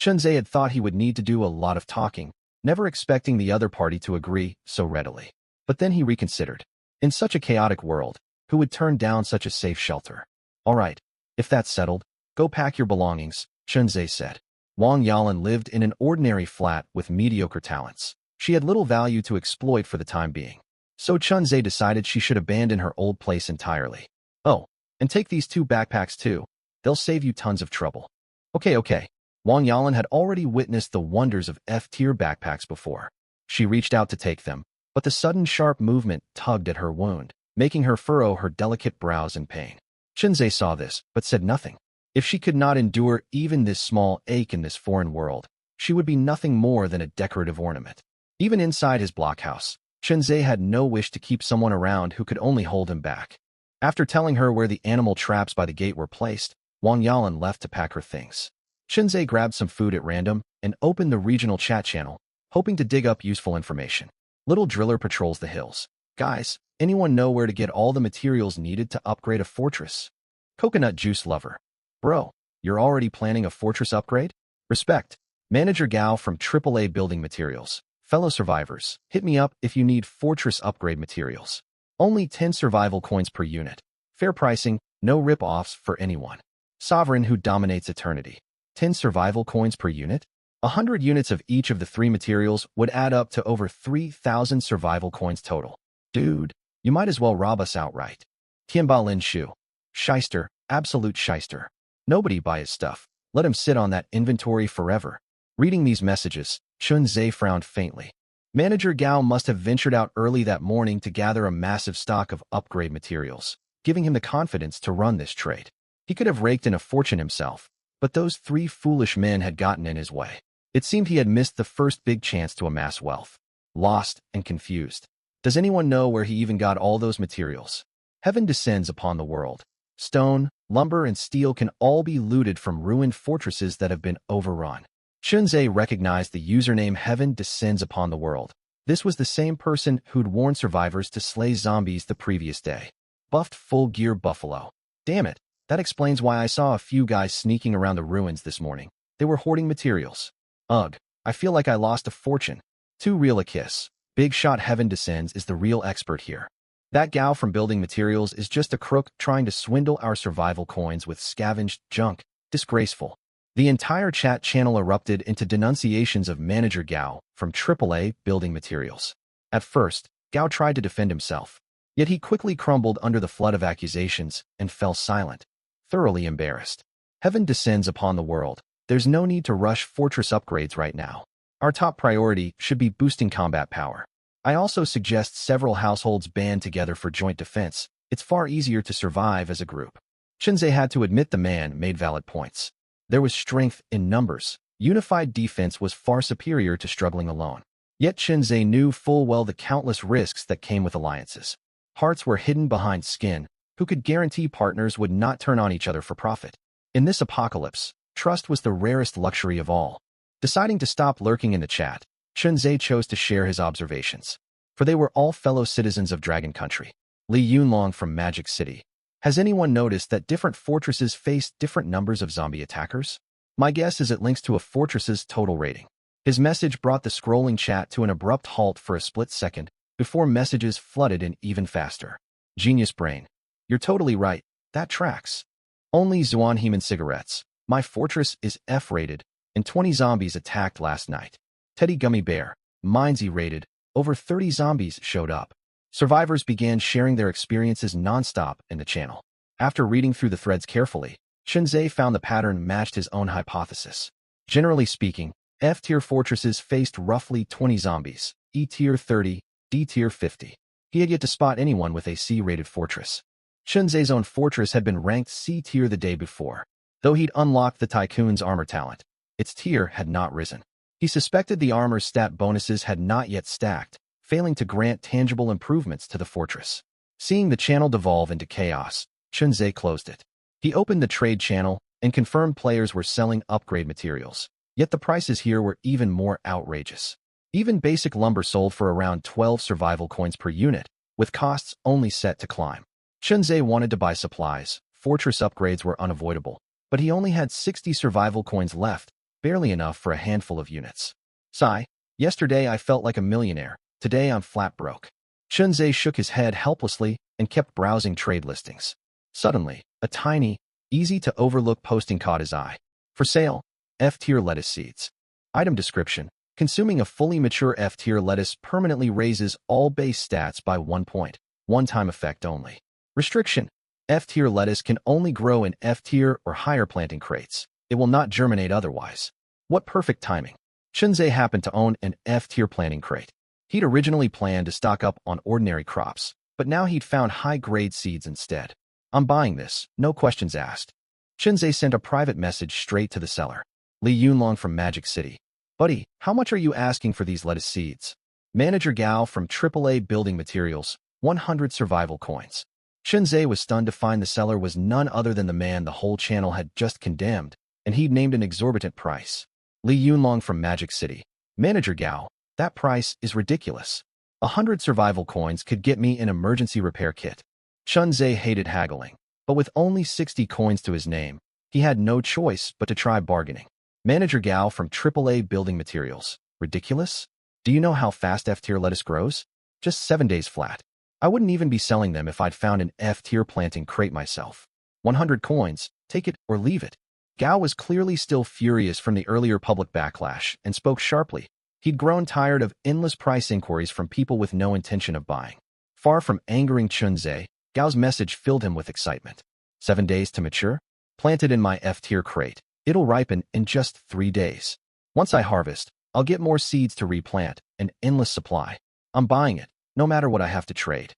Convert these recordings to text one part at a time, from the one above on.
Chunzhe had thought he would need to do a lot of talking, never expecting the other party to agree so readily. But then he reconsidered. In such a chaotic world, who would turn down such a safe shelter? All right, if that's settled, go pack your belongings, Chunzhe said. Wang Yalan lived in an ordinary flat with mediocre talents. She had little value to exploit for the time being. So Chunzhe decided she should abandon her old place entirely. Oh, and take these 2 backpacks too. They'll save you tons of trouble. Okay. Wang Yalan had already witnessed the wonders of F-tier backpacks before. She reached out to take them, but the sudden sharp movement tugged at her wound, making her furrow her delicate brows in pain. Chunzhe saw this, but said nothing. If she could not endure even this small ache in this foreign world, she would be nothing more than a decorative ornament. Even inside his blockhouse, Chunzhe had no wish to keep someone around who could only hold him back. After telling her where the animal traps by the gate were placed, Wang Yalan left to pack her things. Chunzhe grabbed some food at random and opened the regional chat channel, hoping to dig up useful information. Little Driller patrols the hills. Guys, anyone know where to get all the materials needed to upgrade a fortress? Coconut Juice Lover. Bro, you're already planning a fortress upgrade? Respect. Manager Gao from AAA Building Materials. Fellow survivors, hit me up if you need fortress upgrade materials. Only 10 survival coins per unit. Fair pricing, no rip-offs for anyone. Sovereign who dominates eternity. 10 survival coins per unit? 100 units of each of the 3 materials would add up to over 3,000 survival coins total. Dude, you might as well rob us outright. Tianba Lin Shu. Shyster, absolute shyster. Nobody buy his stuff. Let him sit on that inventory forever. Reading these messages, Chunzhe frowned faintly. Manager Gao must have ventured out early that morning to gather a massive stock of upgrade materials, giving him the confidence to run this trade. He could have raked in a fortune himself, but those 3 foolish men had gotten in his way. It seemed he had missed the first big chance to amass wealth. Lost and confused. Does anyone know where he even got all those materials? Heaven descends upon the world. Stone, lumber, and steel can all be looted from ruined fortresses that have been overrun. Chunzhe recognized the username Heaven Descends Upon the World. This was the same person who'd warned survivors to slay zombies the previous day. Buffed full gear buffalo. Damn it, that explains why I saw a few guys sneaking around the ruins this morning. They were hoarding materials. Ugh, I feel like I lost a fortune. Too real a kiss. Big shot Heaven Descends is the real expert here. That gal from building materials is just a crook trying to swindle our survival coins with scavenged junk. Disgraceful. The entire chat channel erupted into denunciations of Manager Gao from AAA Building Materials. At first, Gao tried to defend himself, yet he quickly crumbled under the flood of accusations and fell silent, thoroughly embarrassed. Heaven descends upon the world. There's no need to rush fortress upgrades right now. Our top priority should be boosting combat power. I also suggest several households band together for joint defense. It's far easier to survive as a group. Chunzhe had to admit the man made valid points. There was strength in numbers. Unified defense was far superior to struggling alone. Yet Chunzhe knew full well the countless risks that came with alliances. Hearts were hidden behind skin. Who could guarantee partners would not turn on each other for profit? In this apocalypse, trust was the rarest luxury of all. Deciding to stop lurking in the chat, Chunzhe chose to share his observations. For they were all fellow citizens of Dragon Country. Li Yunlong from Magic City. Has anyone noticed that different fortresses face different numbers of zombie attackers? My guess is it links to a fortress's total rating. His message brought the scrolling chat to an abrupt halt for a split second before messages flooded in even faster. Genius brain. You're totally right. That tracks. Only Zuan Heman cigarettes. My fortress is F-rated, and 20 zombies attacked last night. Teddy Gummy Bear. Mine's E-rated. Over 30 zombies showed up. Survivors began sharing their experiences non-stop in the channel. After reading through the threads carefully, Chunzhe found the pattern matched his own hypothesis. Generally speaking, F-tier fortresses faced roughly 20 zombies, E-tier 30, D-tier 50. He had yet to spot anyone with a C-rated fortress. Chunze's own fortress had been ranked C-tier the day before. Though he'd unlocked the Tycoon's armor talent, its tier had not risen. He suspected the armor's stat bonuses had not yet stacked, failing to grant tangible improvements to the fortress. Seeing the channel devolve into chaos, Chunzhe closed it. He opened the trade channel and confirmed players were selling upgrade materials. Yet the prices here were even more outrageous. Even basic lumber sold for around 12 survival coins per unit, with costs only set to climb. Chunzhe wanted to buy supplies. Fortress upgrades were unavoidable, but he only had 60 survival coins left, barely enough for a handful of units. Sigh. Yesterday I felt like a millionaire. Today I'm flat broke. Chunzhe shook his head helplessly and kept browsing trade listings. Suddenly, a tiny, easy-to-overlook posting caught his eye. For sale, F-tier lettuce seeds. Item description. Consuming a fully mature F-tier lettuce permanently raises all base stats by 1 point. One-time effect only. Restriction. F-tier lettuce can only grow in F-tier or higher planting crates. It will not germinate otherwise. What perfect timing. Chunzhe happened to own an F-tier planting crate. He'd originally planned to stock up on ordinary crops, but now he'd found high-grade seeds instead. I'm buying this, no questions asked. Chunzhe sent a private message straight to the seller. Li Yunlong from Magic City. Buddy, how much are you asking for these lettuce seeds? Manager Gao from AAA Building Materials, 100 survival coins. Chunzhe was stunned to find the seller was none other than the man the whole channel had just condemned, and he'd named an exorbitant price. Li Yunlong from Magic City. Manager Gao, that price is ridiculous. 100 survival coins could get me an emergency repair kit. Chunzhe hated haggling, but with only 60 coins to his name, he had no choice but to try bargaining. Manager Gao from AAA Building Materials. Ridiculous? Do you know how fast F-tier lettuce grows? Just 7 days flat. I wouldn't even be selling them if I'd found an F-tier planting crate myself. 100 coins, take it or leave it. Gao was clearly still furious from the earlier public backlash and spoke sharply. He'd grown tired of endless price inquiries from people with no intention of buying. Far from angering Chunzhe, Gao's message filled him with excitement. 7 days to mature? Planted in my F-tier crate. It'll ripen in just 3 days. Once I harvest, I'll get more seeds to replant, an endless supply. I'm buying it, no matter what I have to trade.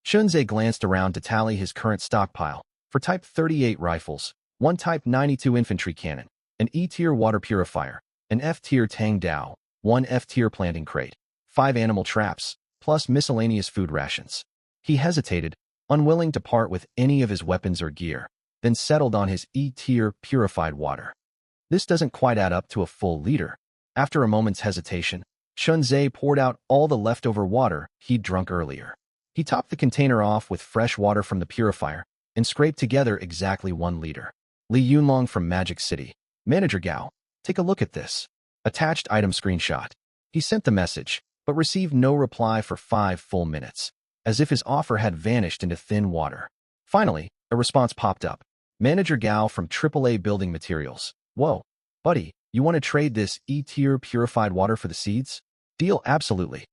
Chunzhe glanced around to tally his current stockpile. For Type 38 rifles, 1 Type 92 infantry cannon, an E-tier water purifier, an F-tier Tang Dao, 1 F-tier planting crate, 5 animal traps, plus miscellaneous food rations. He hesitated, unwilling to part with any of his weapons or gear, then settled on his E-tier purified water. This doesn't quite add up to a full liter. After a moment's hesitation, Chunzhe poured out all the leftover water he'd drunk earlier. He topped the container off with fresh water from the purifier and scraped together exactly 1 liter. Li Yunlong from Magic City. Manager Gao, take a look at this. Attached item screenshot. He sent the message, but received no reply for 5 full minutes, as if his offer had vanished into thin water. Finally, a response popped up. Manager Gao from AAA Building Materials. Whoa, buddy, you want to trade this E-tier purified water for the seeds? Deal absolutely.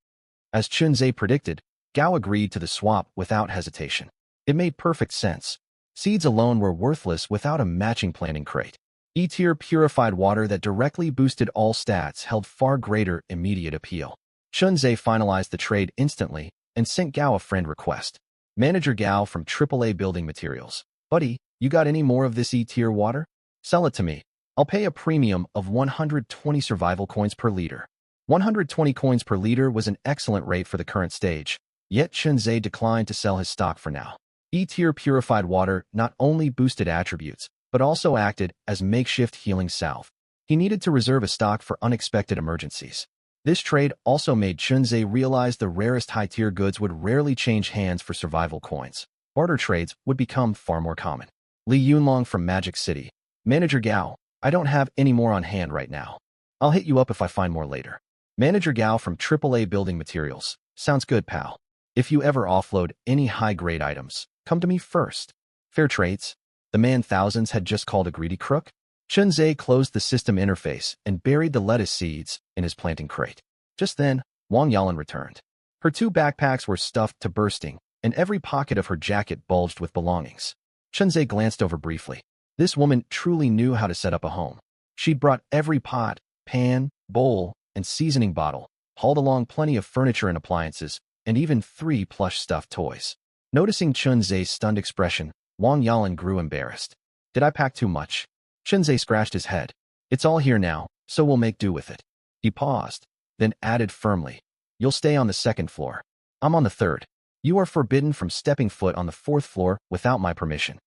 As Chunzhe predicted, Gao agreed to the swap without hesitation. It made perfect sense. Seeds alone were worthless without a matching planting crate. E-tier purified water that directly boosted all stats held far greater immediate appeal. Chunzhe finalized the trade instantly and sent Gao a friend request. Manager Gao from AAA Building Materials. Buddy, you got any more of this E-tier water? Sell it to me. I'll pay a premium of 120 survival coins per liter. 120 coins per liter was an excellent rate for the current stage, yet Chunzhe declined to sell his stock for now. E-tier purified water not only boosted attributes, but also acted as makeshift healing salve. He needed to reserve a stock for unexpected emergencies. This trade also made Chunzhe realize the rarest high-tier goods would rarely change hands for survival coins. Barter trades would become far more common. Li Yunlong from Magic City. Manager Gao, I don't have any more on hand right now. I'll hit you up if I find more later. Manager Gao from AAA Building Materials. Sounds good, pal. If you ever offload any high-grade items, come to me first. Fair trades. The man thousands had just called a greedy crook? Chunzhe closed the system interface and buried the lettuce seeds in his planting crate. Just then, Wang Yalan returned. Her 2 backpacks were stuffed to bursting, and every pocket of her jacket bulged with belongings. Chunzhe glanced over briefly. This woman truly knew how to set up a home. She'd brought every pot, pan, bowl, and seasoning bottle, hauled along plenty of furniture and appliances, and even 3 plush stuffed toys. Noticing Chunzhe's stunned expression, Wang Yalan grew embarrassed. Did I pack too much? Chunzhe scratched his head. It's all here now, so we'll make do with it. He paused, then added firmly. You'll stay on the 2nd floor. I'm on the 3rd. You are forbidden from stepping foot on the 4th floor without my permission.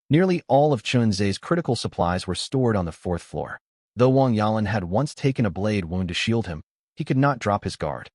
Nearly all of Chunzhe's critical supplies were stored on the 4th floor. Though Wang Yalan had once taken a blade wound to shield him, he could not drop his guard.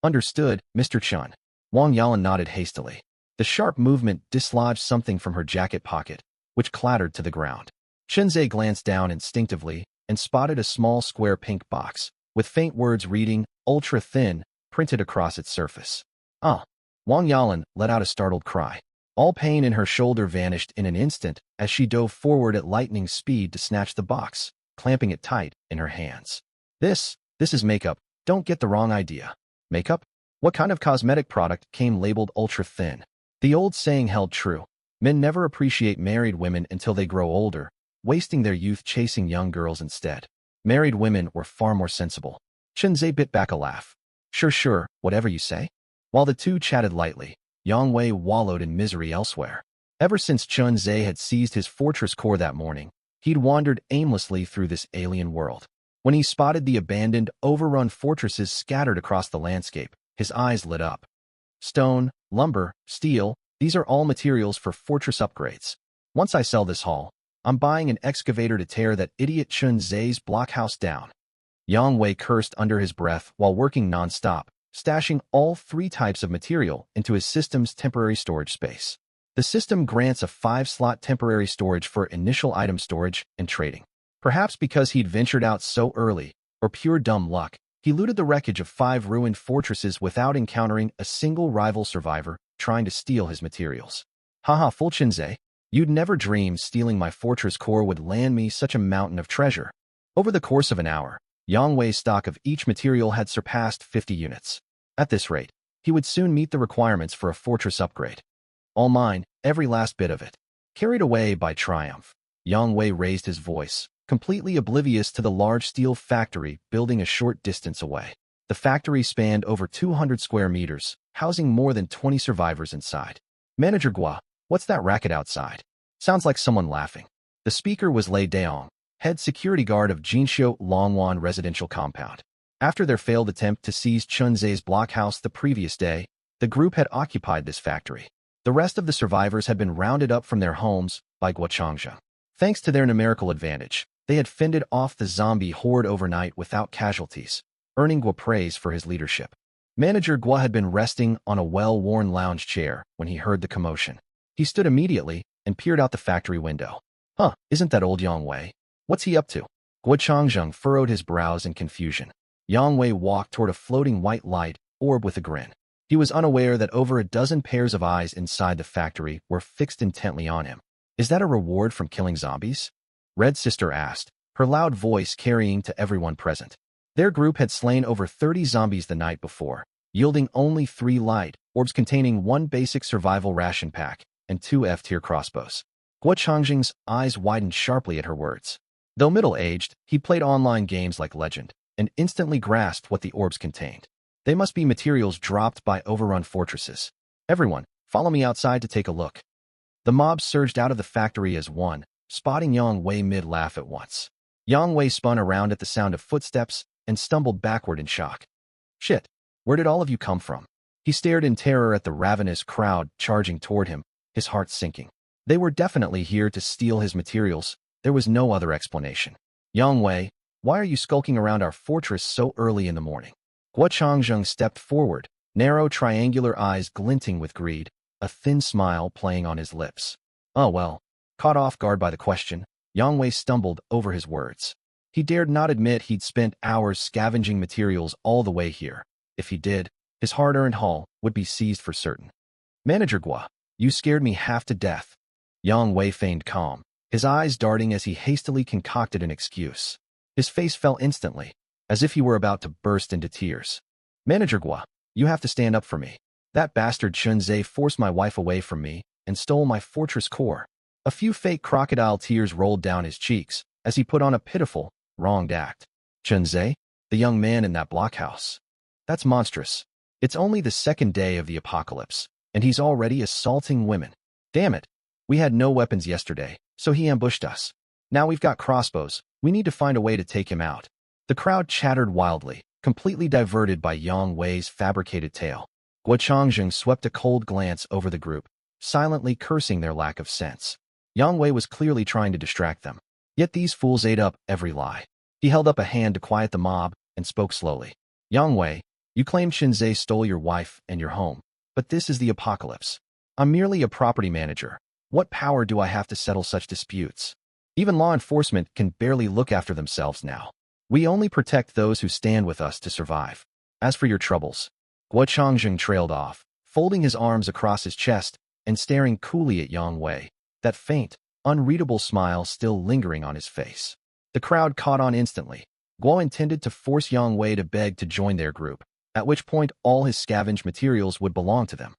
Understood, Mr. Chun. Wang Yalan nodded hastily. The sharp movement dislodged something from her jacket pocket, which clattered to the ground. Chunzhe glanced down instinctively and spotted a small square pink box, with faint words reading, ultra thin, printed across its surface. Ah! Wang Yalan let out a startled cry. All pain in her shoulder vanished in an instant as she dove forward at lightning speed to snatch the box, clamping it tight in her hands. This is makeup. Don't get the wrong idea. Makeup? What kind of cosmetic product came labeled ultra thin? The old saying held true. Men never appreciate married women until they grow older, wasting their youth chasing young girls instead. Married women were far more sensible. Chunzhe bit back a laugh. Sure, whatever you say. While the two chatted lightly, Yang Wei wallowed in misery elsewhere. Ever since Chunzhe had seized his fortress core that morning, he'd wandered aimlessly through this alien world. When he spotted the abandoned, overrun fortresses scattered across the landscape, his eyes lit up. Stone, lumber, steel, these are all materials for fortress upgrades. Once I sell this haul, I'm buying an excavator to tear that idiot Chunzhe's blockhouse down. Yang Wei cursed under his breath while working non-stop, stashing all 3 types of material into his system's temporary storage space. The system grants a 5-slot temporary storage for initial item storage and trading. Perhaps because he'd ventured out so early, or pure dumb luck, he looted the wreckage of 5 ruined fortresses without encountering a single rival survivor trying to steal his materials. Haha, fool Chunzhe, you'd never dream stealing my fortress core would land me such a mountain of treasure. Over the course of an hour, Yang Wei's stock of each material had surpassed 50 units. At this rate, he would soon meet the requirements for a fortress upgrade. All mine, every last bit of it. Carried away by triumph, Yang Wei raised his voice, completely oblivious to the large steel factory building a short distance away. The factory spanned over 200 square meters, housing more than 20 survivors inside. Manager Gua, what's that racket outside? Sounds like someone laughing. The speaker was Lei Daong, head security guard of Jinxiu Longwan residential compound. After their failed attempt to seize Chunzhe's blockhouse the previous day, the group had occupied this factory. The rest of the survivors had been rounded up from their homes by Gua Changzheng. Thanks to their numerical advantage, they had fended off the zombie horde overnight without casualties, earning Gua praise for his leadership. Manager Gua had been resting on a well-worn lounge chair when he heard the commotion. He stood immediately and peered out the factory window. Huh, isn't that old Yang Wei? What's he up to? Gua Changzheng furrowed his brows in confusion. Yang Wei walked toward a floating white light orb with a grin. He was unaware that over a dozen pairs of eyes inside the factory were fixed intently on him. Is that a reward from killing zombies? Red Sister asked, her loud voice carrying to everyone present. Their group had slain over 30 zombies the night before, yielding only 3 light orbs containing 1 basic survival ration pack and 2 F-tier crossbows. Gua Changzheng's eyes widened sharply at her words. Though middle-aged, he played online games like Legend and instantly grasped what the orbs contained. They must be materials dropped by overrun fortresses. Everyone, follow me outside to take a look. The mob surged out of the factory as one, spotting Yang Wei mid-laugh at once. Yang Wei spun around at the sound of footsteps and stumbled backward in shock. Shit, where did all of you come from? He stared in terror at the ravenous crowd charging toward him, his heart sinking. They were definitely here to steal his materials. There was no other explanation. Yang Wei, why are you skulking around our fortress so early in the morning? Gua Changzheng stepped forward, narrow triangular eyes glinting with greed, a thin smile playing on his lips. Oh well. Caught off guard by the question, Yang Wei stumbled over his words. He dared not admit he'd spent hours scavenging materials all the way here. If he did, his hard-earned haul would be seized for certain. Manager Gua, you scared me half to death. Yang Wei feigned calm, his eyes darting as he hastily concocted an excuse. His face fell instantly, as if he were about to burst into tears. Manager Gua, you have to stand up for me. That bastard Chunzhe forced my wife away from me and stole my fortress core. A few fake crocodile tears rolled down his cheeks as he put on a pitiful, wronged act. Chunzhe, the young man in that blockhouse. That's monstrous. It's only the 2nd day of the apocalypse, and he's already assaulting women. Damn it. We had no weapons yesterday, so he ambushed us. Now we've got crossbows. We need to find a way to take him out. The crowd chattered wildly, completely diverted by Yang Wei's fabricated tale. Gua Changzheng swept a cold glance over the group, silently cursing their lack of sense. Yang Wei was clearly trying to distract them. Yet these fools ate up every lie. He held up a hand to quiet the mob and spoke slowly. Yang Wei, you claim Chunzhe stole your wife and your home, but this is the apocalypse. I'm merely a property manager. What power do I have to settle such disputes? Even law enforcement can barely look after themselves now. We only protect those who stand with us to survive. As for your troubles, Guo Changjing trailed off, folding his arms across his chest and staring coolly at Yang Wei, that faint, unreadable smile still lingering on his face. The crowd caught on instantly. Guo intended to force Yang Wei to beg to join their group, at which point all his scavenged materials would belong to them.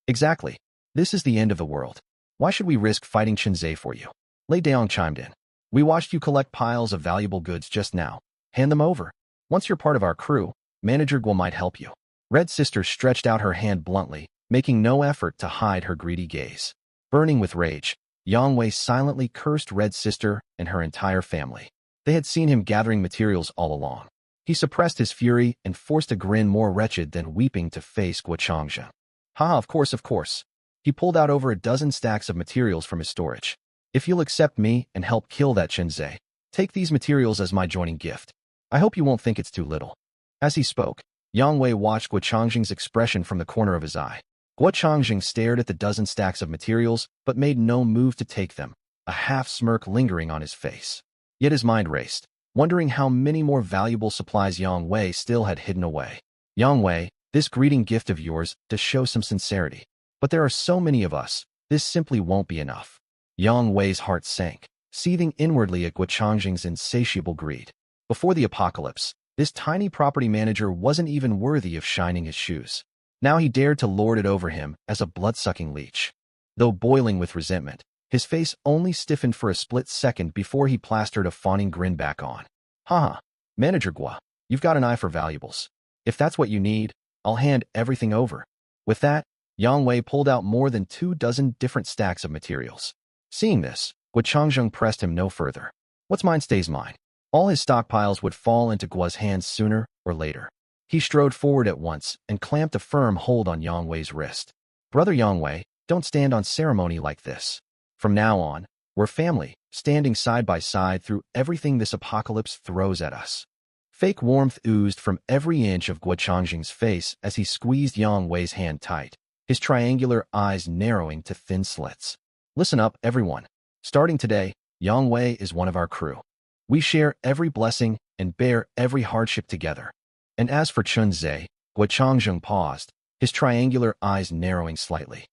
Exactly. This is the end of the world. Why should we risk fighting Chenze for you? Lei Daong chimed in. We watched you collect piles of valuable goods just now. Hand them over. Once you're part of our crew, Manager Guo might help you. Red Sister stretched out her hand bluntly, making no effort to hide her greedy gaze. Burning with rage, Yang Wei silently cursed Red Sister and her entire family. They had seen him gathering materials all along. He suppressed his fury and forced a grin more wretched than weeping to face Guo Changjing. Ha, of course. He pulled out over a dozen stacks of materials from his storage. If you'll accept me and help kill that Chenze, take these materials as my joining gift. I hope you won't think it's too little. As he spoke, Yang Wei watched Guo Changjing's expression from the corner of his eye. Guo Changjing stared at the dozen stacks of materials, but made no move to take them, a half-smirk lingering on his face. Yet his mind raced, wondering how many more valuable supplies Yang Wei still had hidden away. Yang Wei, this greeting gift of yours does show some sincerity. But there are so many of us, this simply won't be enough. Yang Wei's heart sank, seething inwardly at Guo Changjing's insatiable greed. Before the apocalypse, this tiny property manager wasn't even worthy of shining his shoes. Now he dared to lord it over him as a blood-sucking leech. Though boiling with resentment, his face only stiffened for a split second before he plastered a fawning grin back on. Haha, Manager Guo, you've got an eye for valuables. If that's what you need, I'll hand everything over. With that, Yang Wei pulled out more than 24 different stacks of materials. Seeing this, Guo Changjing pressed him no further. What's mine stays mine. All his stockpiles would fall into Guo's hands sooner or later. He strode forward at once and clamped a firm hold on Yang Wei's wrist. Brother Yang Wei, don't stand on ceremony like this. From now on, we're family, standing side by side through everything this apocalypse throws at us. Fake warmth oozed from every inch of Guo Changjing's face as he squeezed Yang Wei's hand tight, his triangular eyes narrowing to thin slits. Listen up, everyone. Starting today, Yang Wei is one of our crew. We share every blessing and bear every hardship together. And as for Chenze, Guo Changjing paused, his triangular eyes narrowing slightly.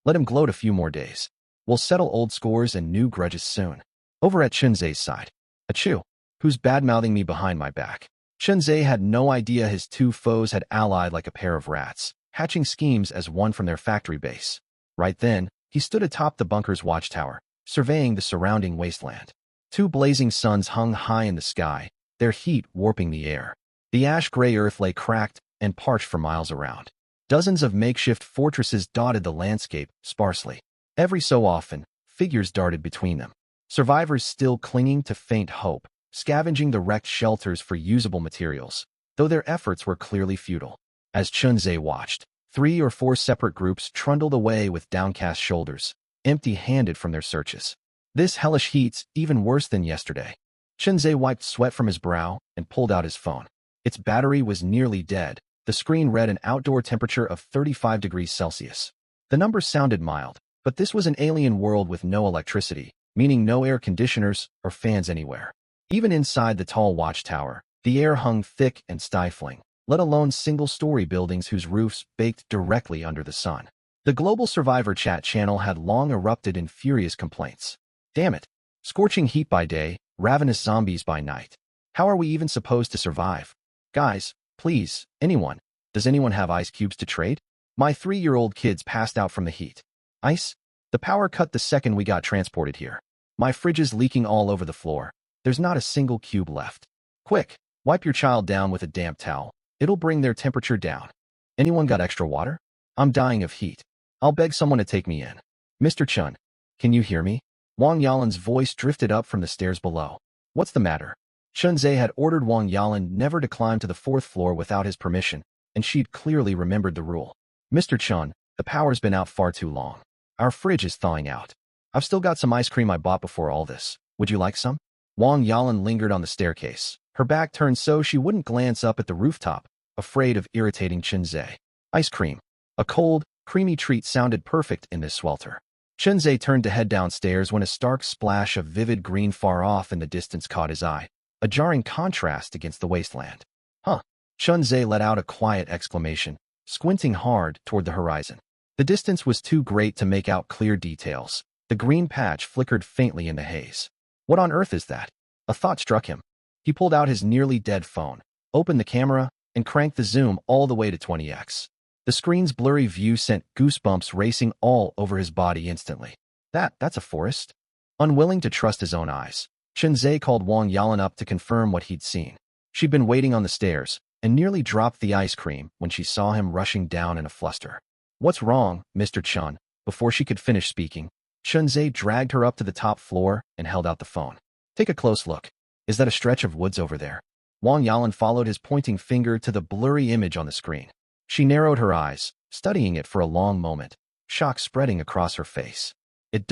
Let him gloat a few more days. We'll settle old scores and new grudges soon. Over at Chenze's side, Achoo, who's bad-mouthing me behind my back. Chenze had no idea his two foes had allied like a pair of rats, hatching schemes as one from their factory base. Right then, he stood atop the bunker's watchtower, surveying the surrounding wasteland. Two blazing suns hung high in the sky, their heat warping the air. The ash-gray earth lay cracked and parched for miles around. Dozens of makeshift fortresses dotted the landscape sparsely. Every so often, figures darted between them. Survivors still clinging to faint hope, scavenging the wrecked shelters for usable materials, though their efforts were clearly futile. As Chenze watched, 3 or 4 separate groups trundled away with downcast shoulders, empty-handed from their searches. This hellish heat's even worse than yesterday. Chenze wiped sweat from his brow and pulled out his phone. Its battery was nearly dead. The screen read an outdoor temperature of 35 degrees Celsius. The number sounded mild, but this was an alien world with no electricity, meaning no air conditioners or fans anywhere. Even inside the tall watchtower, the air hung thick and stifling, let alone single-story buildings whose roofs baked directly under the sun. The Global Survivor chat channel had long erupted in furious complaints. Damn it! Scorching heat by day, ravenous zombies by night. How are we even supposed to survive? Guys, please, anyone, does anyone have ice cubes to trade? My 3-year-old kid's passed out from the heat. Ice? The power cut the second we got transported here. My fridge is leaking all over the floor. There's not a single cube left. Quick, wipe your child down with a damp towel. It'll bring their temperature down. Anyone got extra water? I'm dying of heat. I'll beg someone to take me in. Mr. Chun, can you hear me? Wang Yalan's voice drifted up from the stairs below. What's the matter? Chunze had ordered Wang Yalan never to climb to the 4th floor without his permission, and she'd clearly remembered the rule. Mr. Chun, the power's been out far too long. Our fridge is thawing out. I've still got some ice cream I bought before all this. Would you like some? Wang Yalan lingered on the staircase, her back turned so she wouldn't glance up at the rooftop, afraid of irritating Chenze. Ice cream. A cold, creamy treat sounded perfect in this swelter. Chunzei turned to head downstairs when a stark splash of vivid green far off in the distance caught his eye, a jarring contrast against the wasteland. Huh. Chunzei let out a quiet exclamation, squinting hard toward the horizon. The distance was too great to make out clear details. The green patch flickered faintly in the haze. What on earth is that? A thought struck him. He pulled out his nearly dead phone, opened the camera, and cranked the zoom all the way to 20x. The screen's blurry view sent goosebumps racing all over his body instantly. That's a forest? Unwilling to trust his own eyes, Chunzei called Wang Yalan up to confirm what he'd seen. She'd been waiting on the stairs and nearly dropped the ice cream when she saw him rushing down in a fluster. What's wrong, Mr. Chun? Before she could finish speaking, Chunzei dragged her up to the top floor and held out the phone. Take a close look. Is that a stretch of woods over there? Wang Yalan followed his pointing finger to the blurry image on the screen. She narrowed her eyes, studying it for a long moment, shock spreading across her face. It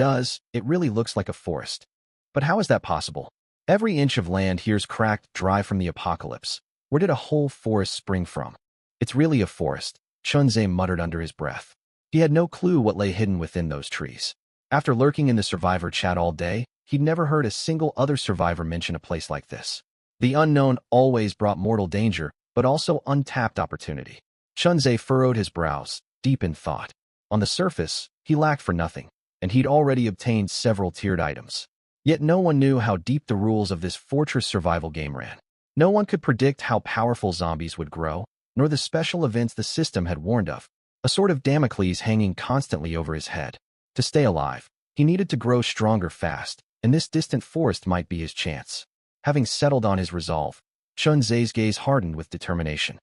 really looks like a forest. But how is that possible? Every inch of land here's cracked dry from the apocalypse. Where did a whole forest spring from? It's really a forest, Chunzei muttered under his breath. He had no clue what lay hidden within those trees. After lurking in the survivor chat all day, he'd never heard a single other survivor mention a place like this. The unknown always brought mortal danger, but also untapped opportunity. Chunzei furrowed his brows, deep in thought. On the surface, he lacked for nothing, and he'd already obtained several tiered items. Yet no one knew how deep the rules of this fortress survival game ran. No one could predict how powerful zombies would grow, nor the special events the system had warned of, a sort of Damocles hanging constantly over his head. To stay alive, he needed to grow stronger fast, and this distant forest might be his chance. Having settled on his resolve, Chunzei's gaze hardened with determination.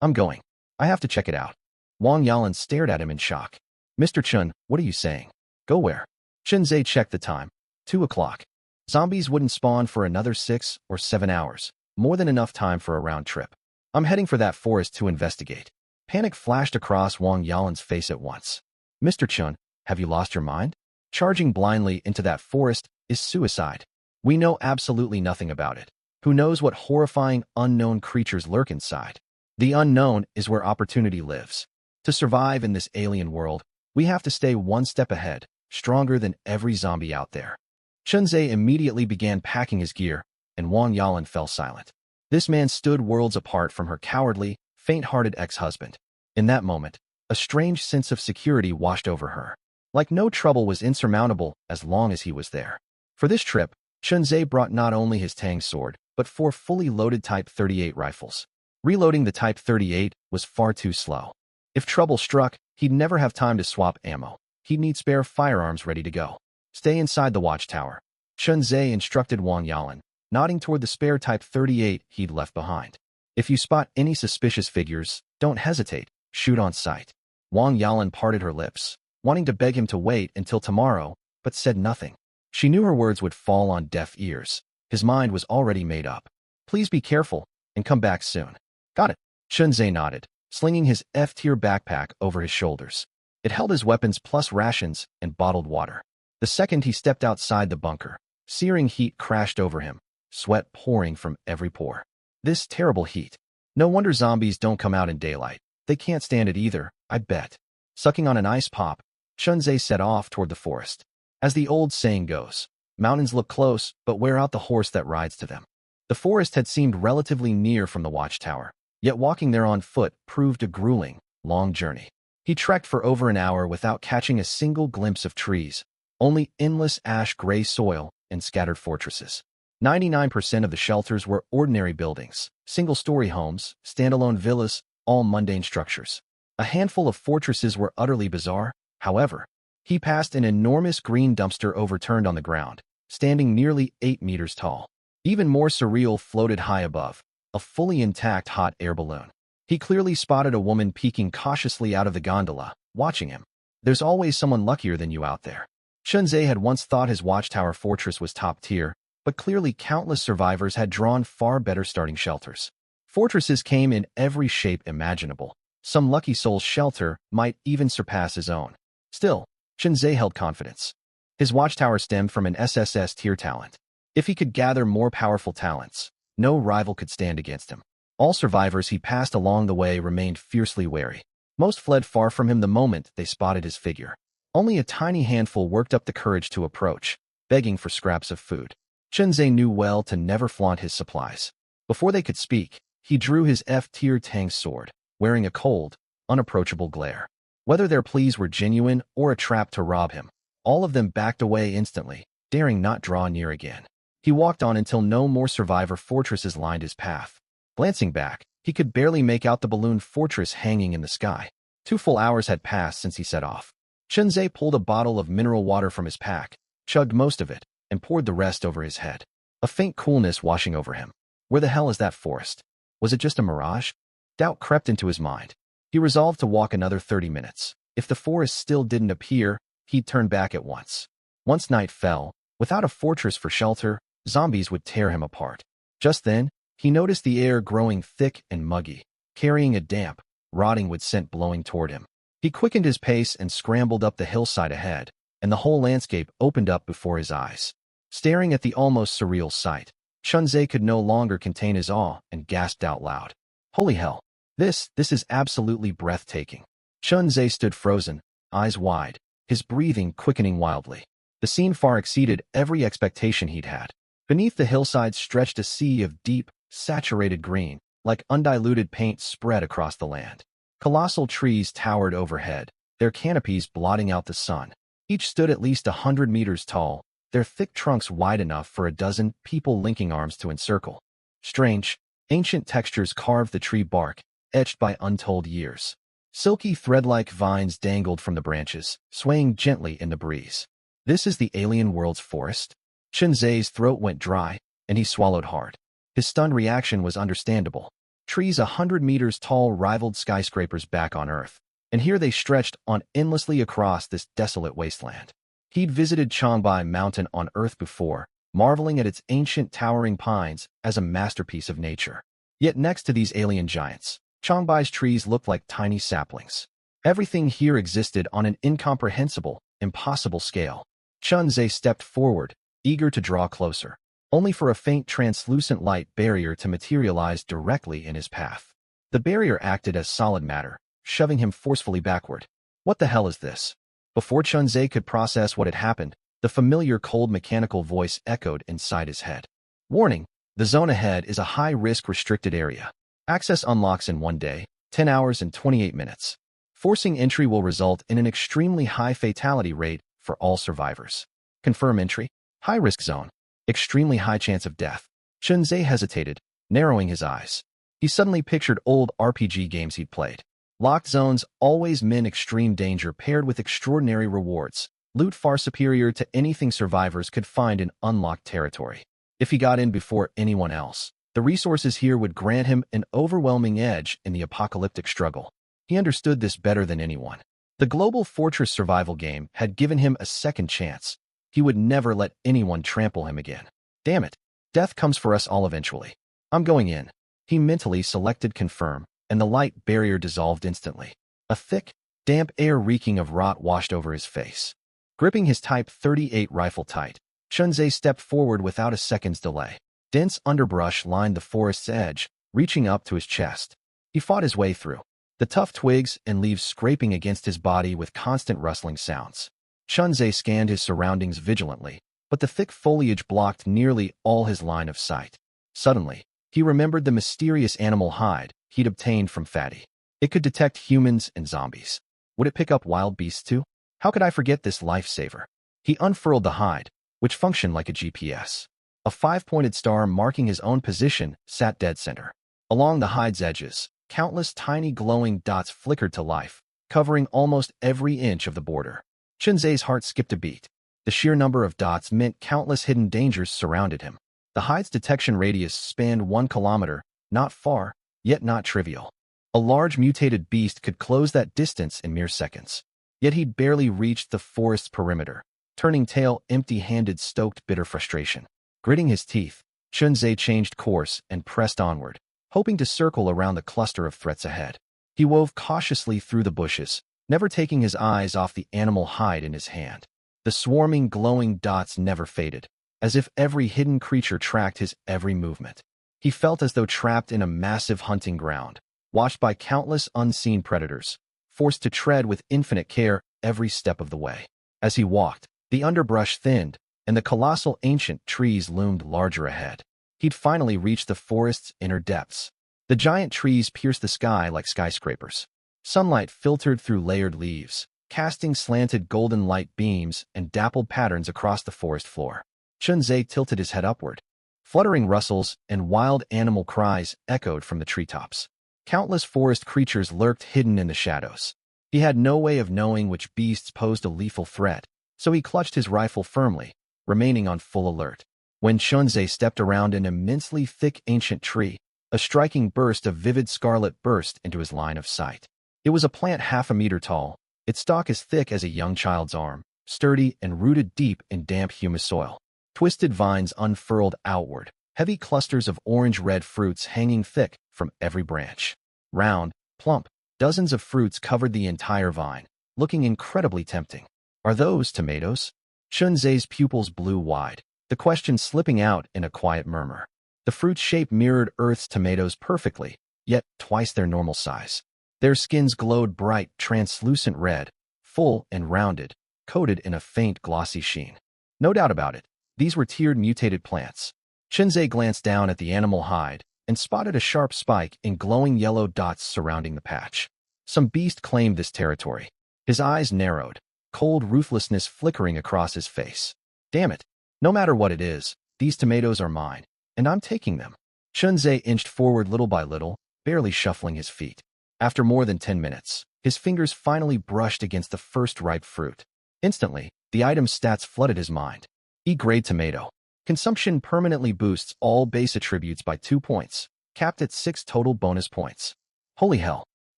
I'm going. I have to check it out. Wang Yalan stared at him in shock. Mr. Chun, what are you saying? Go where? Chunzei checked the time. 2 o'clock. Zombies wouldn't spawn for another 6 or 7 hours, more than enough time for a round trip. I'm heading for that forest to investigate. Panic flashed across Wang Yalan's face at once. Mr. Chun, have you lost your mind? Charging blindly into that forest is suicide. We know absolutely nothing about it. Who knows what horrifying, unknown creatures lurk inside? The unknown is where opportunity lives. To survive in this alien world, we have to stay one step ahead, stronger than every zombie out there. Chunzei immediately began packing his gear, and Wang Yalan fell silent. This man stood worlds apart from her cowardly, faint-hearted ex-husband. In that moment, a strange sense of security washed over her. Like no trouble was insurmountable as long as he was there. For this trip, Chunzei brought not only his Tang sword, but 4 fully loaded Type 38 rifles. Reloading the Type 38 was far too slow. If trouble struck, he'd never have time to swap ammo. He'd need spare firearms ready to go. Stay inside the watchtower. Chunzei instructed Wang Yalan, nodding toward the spare Type 38 he'd left behind. If you spot any suspicious figures, don't hesitate, shoot on sight. Wang Yalan parted her lips, wanting to beg him to wait until tomorrow, but said nothing. She knew her words would fall on deaf ears. His mind was already made up. Please be careful, and come back soon. Got it. Chunzei nodded, slinging his F-tier backpack over his shoulders. It held his weapons plus rations and bottled water. The second he stepped outside the bunker, searing heat crashed over him, sweat pouring from every pore. This terrible heat. No wonder zombies don't come out in daylight. They can't stand it either, I bet. Sucking on an ice pop, Chunzei set off toward the forest. As the old saying goes, mountains look close, but wear out the horse that rides to them. The forest had seemed relatively near from the watchtower, yet walking there on foot proved a grueling, long journey. He trekked for over an hour without catching a single glimpse of trees, only endless ash-gray soil and scattered fortresses. 99% of the shelters were ordinary buildings, single-story homes, standalone villas, all mundane structures. A handful of fortresses were utterly bizarre, however. He passed an enormous green dumpster overturned on the ground, standing nearly 8 meters tall. Even more surreal floated high above, a fully intact hot air balloon. He clearly spotted a woman peeking cautiously out of the gondola, watching him. There's always someone luckier than you out there. Chunzei had once thought his watchtower fortress was top tier, but clearly countless survivors had drawn far better starting shelters. Fortresses came in every shape imaginable. Some lucky soul's shelter might even surpass his own. Still, Chunzei held confidence. His watchtower stemmed from an SSS tier talent. If he could gather more powerful talents, no rival could stand against him. All survivors he passed along the way remained fiercely wary. Most fled far from him the moment they spotted his figure. Only a tiny handful worked up the courage to approach, begging for scraps of food. Chunzhe knew well to never flaunt his supplies. Before they could speak, he drew his F-tier Tang sword, wearing a cold, unapproachable glare. Whether their pleas were genuine or a trap to rob him, all of them backed away instantly, daring not draw near again. He walked on until no more survivor fortresses lined his path. Glancing back, he could barely make out the balloon fortress hanging in the sky. 2 full hours had passed since he set off. Chunzhe pulled a bottle of mineral water from his pack, chugged most of it, and poured the rest over his head. A faint coolness washing over him. Where the hell is that forest? Was it just a mirage? Doubt crept into his mind. He resolved to walk another 30 minutes. If the forest still didn't appear, he'd turn back at once. Once night fell, without a fortress for shelter, zombies would tear him apart. Just then, he noticed the air growing thick and muggy, carrying a damp, rotting wood scent blowing toward him. He quickened his pace and scrambled up the hillside ahead, and the whole landscape opened up before his eyes. Staring at the almost surreal sight, Chunzhe could no longer contain his awe and gasped out loud. Holy hell! This is absolutely breathtaking. Chunzhe stood frozen, eyes wide, his breathing quickening wildly. The scene far exceeded every expectation he'd had. Beneath the hillside stretched a sea of deep, saturated green, like undiluted paint spread across the land. Colossal trees towered overhead, their canopies blotting out the sun. Each stood at least 100 meters tall, their thick trunks wide enough for a dozen people linking arms to encircle. Strange, ancient textures carved the tree bark, etched by untold years. Silky thread-like vines dangled from the branches, swaying gently in the breeze. This is the alien world's forest? Chunzhe's throat went dry, and he swallowed hard. His stunned reaction was understandable. Trees 100 meters tall rivaled skyscrapers back on Earth, and here they stretched on endlessly across this desolate wasteland. He'd visited Changbai Mountain on Earth before, marveling at its ancient towering pines as a masterpiece of nature. Yet next to these alien giants, Changbai's trees looked like tiny saplings. Everything here existed on an incomprehensible, impossible scale. Chunzhe stepped forward, eager to draw closer, only for a faint translucent light barrier to materialize directly in his path. The barrier acted as solid matter, shoving him forcefully backward. What the hell is this? Before Chunzhe could process what had happened, the familiar cold mechanical voice echoed inside his head. Warning, the zone ahead is a high-risk restricted area. Access unlocks in 1 day, 10 hours and 28 minutes. Forcing entry will result in an extremely high fatality rate for all survivors. Confirm entry. High-risk zone. Extremely high chance of death. Chunzhe hesitated, narrowing his eyes. He suddenly pictured old RPG games he'd played. Locked zones always meant extreme danger paired with extraordinary rewards, loot far superior to anything survivors could find in unlocked territory. If he got in before anyone else, the resources here would grant him an overwhelming edge in the apocalyptic struggle. He understood this better than anyone. The Global Fortress survival game had given him a second chance. He would never let anyone trample him again. Damn it. Death comes for us all eventually. I'm going in. He mentally selected confirm, and the light barrier dissolved instantly. A thick, damp air reeking of rot washed over his face. Gripping his Type 38 rifle tight, Chunzhe stepped forward without a second's delay. Dense underbrush lined the forest's edge, reaching up to his chest. He fought his way through, the tough twigs and leaves scraping against his body with constant rustling sounds. Chunzhe scanned his surroundings vigilantly, but the thick foliage blocked nearly all his line of sight. Suddenly, he remembered the mysterious animal hide he'd obtained from Fatty. It could detect humans and zombies. Would it pick up wild beasts too? How could I forget this lifesaver? He unfurled the hide, which functioned like a GPS. A 5-pointed star marking his own position sat dead center. Along the hide's edges, countless tiny glowing dots flickered to life, covering almost every inch of the border. Chunzhe's heart skipped a beat. The sheer number of dots meant countless hidden dangers surrounded him. The hide's detection radius spanned 1 kilometer, not far, yet not trivial. A large mutated beast could close that distance in mere seconds. Yet he'd barely reached the forest's perimeter, turning tail empty-handed, stoked bitter frustration. Gritting his teeth, Chunzhe changed course and pressed onward, hoping to circle around the cluster of threats ahead. He wove cautiously through the bushes, never taking his eyes off the animal hide in his hand. The swarming, glowing dots never faded, as if every hidden creature tracked his every movement. He felt as though trapped in a massive hunting ground, watched by countless unseen predators, forced to tread with infinite care every step of the way. As he walked, the underbrush thinned, and the colossal ancient trees loomed larger ahead. He'd finally reached the forest's inner depths. The giant trees pierced the sky like skyscrapers. Sunlight filtered through layered leaves, casting slanted golden light beams and dappled patterns across the forest floor. Chunzhe tilted his head upward. Fluttering rustles and wild animal cries echoed from the treetops. Countless forest creatures lurked hidden in the shadows. He had no way of knowing which beasts posed a lethal threat, so he clutched his rifle firmly, remaining on full alert. When Chunzhe stepped around an immensely thick ancient tree, a striking burst of vivid scarlet burst into his line of sight. It was a plant half a meter tall, its stalk as thick as a young child's arm, sturdy and rooted deep in damp humus soil. Twisted vines unfurled outward, heavy clusters of orange-red fruits hanging thick from every branch. Round, plump, dozens of fruits covered the entire vine, looking incredibly tempting. Are those tomatoes? Chunzhe's pupils blew wide, the question slipping out in a quiet murmur. The fruit's shape mirrored Earth's tomatoes perfectly, yet twice their normal size. Their skins glowed bright, translucent red, full and rounded, coated in a faint, glossy sheen. No doubt about it, these were tiered mutated plants. Chunzhe glanced down at the animal hide and spotted a sharp spike in glowing yellow dots surrounding the patch. Some beast claimed this territory. His eyes narrowed, cold ruthlessness flickering across his face. Damn it. No matter what it is, these tomatoes are mine, and I'm taking them. Chunzhe inched forward little by little, barely shuffling his feet. After more than 10 minutes, his fingers finally brushed against the first ripe fruit. Instantly, the item's stats flooded his mind. E-grade tomato. Consumption permanently boosts all base attributes by 2 points, capped at 6 total bonus points. Holy hell.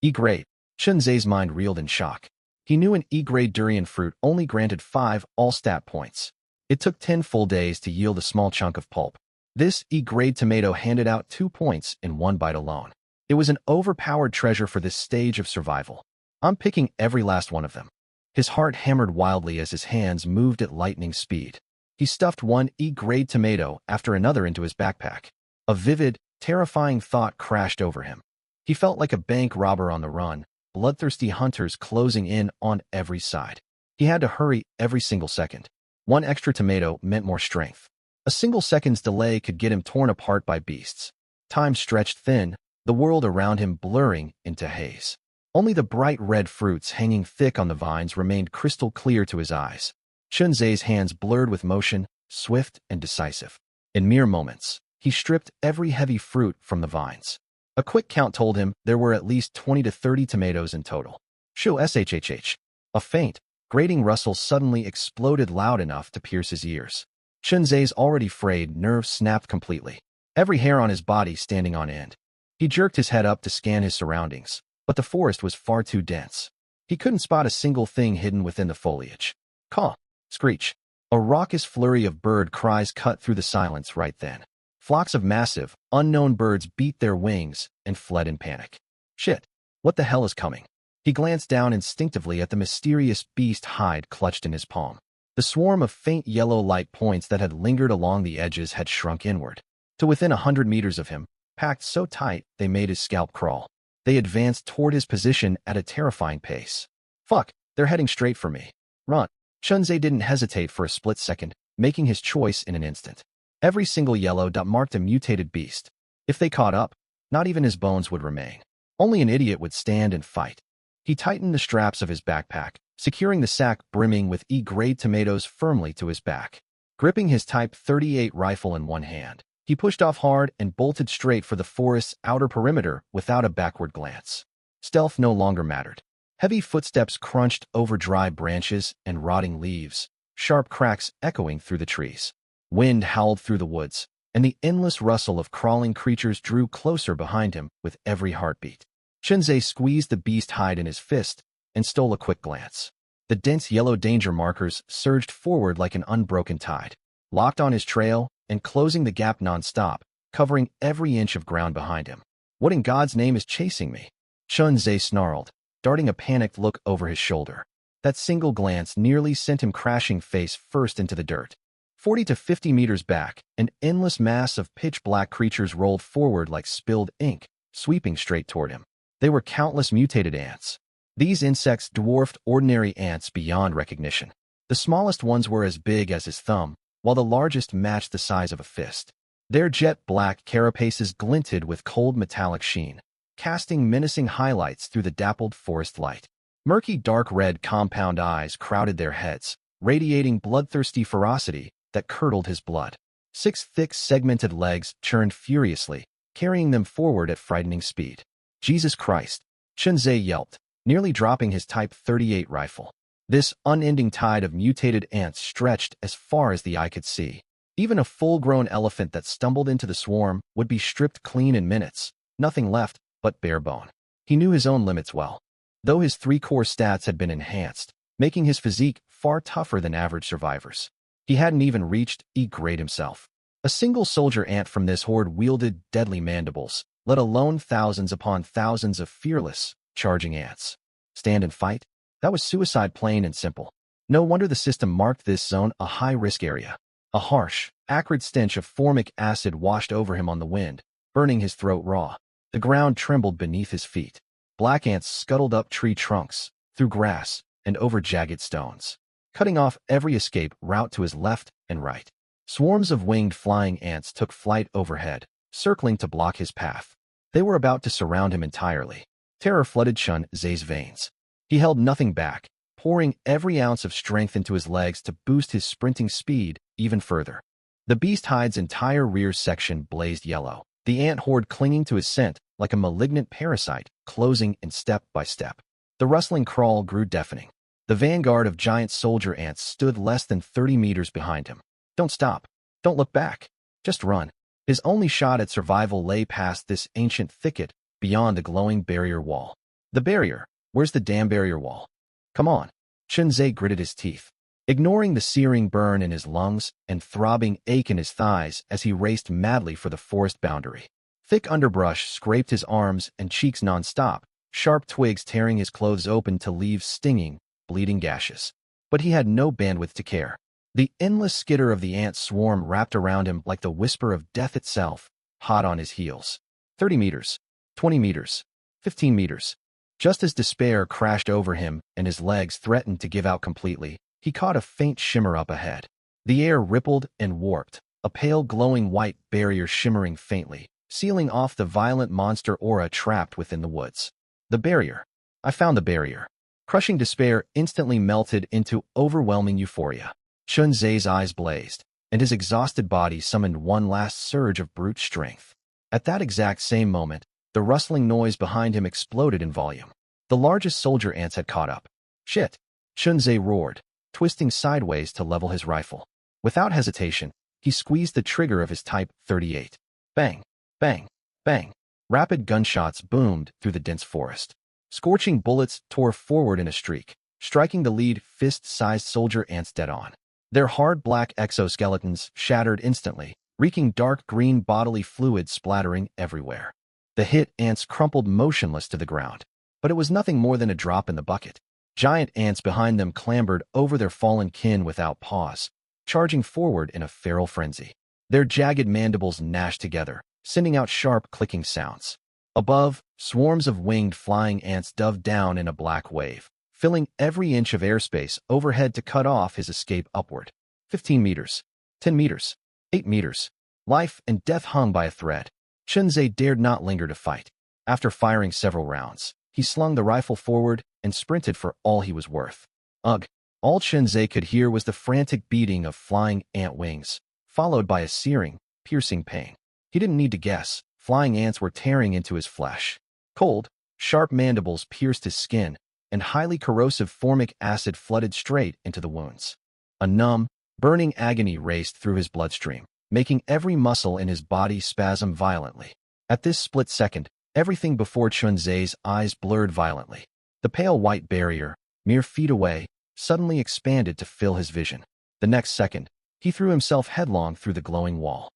E-grade. Chunzhe's mind reeled in shock. He knew an E-grade durian fruit only granted 5 all-stat points. It took 10 full days to yield a small chunk of pulp. This E-grade tomato handed out 2 points in one bite alone. It was an overpowered treasure for this stage of survival. I'm picking every last one of them. His heart hammered wildly as his hands moved at lightning speed. He stuffed one E-grade tomato after another into his backpack. A vivid, terrifying thought crashed over him. He felt like a bank robber on the run, bloodthirsty hunters closing in on every side. He had to hurry every single second. One extra tomato meant more strength. A single second's delay could get him torn apart by beasts. Time stretched thin, the world around him blurring into haze. Only the bright red fruits hanging thick on the vines remained crystal clear to his eyes. Chunzhe's hands blurred with motion, swift and decisive. In mere moments, he stripped every heavy fruit from the vines. A quick count told him there were at least 20 to 30 tomatoes in total. Shoo shhh. A faint, grating rustle suddenly exploded loud enough to pierce his ears. Chunzhe's already frayed nerves snapped completely, every hair on his body standing on end. He jerked his head up to scan his surroundings, but the forest was far too dense. He couldn't spot a single thing hidden within the foliage. Caw. Screech. A raucous flurry of bird cries cut through the silence right then. Flocks of massive, unknown birds beat their wings and fled in panic. Shit. What the hell is coming? He glanced down instinctively at the mysterious beast hide clutched in his palm. The swarm of faint yellow light points that had lingered along the edges had shrunk inward to within 100 meters of him, packed so tight they made his scalp crawl. They advanced toward his position at a terrifying pace. Fuck, they're heading straight for me. Run. Chunzhe didn't hesitate for a split second, making his choice in an instant. Every single yellow dot marked a mutated beast. If they caught up, not even his bones would remain. Only an idiot would stand and fight. He tightened the straps of his backpack, securing the sack brimming with E-grade tomatoes firmly to his back. Gripping his Type 38 rifle in one hand, he pushed off hard and bolted straight for the forest's outer perimeter without a backward glance. Stealth no longer mattered. Heavy footsteps crunched over dry branches and rotting leaves, sharp cracks echoing through the trees. Wind howled through the woods, and the endless rustle of crawling creatures drew closer behind him with every heartbeat. Chunzhe squeezed the beast hide in his fist and stole a quick glance. The dense yellow danger markers surged forward like an unbroken tide, locked on his trail and closing the gap non-stop, covering every inch of ground behind him. What in God's name is chasing me? Chunzhe snarled, darting a panicked look over his shoulder. That single glance nearly sent him crashing face first into the dirt. 40 to 50 meters back, an endless mass of pitch-black creatures rolled forward like spilled ink, sweeping straight toward him. They were countless mutated ants. These insects dwarfed ordinary ants beyond recognition. The smallest ones were as big as his thumb, while the largest matched the size of a fist. Their jet-black carapaces glinted with cold metallic sheen, casting menacing highlights through the dappled forest light. Murky dark red compound eyes crowded their heads, radiating bloodthirsty ferocity that curdled his blood. 6 thick segmented legs churned furiously, carrying them forward at frightening speed. Jesus Christ! Chunzé yelped, nearly dropping his Type 38 rifle. This unending tide of mutated ants stretched as far as the eye could see. Even a full-grown elephant that stumbled into the swarm would be stripped clean in minutes, nothing left but bare bone. He knew his own limits well. Though his 3 core stats had been enhanced, making his physique far tougher than average survivors. He hadn't even reached E-grade himself. A single soldier ant from this horde wielded deadly mandibles, let alone thousands upon thousands of fearless, charging ants. Stand and fight? That was suicide plain and simple. No wonder the system marked this zone a high-risk area. A harsh, acrid stench of formic acid washed over him on the wind, burning his throat raw. The ground trembled beneath his feet. Black ants scuttled up tree trunks, through grass, and over jagged stones, cutting off every escape route to his left and right. Swarms of winged flying ants took flight overhead, circling to block his path. They were about to surround him entirely. Terror flooded Chunzé's veins. He held nothing back, pouring every ounce of strength into his legs to boost his sprinting speed even further. The beast hide's entire rear section blazed yellow, the ant horde clinging to his scent like a malignant parasite, closing in step by step. The rustling crawl grew deafening. The vanguard of giant soldier ants stood less than 30 meters behind him. Don't stop. Don't look back. Just run. His only shot at survival lay past this ancient thicket beyond the glowing barrier wall. The barrier? Where's the damn barrier wall? Come on. Chunzé gritted his teeth, ignoring the searing burn in his lungs and throbbing ache in his thighs as he raced madly for the forest boundary. Thick underbrush scraped his arms and cheeks nonstop, sharp twigs tearing his clothes open to leave stinging, bleeding gashes. But he had no bandwidth to care. The endless skitter of the ant swarm wrapped around him like the whisper of death itself, hot on his heels. 30 meters, 20 meters, 15 meters. Just as despair crashed over him and his legs threatened to give out completely, he caught a faint shimmer up ahead. The air rippled and warped, a pale glowing white barrier shimmering faintly, sealing off the violent monster aura trapped within the woods. The barrier. I found the barrier. Crushing despair instantly melted into overwhelming euphoria. Chunzé's eyes blazed, and his exhausted body summoned one last surge of brute strength. At that exact same moment, the rustling noise behind him exploded in volume. The largest soldier ants had caught up. Shit! Chunzé roared, twisting sideways to level his rifle. Without hesitation, he squeezed the trigger of his Type 38. Bang! Bang! Bang! Rapid gunshots boomed through the dense forest. Scorching bullets tore forward in a streak, striking the lead fist-sized soldier ants dead on. Their hard black exoskeletons shattered instantly, reeking dark green bodily fluid splattering everywhere. The hit ants crumpled motionless to the ground, but it was nothing more than a drop in the bucket. Giant ants behind them clambered over their fallen kin without pause, charging forward in a feral frenzy. Their jagged mandibles gnashed together, sending out sharp clicking sounds. Above, swarms of winged flying ants dove down in a black wave, filling every inch of airspace overhead to cut off his escape upward. 15 meters, 10 meters, 8 meters. Life and death hung by a thread. Chunzé dared not linger to fight. After firing several rounds, he slung the rifle forward and sprinted for all he was worth. Ugh! All Chunzé could hear was the frantic beating of flying ant wings, followed by a searing, piercing pain. He didn't need to guess. Flying ants were tearing into his flesh. Cold, sharp mandibles pierced his skin, and highly corrosive formic acid flooded straight into the wounds. A numb, burning agony raced through his bloodstream, making every muscle in his body spasm violently. At this split second, everything before Chunzé's eyes blurred violently. The pale white barrier, mere feet away, suddenly expanded to fill his vision. The next second, he threw himself headlong through the glowing wall.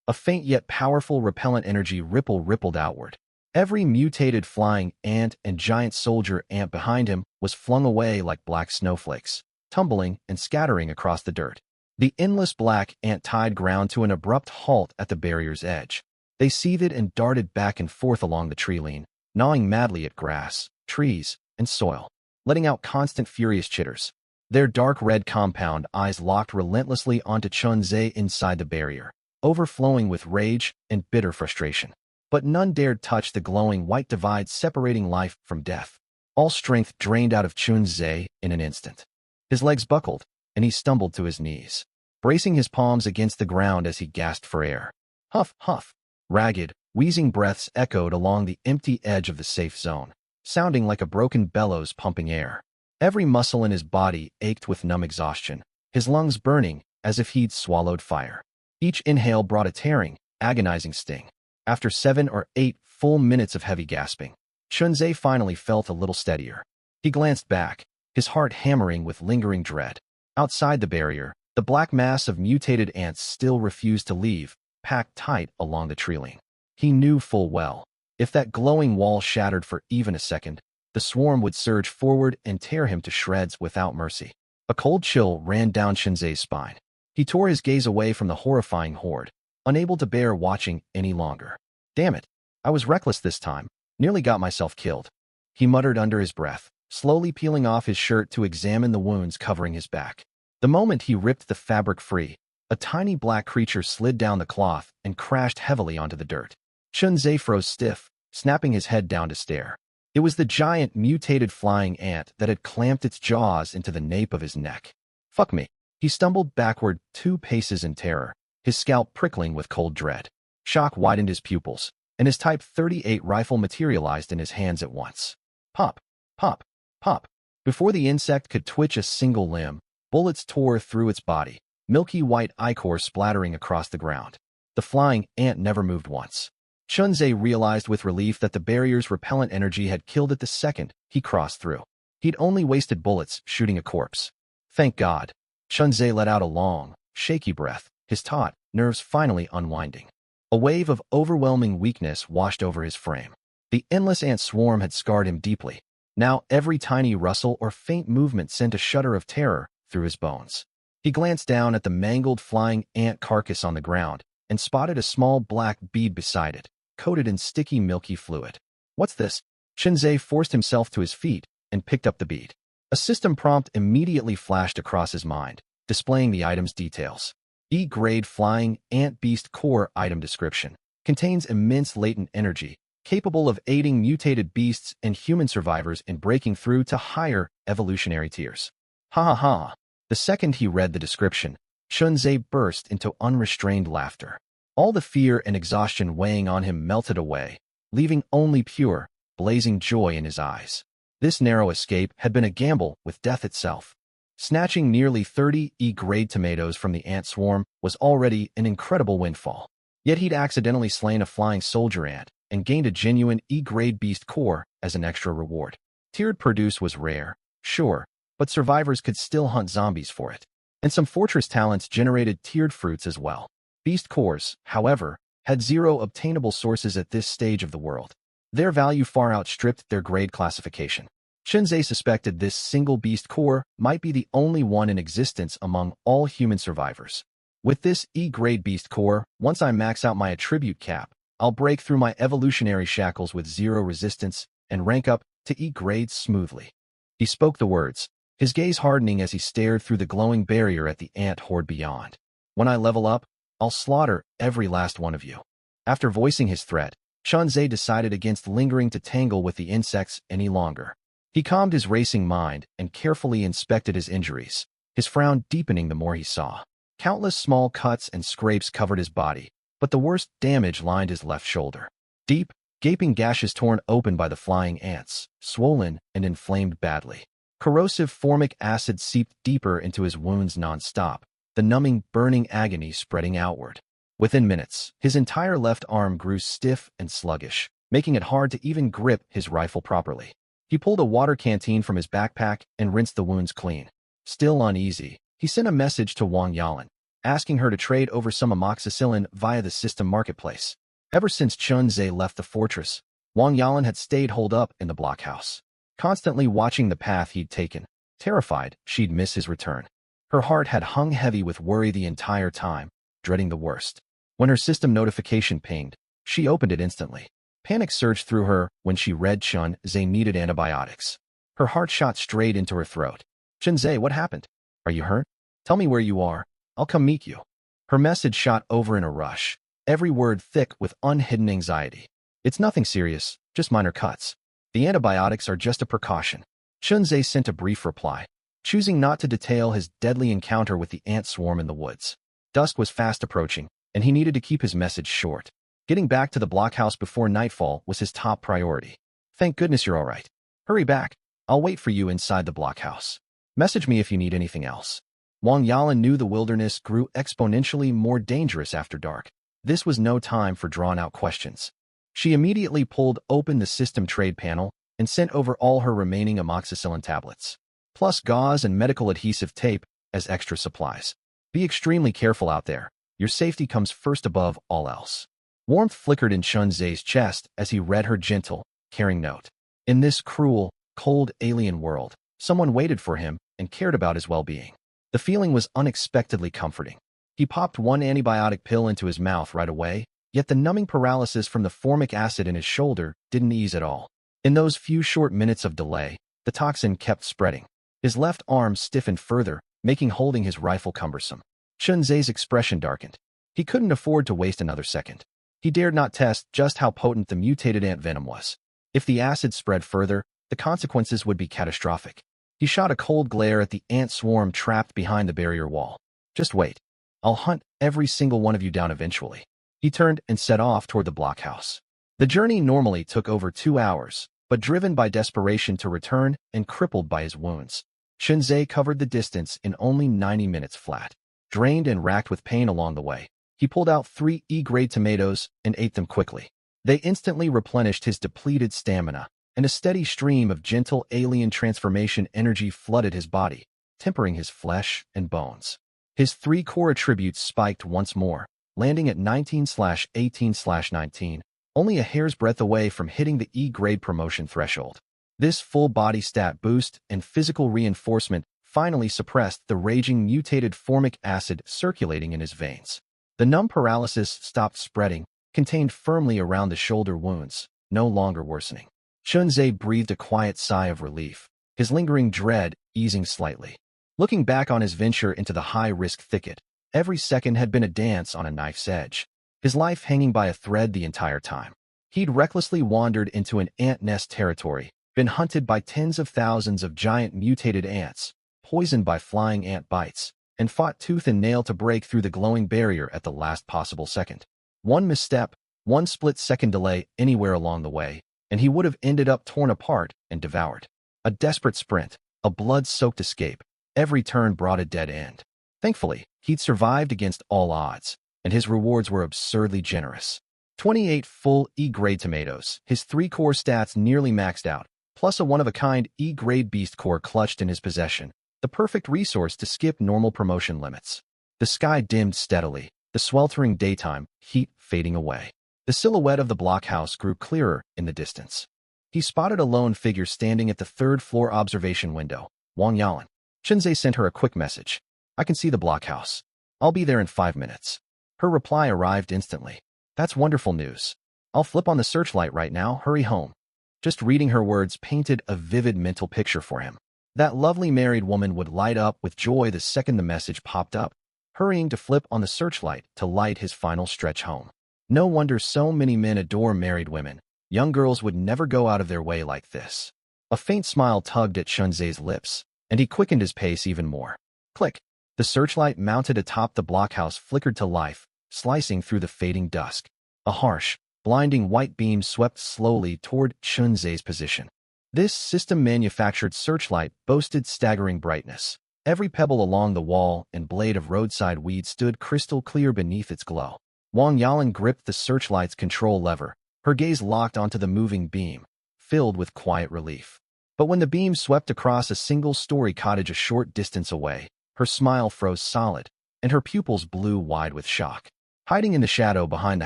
A faint yet powerful repellent energy rippled outward. Every mutated flying ant and giant soldier ant behind him was flung away like black snowflakes, tumbling and scattering across the dirt. The endless black ant tide ground to an abrupt halt at the barrier's edge. They seethed and darted back and forth along the tree line, gnawing madly at grass, trees, and soil, letting out constant furious chitters. Their dark red compound eyes locked relentlessly onto Chunzhe inside the barrier, overflowing with rage and bitter frustration. But none dared touch the glowing white divide separating life from death. All strength drained out of Chunzhe in an instant. His legs buckled, and he stumbled to his knees, bracing his palms against the ground as he gasped for air. Huff, huff. Ragged, wheezing breaths echoed along the empty edge of the safe zone, sounding like a broken bellows pumping air. Every muscle in his body ached with numb exhaustion, his lungs burning as if he'd swallowed fire. Each inhale brought a tearing, agonizing sting. After 7 or 8 full minutes of heavy gasping, Chunzhe finally felt a little steadier. He glanced back, his heart hammering with lingering dread. Outside the barrier, the black mass of mutated ants still refused to leave, packed tight along the treeline. He knew full well, if that glowing wall shattered for even a second, the swarm would surge forward and tear him to shreds without mercy. A cold chill ran down Chunzhe's spine. He tore his gaze away from the horrifying horde, unable to bear watching any longer. Damn it, I was reckless this time, nearly got myself killed. He muttered under his breath, slowly peeling off his shirt to examine the wounds covering his back. The moment he ripped the fabric free, a tiny black creature slid down the cloth and crashed heavily onto the dirt. Chunzhe froze stiff, snapping his head down to stare. It was the giant mutated flying ant that had clamped its jaws into the nape of his neck. Fuck me. He stumbled backward 2 paces in terror, his scalp prickling with cold dread. Shock widened his pupils, and his Type 38 rifle materialized in his hands at once. Pop, pop, pop. Before the insect could twitch a single limb, bullets tore through its body, milky white ichor splattering across the ground. The flying ant never moved once. Chunzhe realized with relief that the barrier's repellent energy had killed it the second he crossed through. He'd only wasted bullets shooting a corpse. Thank God. Chunzhe let out a long, shaky breath, his taut nerves finally unwinding. A wave of overwhelming weakness washed over his frame. The endless ant swarm had scarred him deeply. Now every tiny rustle or faint movement sent a shudder of terror through his bones. He glanced down at the mangled flying ant carcass on the ground and spotted a small black bead beside it, coated in sticky milky fluid. What's this? Chunzhe forced himself to his feet and picked up the bead. A system prompt immediately flashed across his mind, displaying the item's details. E-grade flying ant beast core item description. Contains immense latent energy, capable of aiding mutated beasts and human survivors in breaking through to higher evolutionary tiers. Ha ha ha. The second he read the description, Chunzhe burst into unrestrained laughter. All the fear and exhaustion weighing on him melted away, leaving only pure, blazing joy in his eyes. This narrow escape had been a gamble with death itself. Snatching nearly 30 E-grade tomatoes from the ant swarm was already an incredible windfall. Yet he'd accidentally slain a flying soldier ant and gained a genuine E-grade beast core as an extra reward. Tiered produce was rare, sure, but survivors could still hunt zombies for it. And some fortress talents generated tiered fruits as well. Beast cores, however, had 0 obtainable sources at this stage of the world. Their value far outstripped their grade classification. Chunzhe suspected this single beast core might be the only one in existence among all human survivors. With this E-grade beast core, once I max out my attribute cap, I'll break through my evolutionary shackles with 0 resistance and rank up to E-grade smoothly. He spoke the words, his gaze hardening as he stared through the glowing barrier at the ant horde beyond. When I level up, I'll slaughter every last one of you. After voicing his threat, Chunzhe decided against lingering to tangle with the insects any longer. He calmed his racing mind and carefully inspected his injuries, his frown deepening the more he saw. Countless small cuts and scrapes covered his body, but the worst damage lined his left shoulder. Deep, gaping gashes torn open by the flying ants, swollen and inflamed badly. Corrosive formic acid seeped deeper into his wounds non-stop, the numbing, burning agony spreading outward. Within minutes, his entire left arm grew stiff and sluggish, making it hard to even grip his rifle properly. He pulled a water canteen from his backpack and rinsed the wounds clean. Still uneasy, he sent a message to Wang Yalan, asking her to trade over some amoxicillin via the system marketplace. Ever since Chunzhe left the fortress, Wang Yalan had stayed holed up in the blockhouse, constantly watching the path he'd taken, terrified she'd miss his return. Her heart had hung heavy with worry the entire time, dreading the worst. When her system notification pinged, she opened it instantly. Panic surged through her when she read Chunzhe needed antibiotics. Her heart shot straight into her throat. Chunzei, what happened? Are you hurt? Tell me where you are. I'll come meet you. Her message shot over in a rush, every word thick with unhidden anxiety. It's nothing serious, just minor cuts. The antibiotics are just a precaution. Chunzei sent a brief reply, choosing not to detail his deadly encounter with the ant swarm in the woods. Dusk was fast approaching, and he needed to keep his message short. Getting back to the blockhouse before nightfall was his top priority. Thank goodness you're all right. Hurry back. I'll wait for you inside the blockhouse. Message me if you need anything else. Wang Yalan knew the wilderness grew exponentially more dangerous after dark. This was no time for drawn-out questions. She immediately pulled open the system trade panel and sent over all her remaining amoxicillin tablets, plus gauze and medical adhesive tape as extra supplies. Be extremely careful out there. Your safety comes first above all else. Warmth flickered in Chunzei's chest as he read her gentle, caring note. In this cruel, cold alien world, someone waited for him and cared about his well-being. The feeling was unexpectedly comforting. He popped one antibiotic pill into his mouth right away, yet the numbing paralysis from the formic acid in his shoulder didn't ease at all. In those few short minutes of delay, the toxin kept spreading. His left arm stiffened further, making holding his rifle cumbersome. Chunzei's expression darkened. He couldn't afford to waste another second. He dared not test just how potent the mutated ant venom was. If the acid spread further, the consequences would be catastrophic. He shot a cold glare at the ant swarm trapped behind the barrier wall. Just wait. I'll hunt every single one of you down eventually. He turned and set off toward the blockhouse. The journey normally took over 2 hours, but driven by desperation to return and crippled by his wounds, Chunzei covered the distance in only 90 minutes flat. Drained and racked with pain along the way, he pulled out 3 E-grade tomatoes and ate them quickly. They instantly replenished his depleted stamina, and a steady stream of gentle alien transformation energy flooded his body, tempering his flesh and bones. His 3 core attributes spiked once more, landing at 19/18/19, only a hair's breadth away from hitting the E-grade promotion threshold. This full-body stat boost and physical reinforcement finally suppressed the raging mutated formic acid circulating in his veins. The numb paralysis stopped spreading, contained firmly around the shoulder wounds, no longer worsening. Chunzei breathed a quiet sigh of relief, his lingering dread easing slightly. Looking back on his venture into the high-risk thicket, every second had been a dance on a knife's edge, his life hanging by a thread the entire time. He'd recklessly wandered into an ant nest territory, been hunted by tens of thousands of giant mutated ants, poisoned by flying ant bites, and fought tooth and nail to break through the glowing barrier at the last possible second. One misstep, one split-second delay anywhere along the way, and he would have ended up torn apart and devoured. A desperate sprint, a blood-soaked escape, every turn brought a dead end. Thankfully, he'd survived against all odds, and his rewards were absurdly generous. 28 full E-grade tomatoes, his 3 core stats nearly maxed out, plus a one-of-a-kind E-grade beast core clutched in his possession, the perfect resource to skip normal promotion limits. The sky dimmed steadily, the sweltering daytime heat fading away. The silhouette of the blockhouse grew clearer in the distance. He spotted a lone figure standing at the 3rd-floor observation window. Wang Yalan. Chunzei sent her a quick message. I can see the blockhouse. I'll be there in 5 minutes. Her reply arrived instantly. That's wonderful news. I'll flip on the searchlight right now. Hurry home. Just reading her words painted a vivid mental picture for him. That lovely married woman would light up with joy the second the message popped up, hurrying to flip on the searchlight to light his final stretch home. No wonder so many men adore married women. Young girls would never go out of their way like this. A faint smile tugged at Chunzei's lips, and he quickened his pace even more. Click. The searchlight mounted atop the blockhouse flickered to life, slicing through the fading dusk. A harsh, blinding white beam swept slowly toward Chunzei's position. This system-manufactured searchlight boasted staggering brightness. Every pebble along the wall and blade of roadside weed stood crystal clear beneath its glow. Wang Yalan gripped the searchlight's control lever, her gaze locked onto the moving beam, filled with quiet relief. But when the beam swept across a single-story cottage a short distance away, her smile froze solid, and her pupils blew wide with shock. Hiding in the shadow behind the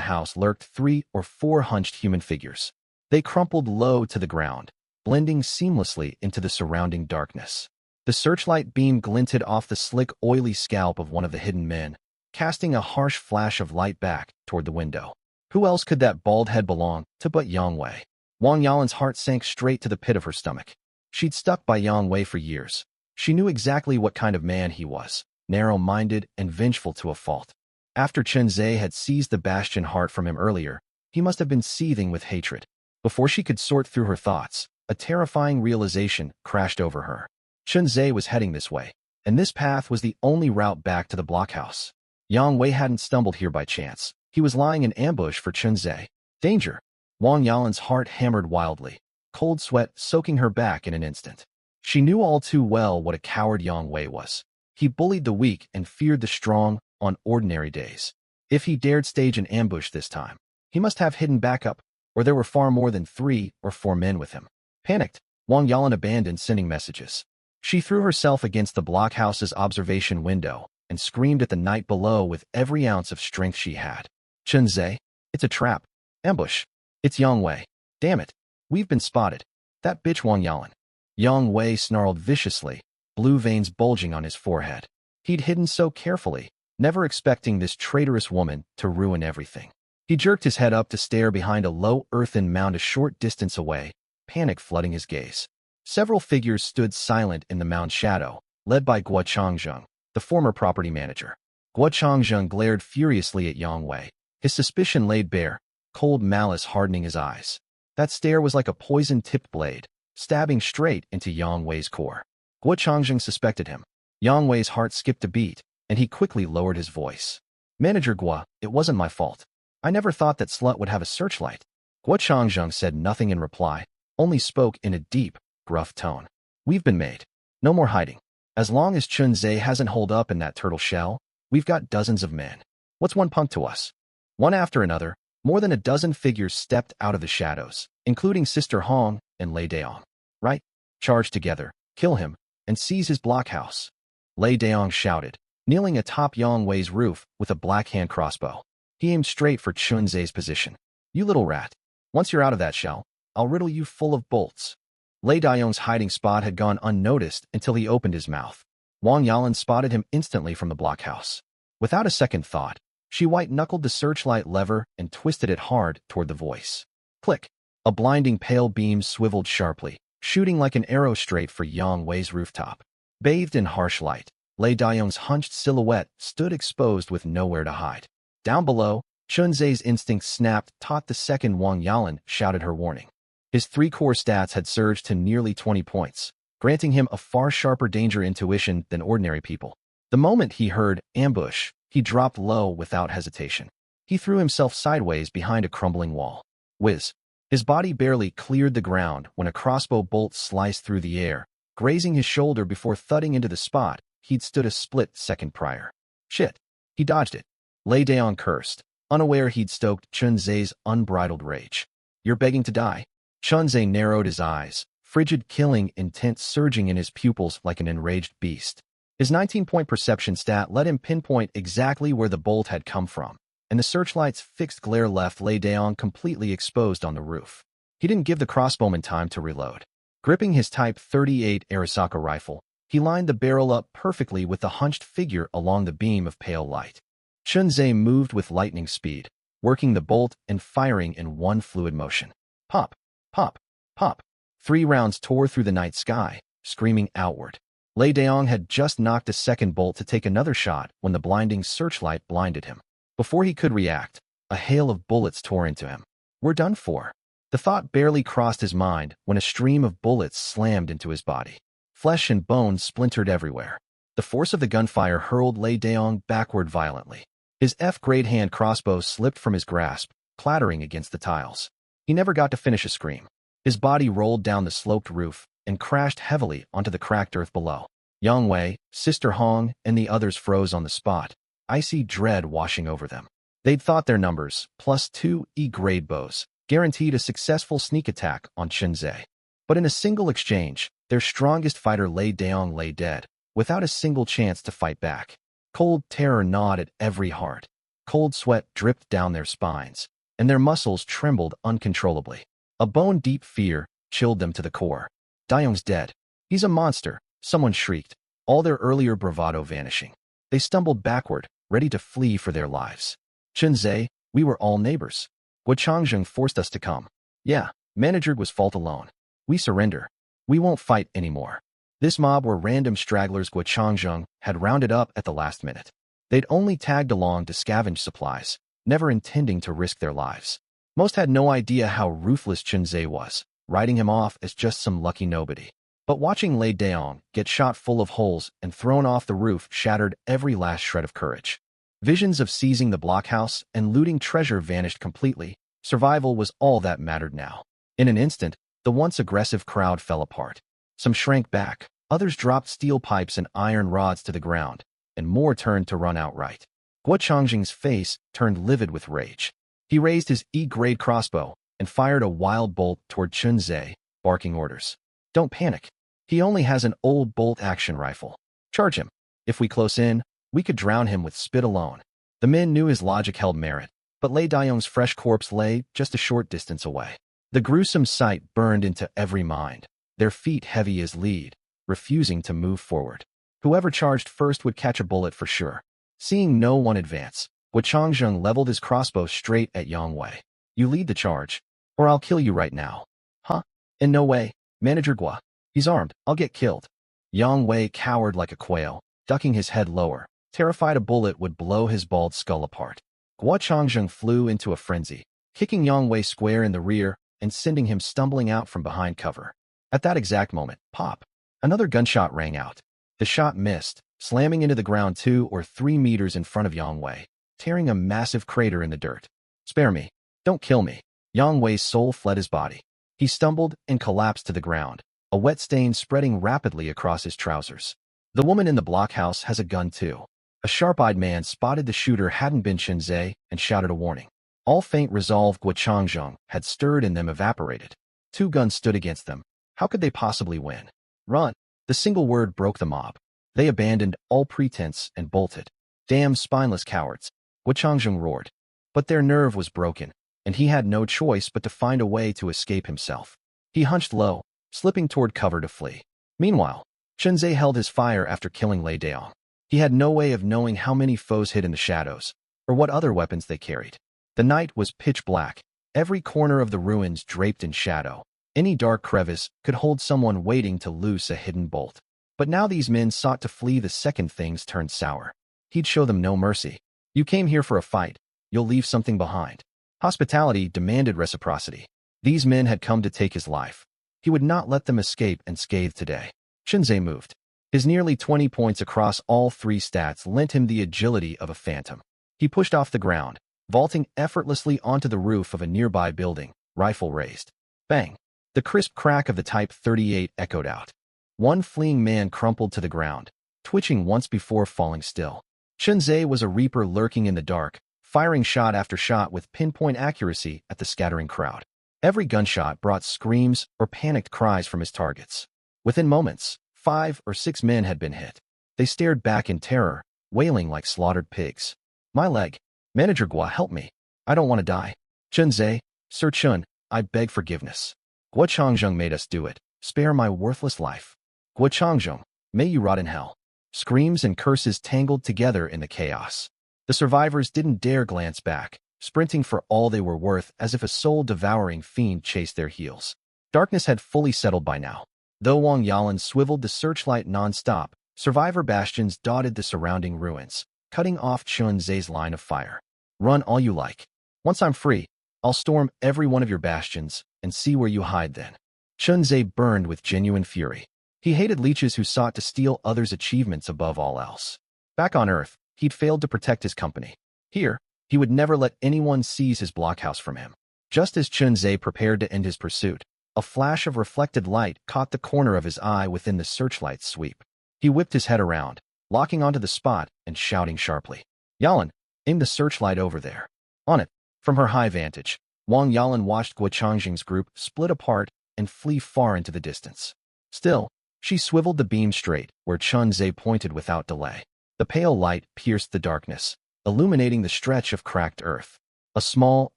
house lurked 3 or 4 hunched human figures. They crumpled low to the ground, blending seamlessly into the surrounding darkness. The searchlight beam glinted off the slick, oily scalp of one of the hidden men, casting a harsh flash of light back toward the window. Who else could that bald head belong to but Yang Wei? Wang Yalan's heart sank straight to the pit of her stomach. She'd stuck by Yang Wei for years. She knew exactly what kind of man he was, narrow-minded and vengeful to a fault. After Chen Zhe had seized the Bastion heart from him earlier, he must have been seething with hatred. Before she could sort through her thoughts, a terrifying realization crashed over her. Chen Zhe was heading this way, and this path was the only route back to the blockhouse. Yang Wei hadn't stumbled here by chance. He was lying in ambush for Chen Zhe. Danger! Wang Yalan's heart hammered wildly, cold sweat soaking her back in an instant. She knew all too well what a coward Yang Wei was. He bullied the weak and feared the strong on ordinary days. If he dared stage an ambush this time, he must have hidden backup, or there were far more than 3 or 4 men with him. Panicked, Wang Yalan abandoned sending messages. She threw herself against the blockhouse's observation window and screamed at the night below with every ounce of strength she had. Chen Zhe, it's a trap. Ambush. It's Yang Wei. Damn it. We've been spotted. That bitch Wang Yalan. Yang Wei snarled viciously, blue veins bulging on his forehead. He'd hidden so carefully, never expecting this traitorous woman to ruin everything. He jerked his head up to stare behind a low earthen mound a short distance away, panic flooding his gaze. Several figures stood silent in the mound's shadow, led by Guo Changzheng, the former property manager. Guo Changzheng glared furiously at Yang Wei, his suspicion laid bare, cold malice hardening his eyes. That stare was like a poison-tipped blade, stabbing straight into Yang Wei's core. Guo Changzheng suspected him. Yang Wei's heart skipped a beat, and he quickly lowered his voice. Manager Guo, it wasn't my fault. I never thought that slut would have a searchlight. Guo Changzheng said nothing in reply, only spoke in a deep, gruff tone. We've been made. No more hiding. As long as Chen Zhe hasn't holed up in that turtle shell, we've got dozens of men. What's one punk to us? One after another, more than a dozen figures stepped out of the shadows, including Sister Hong and Lei Daong. Right? Charge together, kill him, and seize his blockhouse. Lei Daong shouted, kneeling atop Yang Wei's roof with a black-hand crossbow. He aimed straight for Chen Zhe's position. You little rat. Once you're out of that shell, I'll riddle you full of bolts. Lei Daong's hiding spot had gone unnoticed until he opened his mouth. Wang Yalan spotted him instantly from the blockhouse. Without a second thought, she white-knuckled the searchlight lever and twisted it hard toward the voice. Click! A blinding pale beam swiveled sharply, shooting like an arrow straight for Yang Wei's rooftop. Bathed in harsh light, Lei Daong's hunched silhouette stood exposed with nowhere to hide. Down below, Chen Zhe's instinct snapped taut the second Wang Yalan shouted her warning. His 3 core stats had surged to nearly 20 points, granting him a far sharper danger intuition than ordinary people. The moment he heard ambush, he dropped low without hesitation. He threw himself sideways behind a crumbling wall. Whiz! His body barely cleared the ground when a crossbow bolt sliced through the air, grazing his shoulder before thudding into the spot he'd stood a split second prior. Shit! He dodged it. Lei Daong cursed, unaware he'd stoked Chen Zhe's unbridled rage. You're begging to die? Chen Zhe narrowed his eyes, frigid killing intent surging in his pupils like an enraged beast. His 19-point perception stat let him pinpoint exactly where the bolt had come from, and the searchlight's fixed glare left Lei Daong completely exposed on the roof. He didn't give the crossbowman time to reload. Gripping his Type 38 Arisaka rifle, he lined the barrel up perfectly with the hunched figure along the beam of pale light. Chen Zhe moved with lightning speed, working the bolt and firing in one fluid motion. Pop! Pop! Pop! 3 rounds tore through the night sky, screaming outward. Lei Daong had just knocked a second bolt to take another shot when the blinding searchlight blinded him. Before he could react, a hail of bullets tore into him. We're done for. The thought barely crossed his mind when a stream of bullets slammed into his body. Flesh and bone splintered everywhere. The force of the gunfire hurled Lei Daong backward violently. His F-grade hand crossbow slipped from his grasp, clattering against the tiles. He never got to finish a scream. His body rolled down the sloped roof and crashed heavily onto the cracked earth below. Yang Wei, Sister Hong, and the others froze on the spot, icy dread washing over them. They'd thought their numbers, +2 E-grade bows, guaranteed a successful sneak attack on Chen Zhe. But in a single exchange, their strongest fighter Lei Daong lay dead, without a single chance to fight back. Cold terror gnawed at every heart. Cold sweat dripped down their spines, and their muscles trembled uncontrollably. A bone-deep fear chilled them to the core. Daong's dead. He's a monster, someone shrieked, all their earlier bravado vanishing. They stumbled backward, ready to flee for their lives. Chen Zhe, we were all neighbors. Guo Changzheng forced us to come. Yeah, Manager was fault alone. We surrender. We won't fight anymore. This mob were random stragglers Guo Changzheng had rounded up at the last minute. They'd only tagged along to scavenge supplies, never intending to risk their lives. Most had no idea how ruthless Chunzhe was, writing him off as just some lucky nobody. But watching Lei Daong get shot full of holes and thrown off the roof shattered every last shred of courage. Visions of seizing the blockhouse and looting treasure vanished completely. Survival was all that mattered now. In an instant, the once aggressive crowd fell apart. Some shrank back, others dropped steel pipes and iron rods to the ground, and more turned to run outright. Guo Changzheng's face turned livid with rage. He raised his E-grade crossbow and fired a wild bolt toward Chunzhe, barking orders. Don't panic. He only has an old bolt-action rifle. Charge him. If we close in, we could drown him with spit alone. The men knew his logic held merit, but Lei Daong's fresh corpse lay just a short distance away. The gruesome sight burned into every mind, their feet heavy as lead, refusing to move forward. Whoever charged first would catch a bullet for sure. Seeing no one advance, Guo Changzheng leveled his crossbow straight at Yang Wei. You lead the charge, or I'll kill you right now. Huh? In no way, Manager Guo. He's armed, I'll get killed. Yang Wei cowered like a quail, ducking his head lower, terrified a bullet would blow his bald skull apart. Guo Changzheng flew into a frenzy, kicking Yang Wei square in the rear and sending him stumbling out from behind cover. At that exact moment, pop! Another gunshot rang out. The shot missed, slamming into the ground 2 or 3 meters in front of Yang Wei, tearing a massive crater in the dirt. Spare me. Don't kill me. Yang Wei's soul fled his body. He stumbled and collapsed to the ground, a wet stain spreading rapidly across his trousers. The woman in the blockhouse has a gun too. A sharp-eyed man spotted the shooter hadn't been Chunzhe and shouted a warning. All faint resolve Guo Changzheng had stirred in them evaporated. 2 guns stood against them. How could they possibly win? Run! The single word broke the mob. They abandoned all pretense and bolted. Damn spineless cowards, Guo Changzheng roared. But their nerve was broken, and he had no choice but to find a way to escape himself. He hunched low, slipping toward cover to flee. Meanwhile, Chunzhe held his fire after killing Lei Daong. He had no way of knowing how many foes hid in the shadows, or what other weapons they carried. The night was pitch black, every corner of the ruins draped in shadow. Any dark crevice could hold someone waiting to loose a hidden bolt. But now these men sought to flee the second things turned sour. He'd show them no mercy. You came here for a fight, you'll leave something behind. Hospitality demanded reciprocity. These men had come to take his life. He would not let them escape unscathed today. Chunzhe moved. His nearly 20 points across all 3 stats lent him the agility of a phantom. He pushed off the ground, vaulting effortlessly onto the roof of a nearby building, rifle raised. Bang! The crisp crack of the Type 38 echoed out. One fleeing man crumpled to the ground, twitching once before falling still. Chunzhe was a reaper lurking in the dark, firing shot after shot with pinpoint accuracy at the scattering crowd. Every gunshot brought screams or panicked cries from his targets. Within moments, 5 or 6 men had been hit. They stared back in terror, wailing like slaughtered pigs. My leg. Manager Guo, help me. I don't want to die. Chunzhe, Sir Chun, I beg forgiveness. Guo Changzheng made us do it. Spare my worthless life. Guo Changzheng, may you rot in hell. Screams and curses tangled together in the chaos. The survivors didn't dare glance back, sprinting for all they were worth as if a soul-devouring fiend chased their heels. Darkness had fully settled by now. Though Wang Yalan swiveled the searchlight non-stop, survivor bastions dotted the surrounding ruins, cutting off Chunzhe's line of fire. Run all you like. Once I'm free, I'll storm every one of your bastions and see where you hide then. Chunzhe burned with genuine fury. He hated leeches who sought to steal others' achievements above all else. Back on Earth, he'd failed to protect his company. Here, he would never let anyone seize his blockhouse from him. Just as Chunzhe prepared to end his pursuit, a flash of reflected light caught the corner of his eye within the searchlight's sweep. He whipped his head around, locking onto the spot and shouting sharply. Yalan, aim the searchlight over there. On it. From her high vantage, Wang Yalan watched Guo Changzheng's group split apart and flee far into the distance. Still, she swiveled the beam straight where Chunzhe pointed without delay. The pale light pierced the darkness, illuminating the stretch of cracked earth. A small,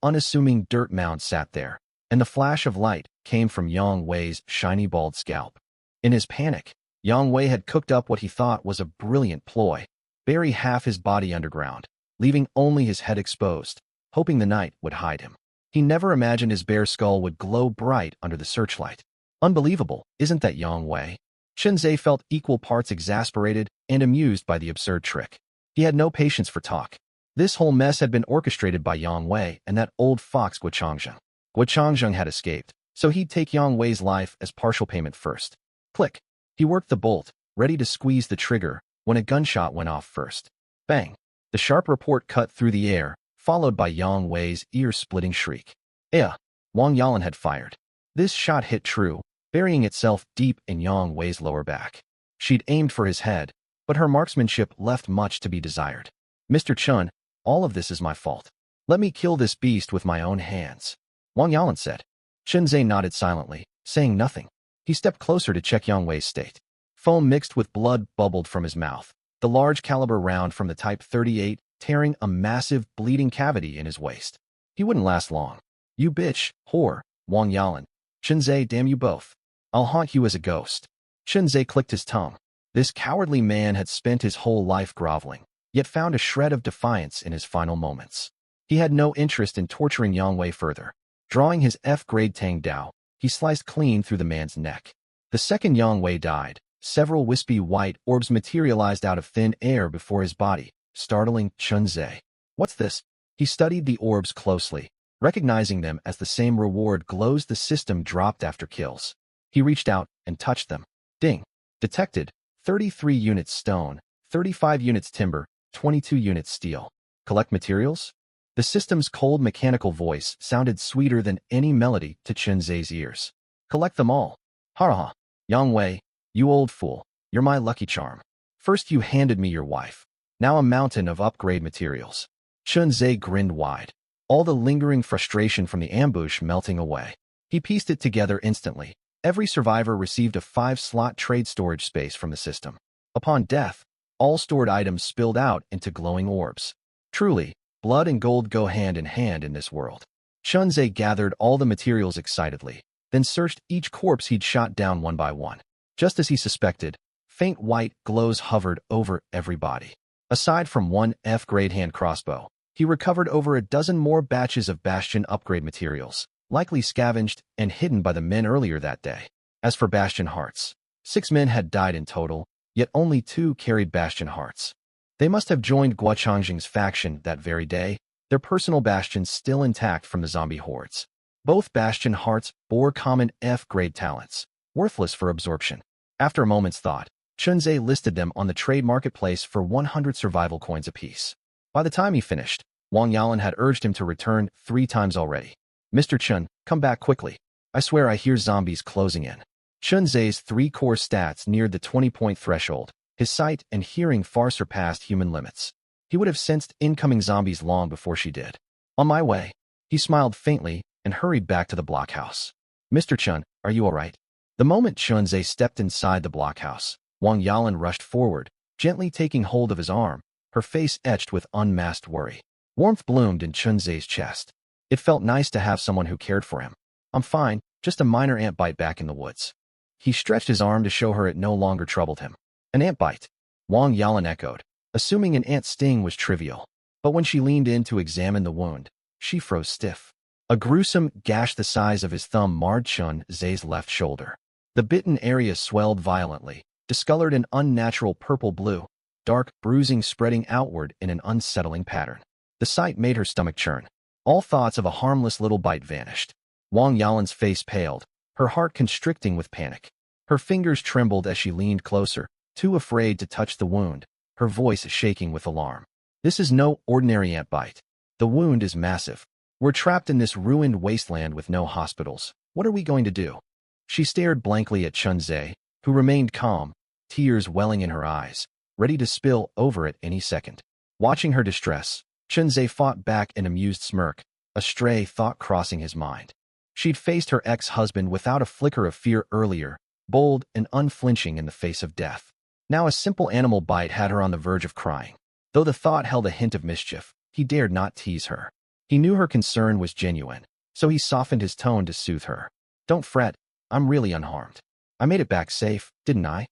unassuming dirt mound sat there, and the flash of light came from Yang Wei's shiny bald scalp. In his panic, Yang Wei had cooked up what he thought was a brilliant ploy: bury half his body underground, leaving only his head exposed, hoping the night would hide him. He never imagined his bare skull would glow bright under the searchlight. Unbelievable, isn't that Yang Wei? Chunzhe felt equal parts exasperated and amused by the absurd trick. He had no patience for talk. This whole mess had been orchestrated by Yang Wei and that old fox Guo Changzheng had escaped, so he'd take Yang Wei's life as partial payment first. Click. He worked the bolt, ready to squeeze the trigger, when a gunshot went off first. Bang. The sharp report cut through the air, followed by Yang Wei's ear-splitting shriek. Wang Yalan had fired. This shot hit true, burying itself deep in Yang Wei's lower back. She'd aimed for his head, but her marksmanship left much to be desired. Mr. Chun, all of this is my fault. Let me kill this beast with my own hands, Wang Yalan said. Chunzhe nodded silently, saying nothing. He stepped closer to check Yang Wei's state. Foam mixed with blood bubbled from his mouth, the large caliber round from the Type 38 tearing a massive bleeding cavity in his waist. He wouldn't last long. You bitch, whore, Wang Yalan. Chunzhe, damn you both. I'll haunt you as a ghost. Chunzhe clicked his tongue. This cowardly man had spent his whole life groveling, yet found a shred of defiance in his final moments. He had no interest in torturing Yang Wei further. Drawing his F-grade Tang Dao, he sliced clean through the man's neck. The second Yang Wei died, several wispy white orbs materialized out of thin air before his body, startling Chunzhe. What's this? He studied the orbs closely, recognizing them as the same reward glows the system dropped after kills. He reached out and touched them. Ding. Detected. 33 units stone, 35 units timber, 22 units steel. Collect materials? The system's cold mechanical voice sounded sweeter than any melody to Chunzhe's ears. Collect them all. Ha. Yang Wei, you old fool, you're my lucky charm. First you handed me your wife. Now a mountain of upgrade materials. Chunzhe grinned wide, all the lingering frustration from the ambush melting away. He pieced it together instantly. Every survivor received a 5-slot trade storage space from the system. Upon death, all stored items spilled out into glowing orbs. Truly, blood and gold go hand in hand in this world. Chunzhe gathered all the materials excitedly, then searched each corpse he'd shot down one by one. Just as he suspected, faint white glows hovered over every body. Aside from one F-grade hand crossbow, he recovered over a dozen more batches of Bastion upgrade materials, likely scavenged and hidden by the men earlier that day. As for Bastion hearts, 6 men had died in total, yet only 2 carried Bastion hearts. They must have joined Guo Changzheng's faction that very day, their personal bastions still intact from the zombie hordes. Both Bastion hearts bore common F-grade talents, worthless for absorption. After a moment's thought, Chunzhe listed them on the trade marketplace for 100 survival coins apiece. By the time he finished, Wang Yalan had urged him to return 3 times already. Mr. Chun, come back quickly. I swear I hear zombies closing in. Chunzhe's 3 core stats neared the 20-point threshold. His sight and hearing far surpassed human limits. He would have sensed incoming zombies long before she did. On my way. He smiled faintly and hurried back to the blockhouse. Mr. Chun, are you all right? The moment Chunzhe stepped inside the blockhouse, Wang Yalan rushed forward, gently taking hold of his arm, her face etched with unmasked worry. Warmth bloomed in Chunzhe's chest. It felt nice to have someone who cared for him. I'm fine, just a minor ant bite back in the woods. He stretched his arm to show her it no longer troubled him. An ant bite, Wang Yalan echoed, assuming an ant sting was trivial. But when she leaned in to examine the wound, she froze stiff. A gruesome gash the size of his thumb marred Chunzhe's left shoulder. The bitten area swelled violently, discolored an unnatural purple-blue, dark bruising spreading outward in an unsettling pattern. The sight made her stomach churn. All thoughts of a harmless little bite vanished. Wang Yalan's face paled, her heart constricting with panic. Her fingers trembled as she leaned closer, too afraid to touch the wound, her voice shaking with alarm. This is no ordinary ant bite. The wound is massive. We're trapped in this ruined wasteland with no hospitals. What are we going to do? She stared blankly at Chunzhe, who remained calm, tears welling in her eyes, ready to spill over at any second. Watching her distress, Chunzhe fought back an amused smirk, a stray thought crossing his mind. She'd faced her ex-husband without a flicker of fear earlier, bold and unflinching in the face of death. Now a simple animal bite had her on the verge of crying. Though the thought held a hint of mischief, he dared not tease her. He knew her concern was genuine, so he softened his tone to soothe her. Don't fret, I'm really unharmed. I made it back safe, didn't I?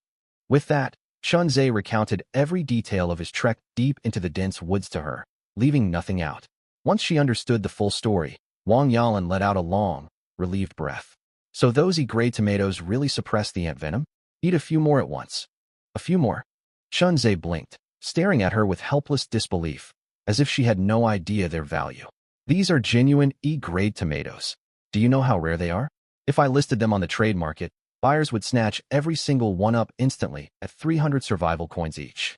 With that, Chunzhe recounted every detail of his trek deep into the dense woods to her, leaving nothing out. Once she understood the full story, Wang Yalan let out a long, relieved breath. So those E-grade tomatoes really suppress the ant venom? Eat a few more at once. A few more. Chunze blinked, staring at her with helpless disbelief, as if she had no idea their value. These are genuine E-grade tomatoes. Do you know how rare they are? If I listed them on the trade market, buyers would snatch every single one up instantly at 300 survival coins each.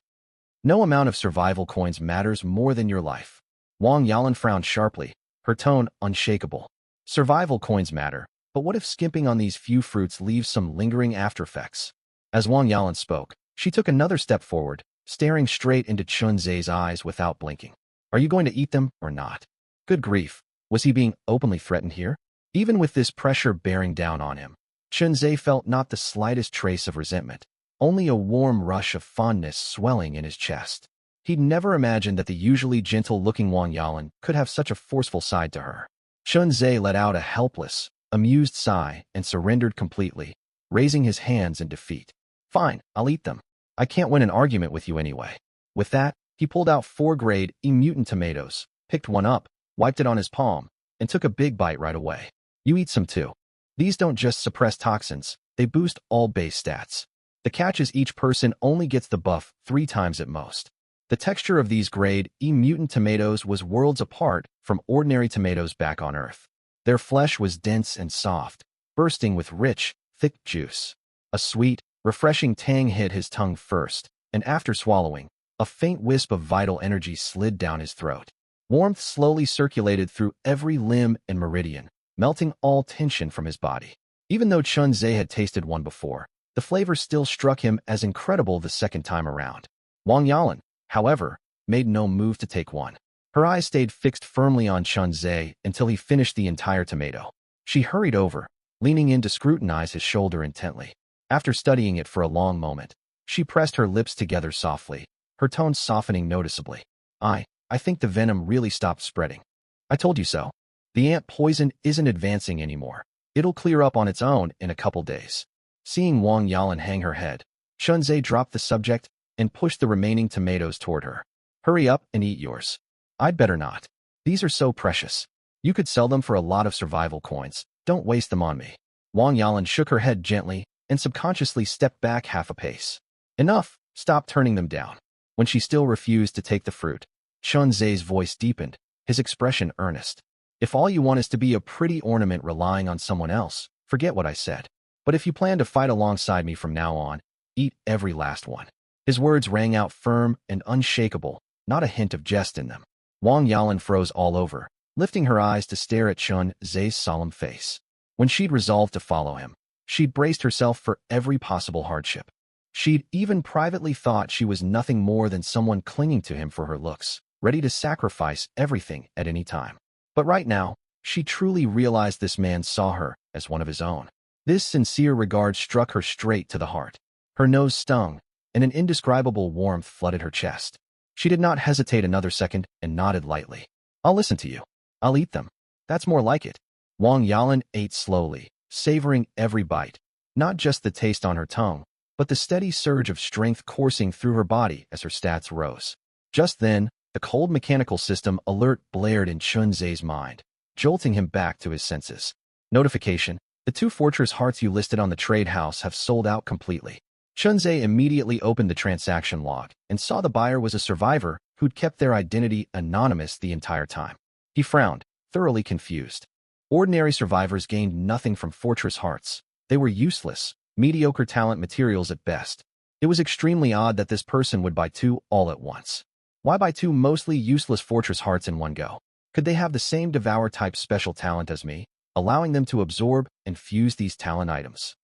No amount of survival coins matters more than your life. Wang Yalan frowned sharply, her tone unshakable. Survival coins matter, but what if skimping on these few fruits leaves some lingering aftereffects? As Wang Yalan spoke, she took another step forward, staring straight into Chunze's eyes without blinking. Are you going to eat them or not? Good grief, was he being openly threatened here? Even with this pressure bearing down on him, Chunze felt not the slightest trace of resentment, only a warm rush of fondness swelling in his chest. He'd never imagined that the usually gentle-looking Wang Yalan could have such a forceful side to her. Chunze let out a helpless, amused sigh and surrendered completely, raising his hands in defeat. Fine, I'll eat them. I can't win an argument with you anyway. With that, he pulled out 4-grade E-mutant tomatoes, picked one up, wiped it on his palm, and took a big bite right away. You eat some too. These don't just suppress toxins, they boost all base stats. The catch is each person only gets the buff 3 times at most. The texture of these grade E-mutant tomatoes was worlds apart from ordinary tomatoes back on Earth. Their flesh was dense and soft, bursting with rich, thick juice. A sweet, refreshing tang hit his tongue first, and after swallowing, a faint wisp of vital energy slid down his throat. Warmth slowly circulated through every limb and meridian, melting all tension from his body. Even though Chunze had tasted one before, the flavor still struck him as incredible the second time around. Wang Yalan, however, made no move to take one. Her eyes stayed fixed firmly on Chunze until he finished the entire tomato. She hurried over, leaning in to scrutinize his shoulder intently. After studying it for a long moment, she pressed her lips together softly, her tone softening noticeably. I think the venom really stopped spreading. I told you so. The ant poison isn't advancing anymore. It'll clear up on its own in a couple days. Seeing Wang Yalan hang her head, Chunze dropped the subject and pushed the remaining tomatoes toward her. Hurry up and eat yours. I'd better not. These are so precious. You could sell them for a lot of survival coins. Don't waste them on me. Wang Yalan shook her head gently and subconsciously stepped back half a pace. Enough, stop turning them down. When she still refused to take the fruit, Chunze's voice deepened, his expression earnest. If all you want is to be a pretty ornament relying on someone else, forget what I said. But if you plan to fight alongside me from now on, eat every last one. His words rang out firm and unshakable, not a hint of jest in them. Wang Yalan froze all over, lifting her eyes to stare at Chunze's solemn face. When she'd resolved to follow him, she'd braced herself for every possible hardship. She'd even privately thought she was nothing more than someone clinging to him for her looks, ready to sacrifice everything at any time. But right now, she truly realized this man saw her as one of his own. This sincere regard struck her straight to the heart. Her nose stung, and an indescribable warmth flooded her chest. She did not hesitate another second and nodded lightly. I'll listen to you. I'll eat them. That's more like it. Wang Yalan ate slowly, savoring every bite, not just the taste on her tongue, but the steady surge of strength coursing through her body as her stats rose. Just then, the cold mechanical system alert blared in Chunze's mind, jolting him back to his senses. Notification: the 2 fortress hearts you listed on the trade house have sold out completely. Chunze immediately opened the transaction log and saw the buyer was a survivor who'd kept their identity anonymous the entire time. He frowned, thoroughly confused. Ordinary survivors gained nothing from fortress hearts. They were useless, mediocre talent materials at best. It was extremely odd that this person would buy 2 all at once. Why buy 2 mostly useless fortress hearts in one go? Could they have the same devour-type special talent as me, allowing them to absorb and fuse these talent items?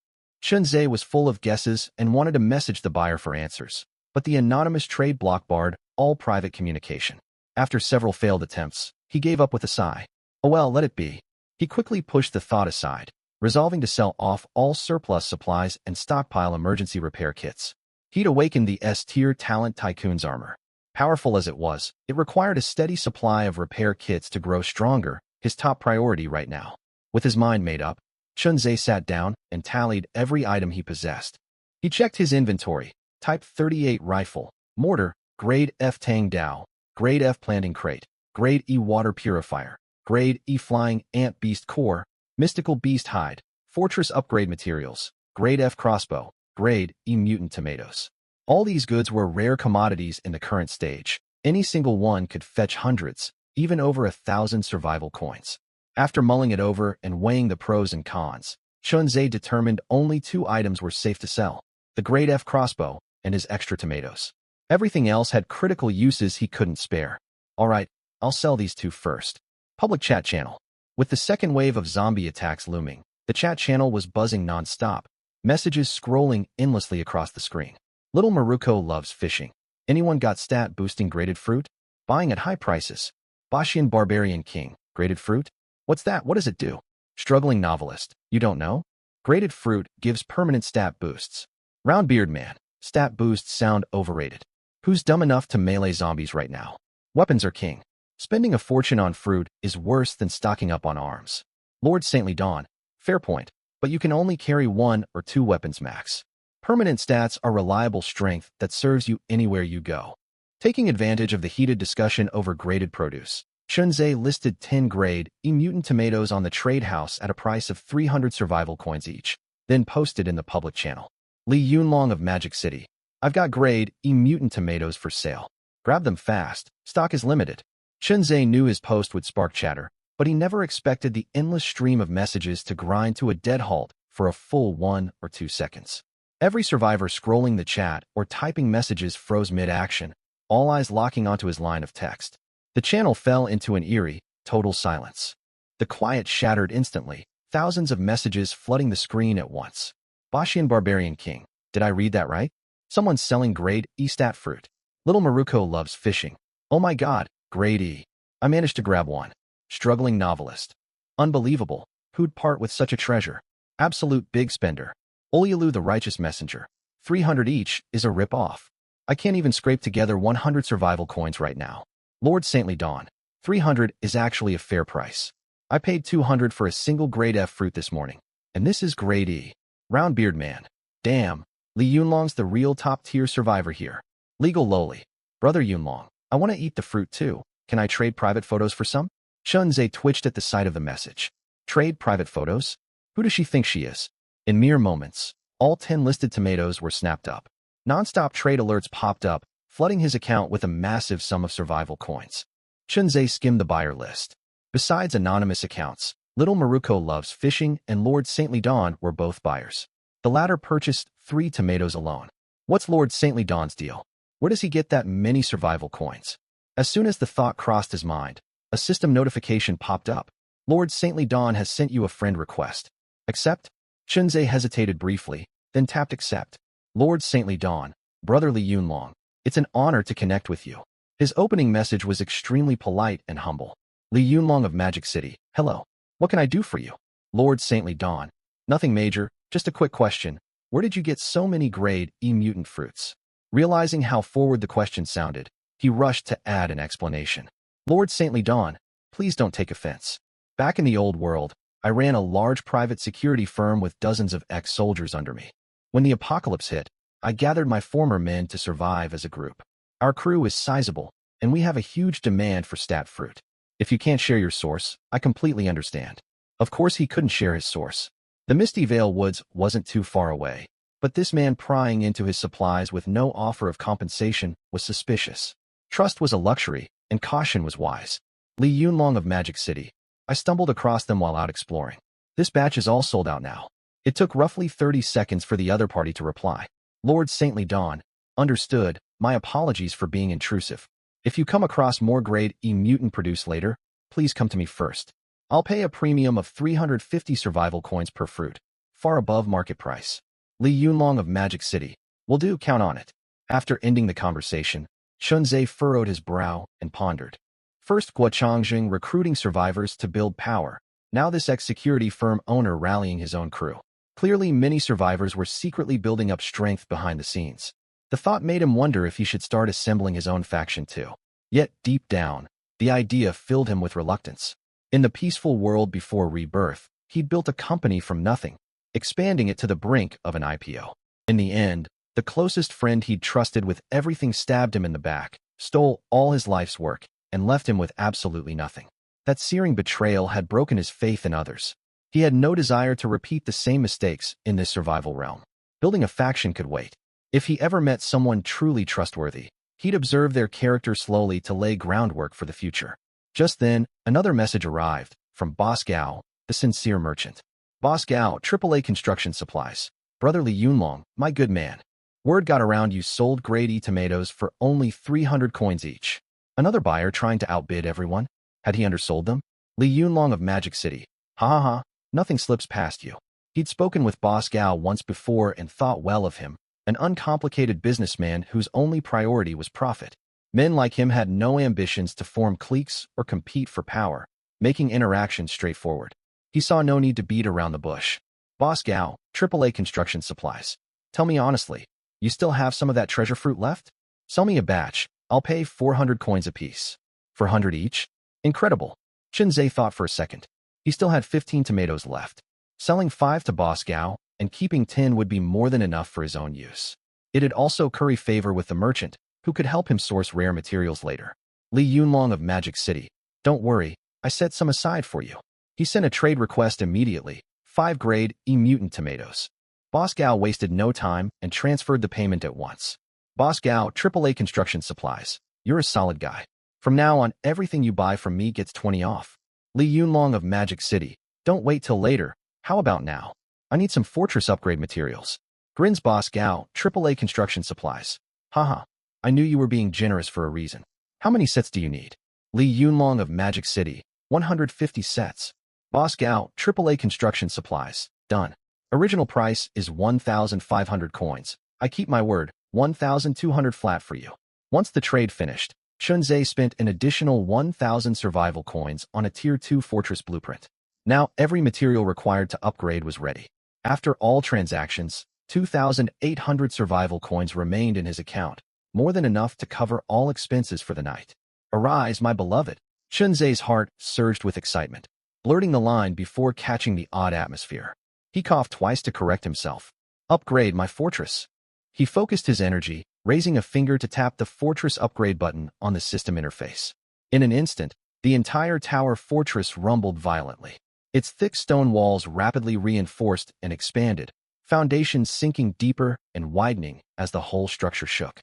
Chunze was full of guesses and wanted to message the buyer for answers, but the anonymous trade block barred all private communication. After several failed attempts, he gave up with a sigh. Oh well, let it be. He quickly pushed the thought aside, resolving to sell off all surplus supplies and stockpile emergency repair kits. He'd awakened the S-tier Talent Tycoon's armor. Powerful as it was, it required a steady supply of repair kits to grow stronger, his top priority right now. With his mind made up, Chunze sat down and tallied every item he possessed. He checked his inventory: Type 38 rifle, mortar, Grade F Tang Dao, Grade F planting crate, Grade E water purifier, Grade E flying ant beast core, mystical beast hide, Fortress upgrade materials, grade F crossbow, grade E mutant tomatoes. All these goods were rare commodities in the current stage. Any single one could fetch hundreds, even over 1,000 survival coins. After mulling it over and weighing the pros and cons, Chunzhe determined only 2 items were safe to sell: the grade F crossbow and his extra tomatoes. Everything else had critical uses he couldn't spare. Alright, I'll sell these 2 first. Public chat channel. With the second wave of zombie attacks looming, the chat channel was buzzing non-stop, messages scrolling endlessly across the screen. Little Maruko loves fishing. Anyone got stat-boosting graded fruit? Buying at high prices. Bashian Barbarian King. Graded fruit? What's that? What does it do? Struggling novelist. You don't know? Graded fruit gives permanent stat boosts. Roundbeard man. Stat boosts sound overrated. Who's dumb enough to melee zombies right now? Weapons are king. Spending a fortune on fruit is worse than stocking up on arms. Lord Saintly Dawn. Fair point, but you can only carry 1 or 2 weapons max. Permanent stats are reliable strength that serves you anywhere you go. Taking advantage of the heated discussion over graded produce, Chunzhe listed 10 grade E mutant tomatoes on the trade house at a price of 300 survival coins each, then posted in the public channel. Li Yunlong of Magic City. I've got grade E mutant tomatoes for sale. Grab them fast. Stock is limited. Chunzhe knew his post would spark chatter, but he never expected the endless stream of messages to grind to a dead halt for a full 1 or 2 seconds. Every survivor scrolling the chat or typing messages froze mid-action, all eyes locking onto his line of text. The channel fell into an eerie, total silence. The quiet shattered instantly, thousands of messages flooding the screen at once. Bashian Barbarian King. Did I read that right? Someone's selling grade E stat fruit. Little Maruko loves fishing. Oh my god, grade E. I managed to grab one. Struggling novelist. Unbelievable. Who'd part with such a treasure? Absolute big spender. Olyulu the Righteous Messenger. 300 each is a rip-off. I can't even scrape together 100 survival coins right now. Lord Saintly Dawn. 300 is actually a fair price. I paid 200 for a single grade F fruit this morning, and this is grade E. Roundbeard man. Damn, Li Yunlong's the real top-tier survivor here. Legal lowly. Brother Yunlong, I want to eat the fruit too. Can I trade private photos for some? Chunzhe twitched at the sight of the message. Trade private photos? Who does she think she is? In mere moments, all 10 listed tomatoes were snapped up. Non-stop trade alerts popped up, flooding his account with a massive sum of survival coins. Chunzhe skimmed the buyer list. Besides anonymous accounts, Little Maruko loves fishing and Lord Saintly Dawn were both buyers. The latter purchased 3 tomatoes alone. What's Lord Saintly Dawn's deal? Where does he get that many survival coins? As soon as the thought crossed his mind, a system notification popped up. Lord Saintly Dawn has sent you a friend request. Accept? Chunzhe hesitated briefly, then tapped accept. Lord Saintly Dawn, Brotherly Yunlong, it's an honor to connect with you. His opening message was extremely polite and humble. Li Yunlong of Magic City. Hello. What can I do for you? Lord Saintly Dawn. Nothing major, just a quick question. Where did you get so many grade E mutant fruits? Realizing how forward the question sounded, he rushed to add an explanation. Lord Saintly Dawn, please don't take offense. Back in the old world, I ran a large private security firm with dozens of ex-soldiers under me. When the apocalypse hit, I gathered my former men to survive as a group. Our crew is sizable, and we have a huge demand for stat fruit. If you can't share your source, I completely understand. Of course he couldn't share his source. The Misty Vale Woods wasn't too far away, but this man prying into his supplies with no offer of compensation was suspicious. Trust was a luxury, and caution was wise. Li Yunlong of Magic City. I stumbled across them while out exploring. This batch is all sold out now. It took roughly 30 seconds for the other party to reply. Lord Saintly Dawn. Understood. My apologies for being intrusive. If you come across more grade E mutant produce later, please come to me first. I'll pay a premium of 350 survival coins per fruit, far above market price. Li Yunlong of Magic City. Will do, count on it. After ending the conversation, Chunzhe furrowed his brow and pondered. First Guochongjing recruiting survivors to build power, now this ex-security firm owner rallying his own crew. Clearly many survivors were secretly building up strength behind the scenes. The thought made him wonder if he should start assembling his own faction too. Yet, deep down, the idea filled him with reluctance. In the peaceful world before rebirth, he'd built a company from nothing, expanding it to the brink of an IPO. In the end, the closest friend he'd trusted with everything stabbed him in the back, stole all his life's work, and left him with absolutely nothing. That searing betrayal had broken his faith in others. He had no desire to repeat the same mistakes in this survival realm. Building a faction could wait. If he ever met someone truly trustworthy, he'd observe their character slowly to lay groundwork for the future. Just then, another message arrived from Boss Gao, the sincere merchant. Boss Gao, AAA Construction Supplies. Brotherly Yunlong, my good man. Word got around you sold grade E tomatoes for only 300 coins each. Another buyer trying to outbid everyone? Had he undersold them? Li Yunlong of Magic City. Ha ha ha, nothing slips past you. He'd spoken with Boss Gao once before and thought well of him, an uncomplicated businessman whose only priority was profit. Men like him had no ambitions to form cliques or compete for power, making interactions straightforward. He saw no need to beat around the bush. Boss Gao, AAA Construction Supplies. Tell me honestly, you still have some of that treasure fruit left? Sell me a batch. I'll pay 400 coins apiece. 400 each? Incredible. Chunzhe thought for a second. He still had 15 tomatoes left. Selling 5 to Boss Gao and keeping 10 would be more than enough for his own use. It'd also curry favor with the merchant, who could help him source rare materials later. Li Yunlong of Magic City. Don't worry, I set some aside for you. He sent a trade request immediately. 5 grade E mutant tomatoes. Boss Gao wasted no time and transferred the payment at once. Boss Gao, AAA Construction Supplies. You're a solid guy. From now on, everything you buy from me gets 20 off. Li Yunlong of Magic City. Don't wait till later. How about now? I need some fortress upgrade materials. Grins Boss Gao, AAA Construction Supplies. Haha. I knew you were being generous for a reason. How many sets do you need? Li Yunlong of Magic City. 150 sets. Boss Gao, AAA Construction Supplies. Done. Original price is 1,500 coins. I keep my word, 1,200 flat for you. Once the trade finished, Chunzhe spent an additional 1,000 survival coins on a Tier 2 fortress blueprint. Now every material required to upgrade was ready. After all transactions, 2,800 survival coins remained in his account, more than enough to cover all expenses for the night. Arise, my beloved. Chunzhe's heart surged with excitement, blurting the line before catching the odd atmosphere. He coughed twice to correct himself. Upgrade my fortress. He focused his energy, raising a finger to tap the fortress upgrade button on the system interface. In an instant, the entire tower fortress rumbled violently. Its thick stone walls rapidly reinforced and expanded, foundations sinking deeper and widening as the whole structure shook.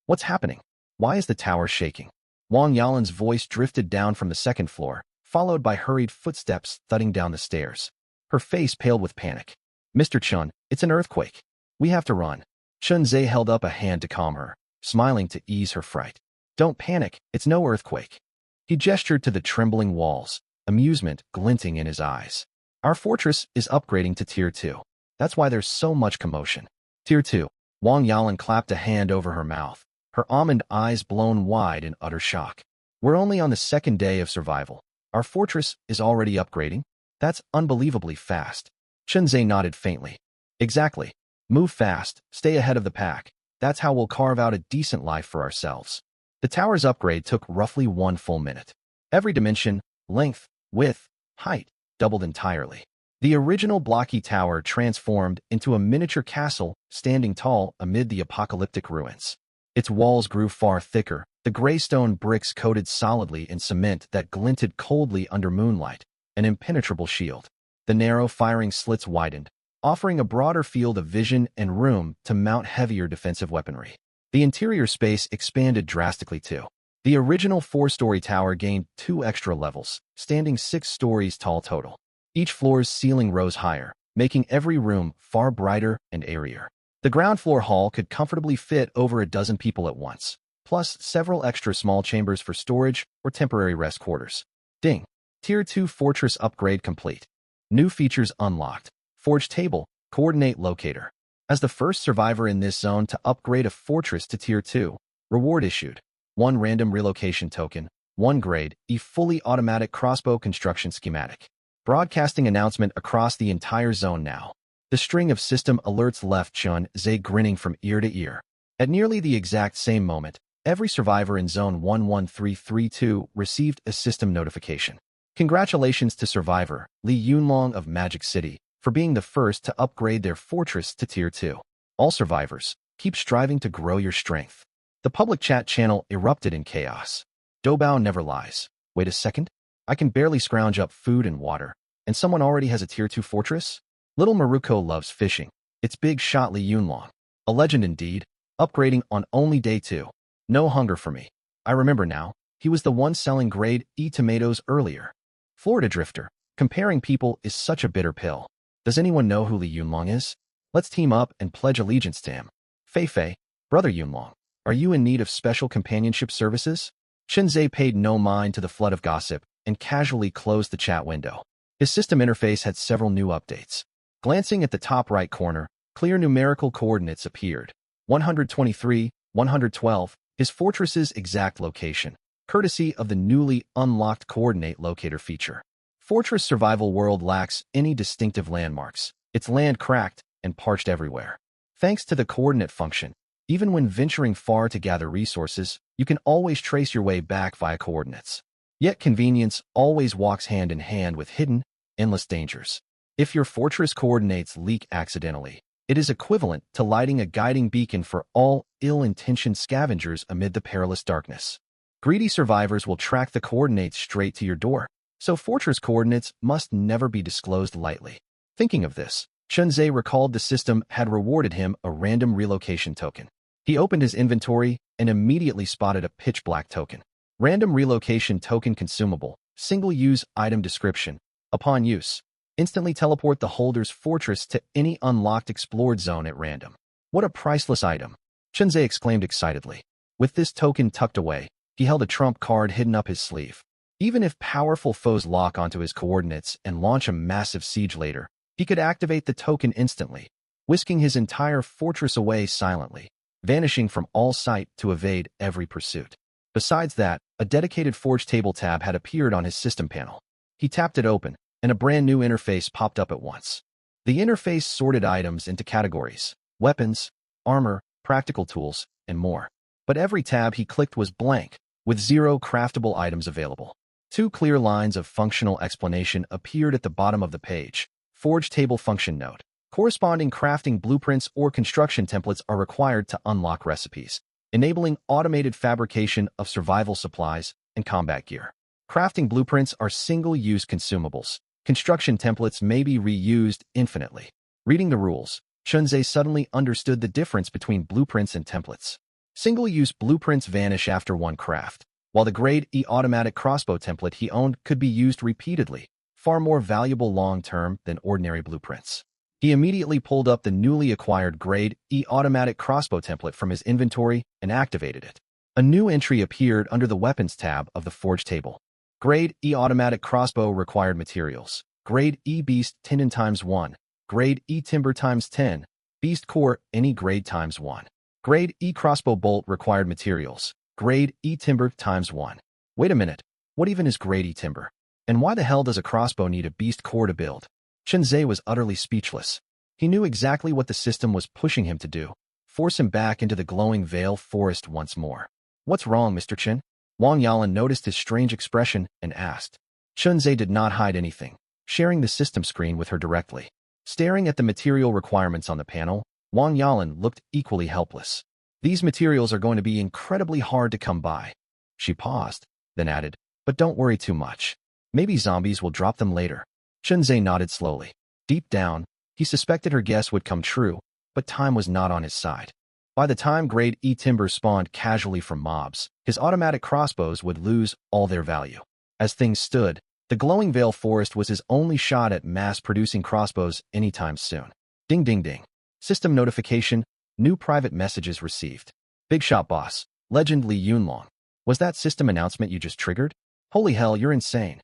What's happening? Why is the tower shaking? Wang Yalan's voice drifted down from the second floor, followed by hurried footsteps thudding down the stairs. Her face paled with panic. Mr. Chun, it's an earthquake. We have to run. Chunzhe held up a hand to calm her, smiling to ease her fright. Don't panic, it's no earthquake. He gestured to the trembling walls, amusement glinting in his eyes. Our fortress is upgrading to Tier 2. That's why there's so much commotion. Tier 2. Wang Yalan clapped a hand over her mouth, her almond eyes blown wide in utter shock. We're only on the second day of survival. Our fortress is already upgrading? That's unbelievably fast. Chunzhe nodded faintly. Exactly. Move fast, stay ahead of the pack. That's how we'll carve out a decent life for ourselves. The tower's upgrade took roughly 1 full minute. Every dimension, length, width, height, doubled entirely. The original blocky tower transformed into a miniature castle standing tall amid the apocalyptic ruins. Its walls grew far thicker, the gray stone bricks coated solidly in cement that glinted coldly under moonlight, an impenetrable shield. The narrow firing slits widened, offering a broader field of vision and room to mount heavier defensive weaponry. The interior space expanded drastically too. The original 4-story tower gained 2 extra levels, standing 6 stories tall total. Each floor's ceiling rose higher, making every room far brighter and airier. The ground floor hall could comfortably fit over a dozen people at once, plus several extra small chambers for storage or temporary rest quarters. Ding! Tier 2 fortress upgrade complete. New features unlocked. Forge table, coordinate locator. As the first survivor in this zone to upgrade a fortress to Tier 2, reward issued. 1 random relocation token, 1 grade, E fully automatic crossbow construction schematic. Broadcasting announcement across the entire zone now. The string of system alerts left Chun-Zhe grinning from ear to ear. At nearly the exact same moment, every survivor in Zone 11332 received a system notification. Congratulations to survivor Li Yunlong of Magic City for being the first to upgrade their fortress to Tier 2. All survivors, keep striving to grow your strength. The public chat channel erupted in chaos. Doubao never lies. Wait a second? I can barely scrounge up food and water. And someone already has a Tier 2 fortress? Little Maruko loves fishing. It's big shot Li Yunlong. A legend indeed, upgrading on only day 2. No hunger for me. I remember now, he was the one selling grade E tomatoes earlier. Florida Drifter. Comparing people is such a bitter pill. Does anyone know who Li Yunlong is? Let's team up and pledge allegiance to him. Fei Fei, brother Yunlong, are you in need of special companionship services? Shinzei paid no mind to the flood of gossip and casually closed the chat window. His system interface had several new updates. Glancing at the top right corner, clear numerical coordinates appeared. 123, 112, his fortress's exact location, courtesy of the newly unlocked coordinate locator feature. Fortress Survival World lacks any distinctive landmarks. Its land cracked and parched everywhere. Thanks to the coordinate function, even when venturing far to gather resources, you can always trace your way back via coordinates. Yet convenience always walks hand in hand with hidden, endless dangers. If your fortress coordinates leak accidentally, it is equivalent to lighting a guiding beacon for all ill-intentioned scavengers amid the perilous darkness. Greedy survivors will track the coordinates straight to your door, so fortress coordinates must never be disclosed lightly. Thinking of this, Chunzei recalled the system had rewarded him a random relocation token. He opened his inventory and immediately spotted a pitch-black token. Random relocation token consumable, single-use item description. Upon use, instantly teleport the holder's fortress to any unlocked explored zone at random. What a priceless item! Chunzei exclaimed excitedly. With this token tucked away, he held a trump card hidden up his sleeve. Even if powerful foes lock onto his coordinates and launch a massive siege later, he could activate the token instantly, whisking his entire fortress away silently, vanishing from all sight to evade every pursuit. Besides that, a dedicated Forge Table tab had appeared on his system panel. He tapped it open, and a brand new interface popped up at once. The interface sorted items into categories: weapons, armor, practical tools, and more. But every tab he clicked was blank, with 0 craftable items available. 2 clear lines of functional explanation appeared at the bottom of the page. Forge Table function note. Corresponding crafting blueprints or construction templates are required to unlock recipes, enabling automated fabrication of survival supplies and combat gear. Crafting blueprints are single-use consumables. Construction templates may be reused infinitely. Reading the rules, Chunzei suddenly understood the difference between blueprints and templates. Single-use blueprints vanish after one craft, while the Grade E automatic crossbow template he owned could be used repeatedly, far more valuable long-term than ordinary blueprints. He immediately pulled up the newly acquired Grade E automatic crossbow template from his inventory and activated it. A new entry appeared under the Weapons tab of the Forge table. Grade E automatic crossbow required materials. Grade E beast tendon ×1. Grade E timber ×10. Beast core any grade ×1. Grade E crossbow bolt required materials. Grade E timber ×1. Wait a minute, what even is Grade E timber? And why the hell does a crossbow need a beast core to build? Chunzei was utterly speechless. He knew exactly what the system was pushing him to do: force him back into the glowing Vale Forest once more. What's wrong, Mr. Chen? Wang Yalan noticed his strange expression and asked. Chunzei did not hide anything, sharing the system screen with her directly. Staring at the material requirements on the panel, Wang Yalan looked equally helpless. These materials are going to be incredibly hard to come by. She paused, then added, but don't worry too much. Maybe zombies will drop them later. Chunzei nodded slowly. Deep down, he suspected her guess would come true, but time was not on his side. By the time Grade E timber spawned casually from mobs, his automatic crossbows would lose all their value. As things stood, the glowing Vale Forest was his only shot at mass-producing crossbows anytime soon. Ding ding ding. System notification, new private messages received. Big shot boss, Legend Li Yunlong. Was that system announcement you just triggered? Holy hell, you're insane.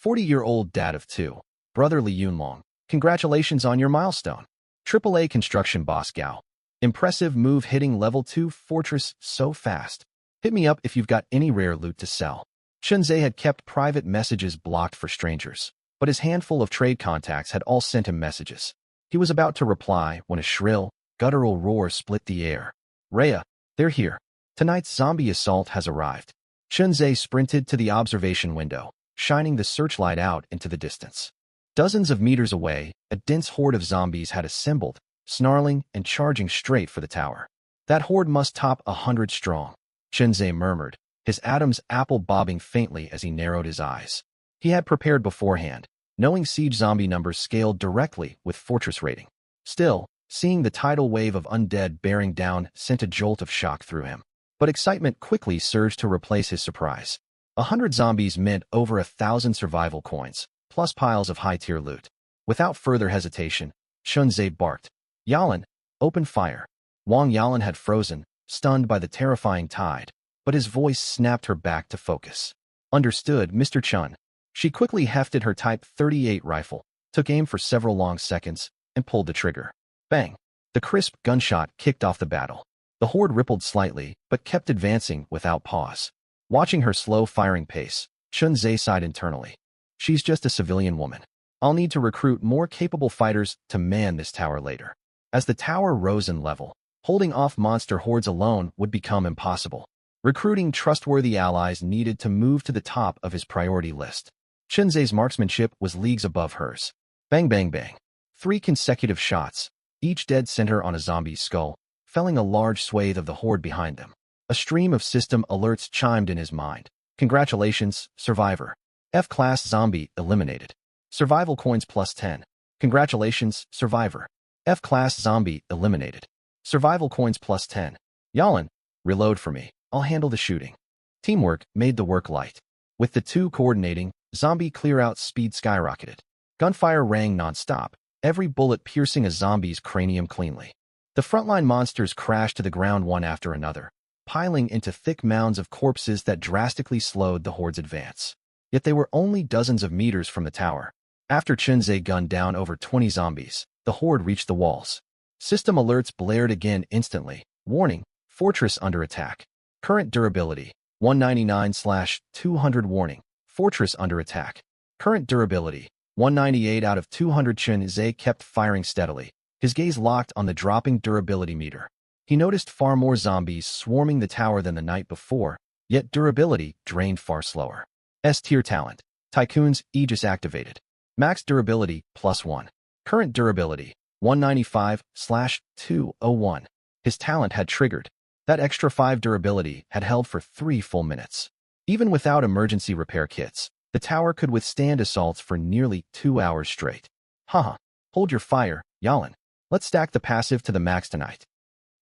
40-year-old dad of 2. Brother Li Yunlong, congratulations on your milestone. AAA construction boss Gao. Impressive move hitting level 2 fortress so fast. Hit me up if you've got any rare loot to sell. Chunzei had kept private messages blocked for strangers, but his handful of trade contacts had all sent him messages. He was about to reply when a shrill, guttural roar split the air. Rhea, they're here. Tonight's zombie assault has arrived. Chunzei sprinted to the observation window, shining the searchlight out into the distance. Dozens of meters away, a dense horde of zombies had assembled, snarling and charging straight for the tower. That horde must top 100 strong, Chunzei murmured, his Adam's apple bobbing faintly as he narrowed his eyes. He had prepared beforehand, knowing siege zombie numbers scaled directly with fortress rating. Still, seeing the tidal wave of undead bearing down sent a jolt of shock through him. But excitement quickly surged to replace his surprise. 100 zombies meant over 1,000 survival coins, plus piles of high-tier loot. Without further hesitation, Chunzhe barked, "Yalan, open fire." Wang Yalan had frozen, stunned by the terrifying tide, but his voice snapped her back to focus. "Understood, Mr. Chun." She quickly hefted her Type 38 rifle, took aim for several long seconds, and pulled the trigger. Bang! The crisp gunshot kicked off the battle. The horde rippled slightly, but kept advancing without pause. Watching her slow-firing pace, Chunzhe sighed internally. She's just a civilian woman. I'll need to recruit more capable fighters to man this tower later. As the tower rose in level, holding off monster hordes alone would become impossible. Recruiting trustworthy allies needed to move to the top of his priority list. Chunzhe's marksmanship was leagues above hers. Bang bang bang. 3 consecutive shots, each dead center on a zombie's skull, felling a large swathe of the horde behind them. A stream of system alerts chimed in his mind. Congratulations, survivor. F-class zombie eliminated. Survival coins plus 10. Congratulations, survivor. F-class zombie eliminated. Survival coins plus 10. Yalan, reload for me. I'll handle the shooting. Teamwork made the work light. With the two coordinating, zombie clear-out speed skyrocketed. Gunfire rang non-stop, every bullet piercing a zombie's cranium cleanly. The frontline monsters crashed to the ground one after another, piling into thick mounds of corpses that drastically slowed the horde's advance. Yet they were only dozens of meters from the tower. After Chunzhe gunned down over 20 zombies, the horde reached the walls. System alerts blared again instantly. Warning, fortress under attack. Current durability, 199/200. Warning, fortress under attack. Current durability, 198 out of 200. Chunzhe kept firing steadily, his gaze locked on the dropping durability meter. He noticed far more zombies swarming the tower than the night before, yet durability drained far slower. S-tier talent. Tycoon's Aegis activated. Max durability, +1. Current durability, 195/201. His talent had triggered. That extra 5 durability had held for 3 full minutes. Even without emergency repair kits, the tower could withstand assaults for nearly 2 hours straight. Haha, hold your fire, Yalan. Let's stack the passive to the max tonight.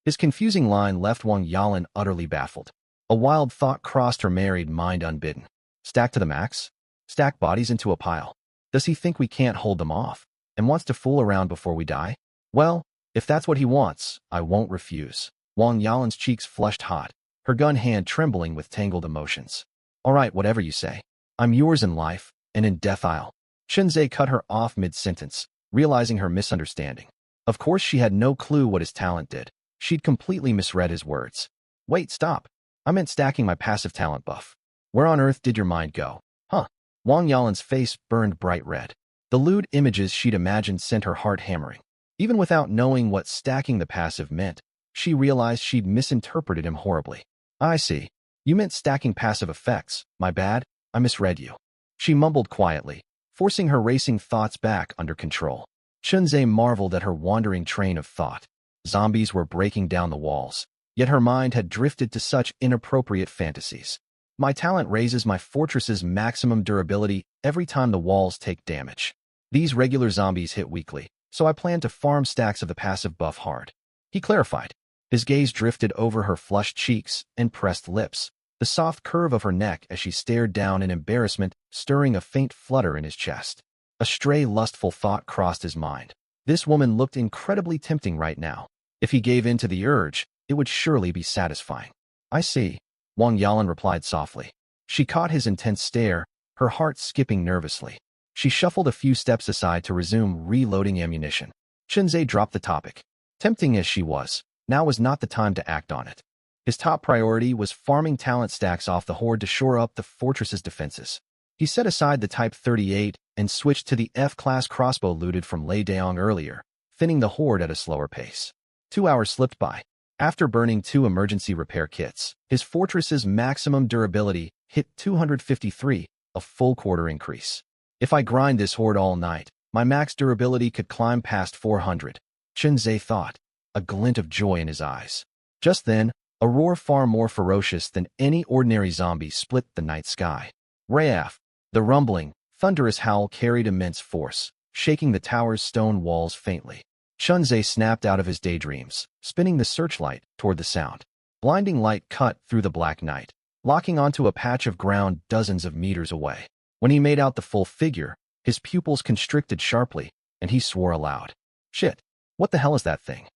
His confusing line left Wang Yalan utterly baffled. A wild thought crossed her married mind unbidden. Stack to the max? Stack bodies into a pile. Does he think we can't hold them off, and wants to fool around before we die? Well, if that's what he wants, I won't refuse. Wang Yalan's cheeks flushed hot, her gun hand trembling with tangled emotions. All right, whatever you say. I'm yours in life, and in death I'll. Chunzhe cut her off mid-sentence, realizing her misunderstanding. Of course she had no clue what his talent did. She'd completely misread his words. Wait, stop. I meant stacking my passive talent buff. Where on earth did your mind go? Huh? Wang Yalan's face burned bright red. The lewd images she'd imagined sent her heart hammering. Even without knowing what stacking the passive meant, she realized she'd misinterpreted him horribly. I see. You meant stacking passive effects. My bad. I misread you. She mumbled quietly, forcing her racing thoughts back under control. Chunzhe marveled at her wandering train of thought. Zombies were breaking down the walls, yet her mind had drifted to such inappropriate fantasies. My talent raises my fortress's maximum durability every time the walls take damage. These regular zombies hit weakly, so I plan to farm stacks of the passive buff hard. He clarified. His gaze drifted over her flushed cheeks and pressed lips, the soft curve of her neck as she stared down in embarrassment, stirring a faint flutter in his chest. A stray lustful thought crossed his mind. This woman looked incredibly tempting right now. If he gave in to the urge, it would surely be satisfying. I see, Wang Yalan replied softly. She caught his intense stare, her heart skipping nervously. She shuffled a few steps aside to resume reloading ammunition. Chunzhe dropped the topic. Tempting as she was, now was not the time to act on it. His top priority was farming talent stacks off the horde to shore up the fortress's defenses. He set aside the Type 38 and switched to the F-class crossbow looted from Lei Daong earlier, thinning the horde at a slower pace. 2 hours slipped by. After burning 2 emergency repair kits, his fortress's maximum durability hit 253, a full quarter increase. If I grind this horde all night, my max durability could climb past 400, Chunzhe thought, a glint of joy in his eyes. Just then, a roar far more ferocious than any ordinary zombie split the night sky. Rayaf, the rumbling, thunderous howl carried immense force, shaking the tower's stone walls faintly. Chunzhe snapped out of his daydreams, spinning the searchlight toward the sound. Blinding light cut through the black night, locking onto a patch of ground dozens of meters away. When he made out the full figure, his pupils constricted sharply, and he swore aloud. Shit, what the hell is that thing?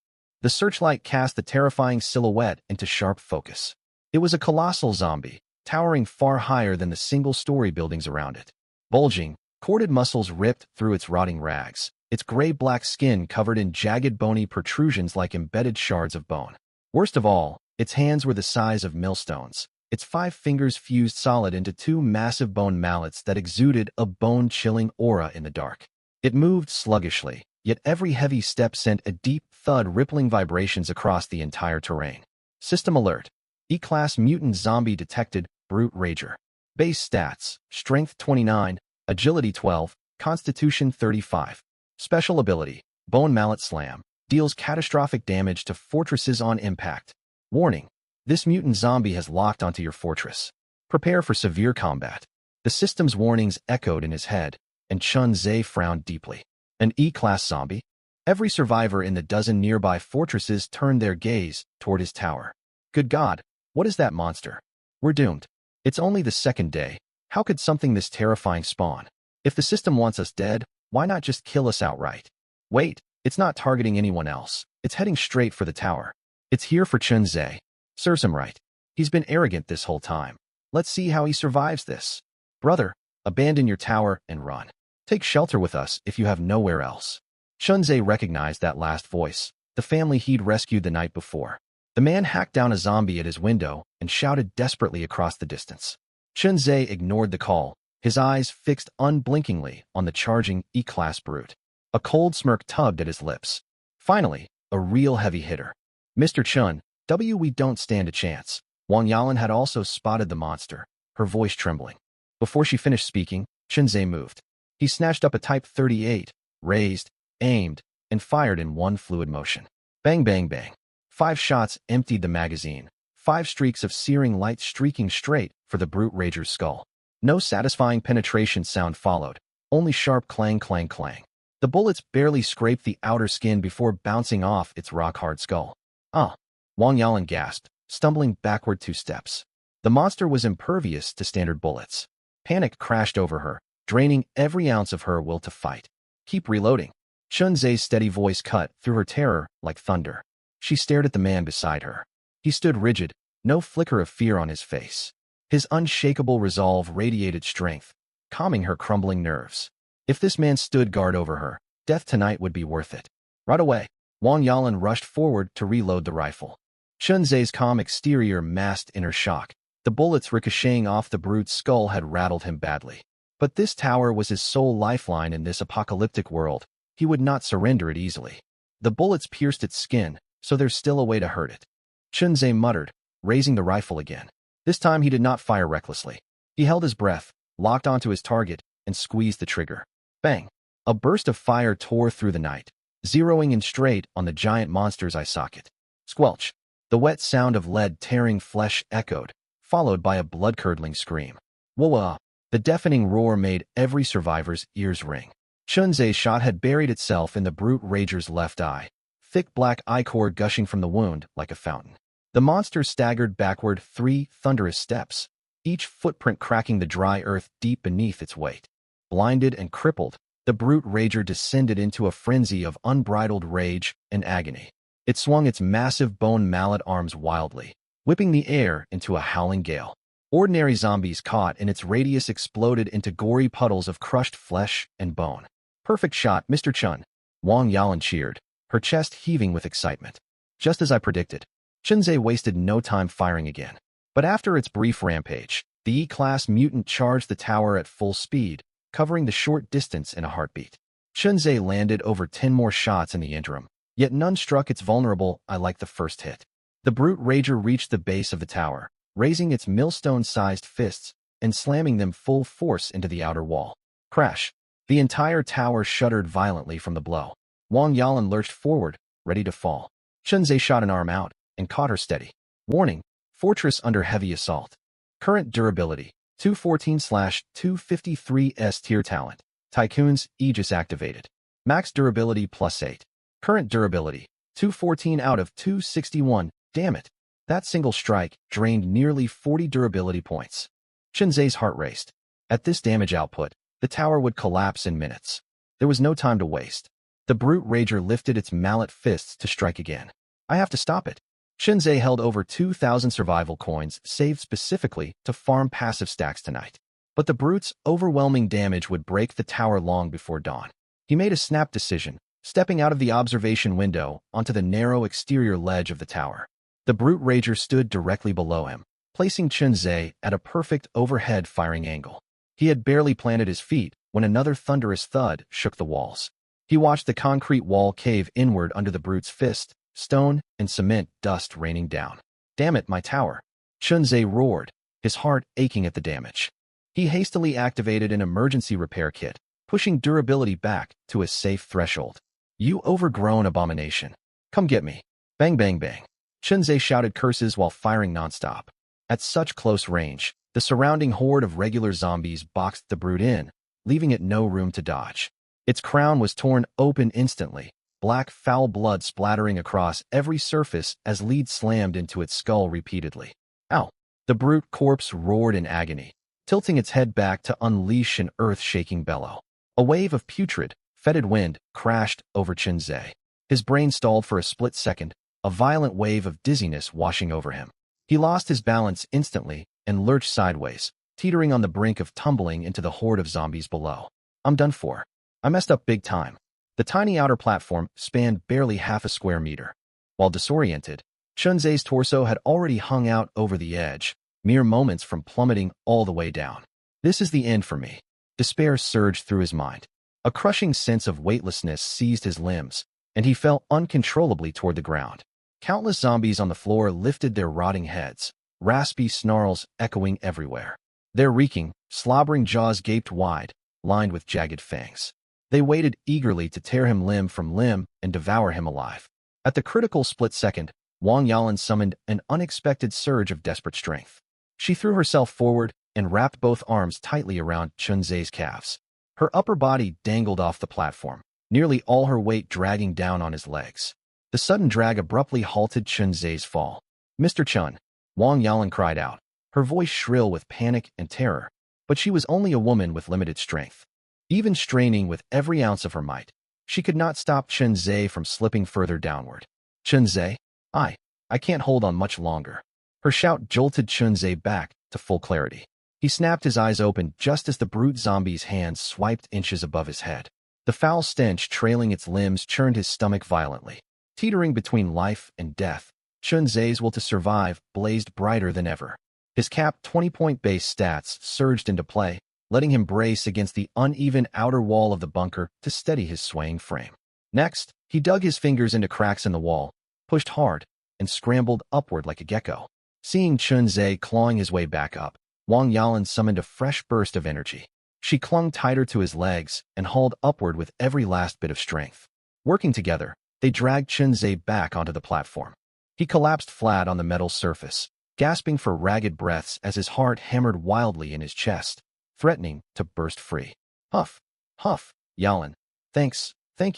The searchlight cast the terrifying silhouette into sharp focus. It was a colossal zombie, towering far higher than the single-story buildings around it. Bulging, corded muscles ripped through its rotting rags, its gray-black skin covered in jagged bony protrusions like embedded shards of bone. Worst of all, its hands were the size of millstones, its 5 fingers fused solid into 2 massive bone mallets that exuded a bone-chilling aura in the dark. It moved sluggishly, yet every heavy step sent a deep thud rippling vibrations across the entire terrain. System alert. E-Class Mutant Zombie detected, Brute Rager. Base stats, Strength 29, Agility 12, Constitution 35. Special ability, Bone Mallet Slam, deals catastrophic damage to fortresses on impact. Warning, this mutant zombie has locked onto your fortress. Prepare for severe combat. The system's warnings echoed in his head, and Chunzhe frowned deeply. An E-Class zombie? Every survivor in the dozen nearby fortresses turned their gaze toward his tower. Good God, what is that monster? We're doomed. It's only the second day. How could something this terrifying spawn? If the system wants us dead, why not just kill us outright? Wait, it's not targeting anyone else. It's heading straight for the tower. It's here for Chunzhe. Serves him right. He's been arrogant this whole time. Let's see how he survives this. Brother, abandon your tower and run. Take shelter with us if you have nowhere else. Chunzhe recognized that last voice, the family he'd rescued the night before. The man hacked down a zombie at his window and shouted desperately across the distance. Chunzhe ignored the call, his eyes fixed unblinkingly on the charging E-Class brute. A cold smirk tugged at his lips. Finally, a real heavy hitter. Mr. Chun, we don't stand a chance. Wang Yalan had also spotted the monster, her voice trembling. Before she finished speaking, Chunzhe moved. He snatched up a Type 38, raised, aimed, and fired in one fluid motion. Bang, bang, bang. 5 shots emptied the magazine, 5 streaks of searing light streaking straight for the Brute Rager's skull. No satisfying penetration sound followed, only sharp clang, clang, clang. The bullets barely scraped the outer skin before bouncing off its rock-hard skull. Ah! Wang Yalan gasped, stumbling backward 2 steps. The monster was impervious to standard bullets. Panic crashed over her, draining every ounce of her will to fight. Keep reloading. Chunzhe's steady voice cut through her terror like thunder. She stared at the man beside her. He stood rigid, no flicker of fear on his face. His unshakable resolve radiated strength, calming her crumbling nerves. If this man stood guard over her, death tonight would be worth it. Right away, Wang Yalan rushed forward to reload the rifle. Chunzhe's calm exterior masked inner shock. The bullets ricocheting off the brute's skull had rattled him badly. But this tower was his sole lifeline in this apocalyptic world. He would not surrender it easily. The bullets pierced its skin, so there's still a way to hurt it. Chunzhe muttered, raising the rifle again. This time he did not fire recklessly. He held his breath, locked onto his target, and squeezed the trigger. Bang! A burst of fire tore through the night, zeroing in straight on the giant monster's eye socket. Squelch! The wet sound of lead tearing flesh echoed, followed by a blood-curdling scream. Whoa! The deafening roar made every survivor's ears ring. Chunzhe's shot had buried itself in the Brute Rager's left eye, thick black ichor gushing from the wound like a fountain. The monster staggered backward 3 thunderous steps, each footprint cracking the dry earth deep beneath its weight. Blinded and crippled, the Brute Rager descended into a frenzy of unbridled rage and agony. It swung its massive bone mallet arms wildly, whipping the air into a howling gale. Ordinary zombies caught in its radius exploded into gory puddles of crushed flesh and bone. Perfect shot, Mr. Chun. Wang Yalan cheered, her chest heaving with excitement. Just as I predicted, Chunzhe wasted no time firing again. But after its brief rampage, the E-Class mutant charged the tower at full speed, covering the short distance in a heartbeat. Chunzhe landed over 10 more shots in the interim, yet none struck its vulnerable eye like the first hit. The Brute Rager reached the base of the tower, raising its millstone-sized fists and slamming them full force into the outer wall. Crash! The entire tower shuddered violently from the blow. Wang Yalan lurched forward, ready to fall. Chunzhe shot an arm out and caught her steady. Warning, fortress under heavy assault. Current durability, 214/253 S tier talent. Tycoon's Aegis activated. Max durability +8. Current durability 214 out of 261. Damn it. That single strike drained nearly 40 durability points. Chunzei's heart raced. At this damage output, the tower would collapse in minutes. There was no time to waste. The brute rager lifted its mallet fists to strike again. I have to stop it. Chunzei held over 2,000 survival coins saved specifically to farm passive stacks tonight. But the brute's overwhelming damage would break the tower long before dawn. He made a snap decision, stepping out of the observation window onto the narrow exterior ledge of the tower. The brute rager stood directly below him, placing Chunzei at a perfect overhead firing angle. He had barely planted his feet when another thunderous thud shook the walls. He watched the concrete wall cave inward under the brute's fist, stone and cement dust raining down. Damn it, my tower! Chunzei roared, his heart aching at the damage. He hastily activated an emergency repair kit, pushing durability back to a safe threshold. You overgrown abomination. Come get me. Bang bang bang. Chunzei shouted curses while firing nonstop. At such close range, the surrounding horde of regular zombies boxed the brute in, leaving it no room to dodge. Its crown was torn open instantly, black foul blood splattering across every surface as lead slammed into its skull repeatedly. Ow! The brute corpse roared in agony, tilting its head back to unleash an earth-shaking bellow. A wave of putrid, fetid wind crashed over Chunzei. His brain stalled for a split second, a violent wave of dizziness washing over him. He lost his balance instantly and lurched sideways, teetering on the brink of tumbling into the horde of zombies below. I'm done for. I messed up big time. The tiny outer platform spanned barely half a square meter. While disoriented, Chunzei's torso had already hung out over the edge, mere moments from plummeting all the way down. This is the end for me. Despair surged through his mind. A crushing sense of weightlessness seized his limbs, and he fell uncontrollably toward the ground. Countless zombies on the floor lifted their rotting heads, raspy snarls echoing everywhere. Their reeking, slobbering jaws gaped wide, lined with jagged fangs. They waited eagerly to tear him limb from limb and devour him alive. At the critical split second, Wang Yalan summoned an unexpected surge of desperate strength. She threw herself forward and wrapped both arms tightly around Chunzei's calves. Her upper body dangled off the platform, nearly all her weight dragging down on his legs. The sudden drag abruptly halted Chunzei's fall. Mr. Chun, Wang Yalan cried out, her voice shrill with panic and terror, but she was only a woman with limited strength. Even straining with every ounce of her might, she could not stop Chunzei from slipping further downward. Chunzei, I can't hold on much longer. Her shout jolted Chunzei back to full clarity. He snapped his eyes open just as the brute zombie's hands swiped inches above his head. The foul stench trailing its limbs churned his stomach violently. Teetering between life and death, Chunzei's will to survive blazed brighter than ever. His capped 20-point base stats surged into play, letting him brace against the uneven outer wall of the bunker to steady his swaying frame. Next, he dug his fingers into cracks in the wall, pushed hard, and scrambled upward like a gecko. Seeing Chunzei clawing his way back up, Wang Yalan summoned a fresh burst of energy. She clung tighter to his legs and hauled upward with every last bit of strength. Working together, they dragged Chunzei back onto the platform. He collapsed flat on the metal surface, gasping for ragged breaths as his heart hammered wildly in his chest, threatening to burst free. Huff, huff, Yalan. Thank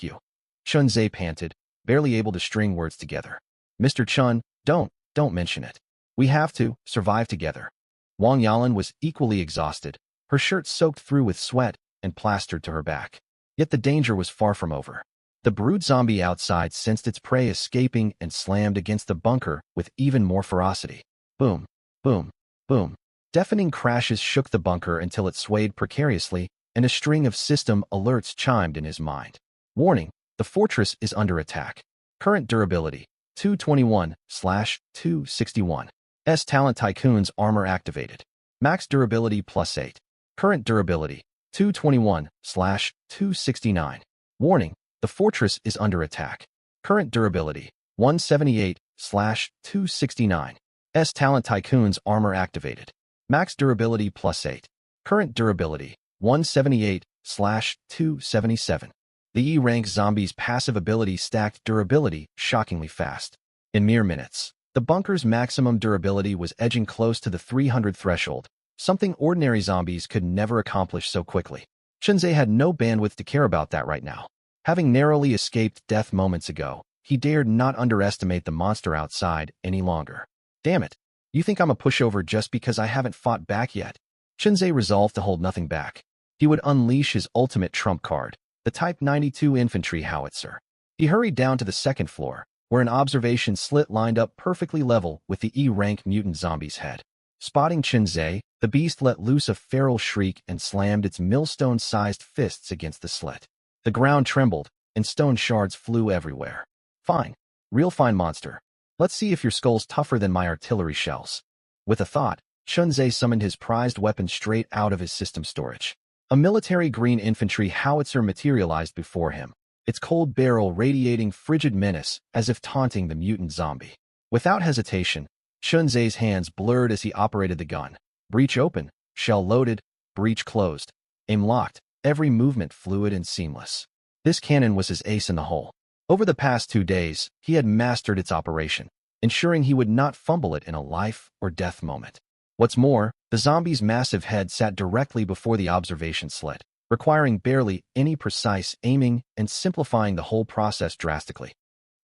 you. Chunzei panted, barely able to string words together. Mr. Chun, don't mention it. We have to survive together. Wang Yalan was equally exhausted, her shirt soaked through with sweat and plastered to her back. Yet the danger was far from over. The brood zombie outside sensed its prey escaping and slammed against the bunker with even more ferocity. Boom, boom, boom. Deafening crashes shook the bunker until it swayed precariously, and a string of system alerts chimed in his mind. Warning, the fortress is under attack. Current durability, 221/261. S-Talent Tycoon's armor activated. Max durability +8. Current durability, 221/269. Warning, the fortress is under attack. Current durability, 178/269. S-Talent Tycoon's armor activated. Max durability +8. Current durability, 178/277. The E-rank zombie's passive ability stacked durability shockingly fast. In mere minutes, the bunker's maximum durability was edging close to the 300 threshold, something ordinary zombies could never accomplish so quickly. Chunze had no bandwidth to care about that right now. Having narrowly escaped death moments ago, he dared not underestimate the monster outside any longer. Damn it. You think I'm a pushover just because I haven't fought back yet? Chunze resolved to hold nothing back. He would unleash his ultimate trump card, the Type 92 infantry howitzer. He hurried down to the second floor, where an observation slit lined up perfectly level with the E-rank mutant zombie's head. Spotting Chunze, the beast let loose a feral shriek and slammed its millstone-sized fists against the slit. The ground trembled, and stone shards flew everywhere. Fine. Real fine monster. Let's see if your skull's tougher than my artillery shells. With a thought, Chunze summoned his prized weapon straight out of his system storage. A military green infantry howitzer materialized before him, its cold barrel radiating frigid menace as if taunting the mutant zombie. Without hesitation, Chunze's hands blurred as he operated the gun. Breech open, shell loaded, breech closed. Aim locked, every movement fluid and seamless. This cannon was his ace in the hole. Over the past 2 days, he had mastered its operation, ensuring he would not fumble it in a life or death moment. What's more, the zombie's massive head sat directly before the observation slit, requiring barely any precise aiming and simplifying the whole process drastically.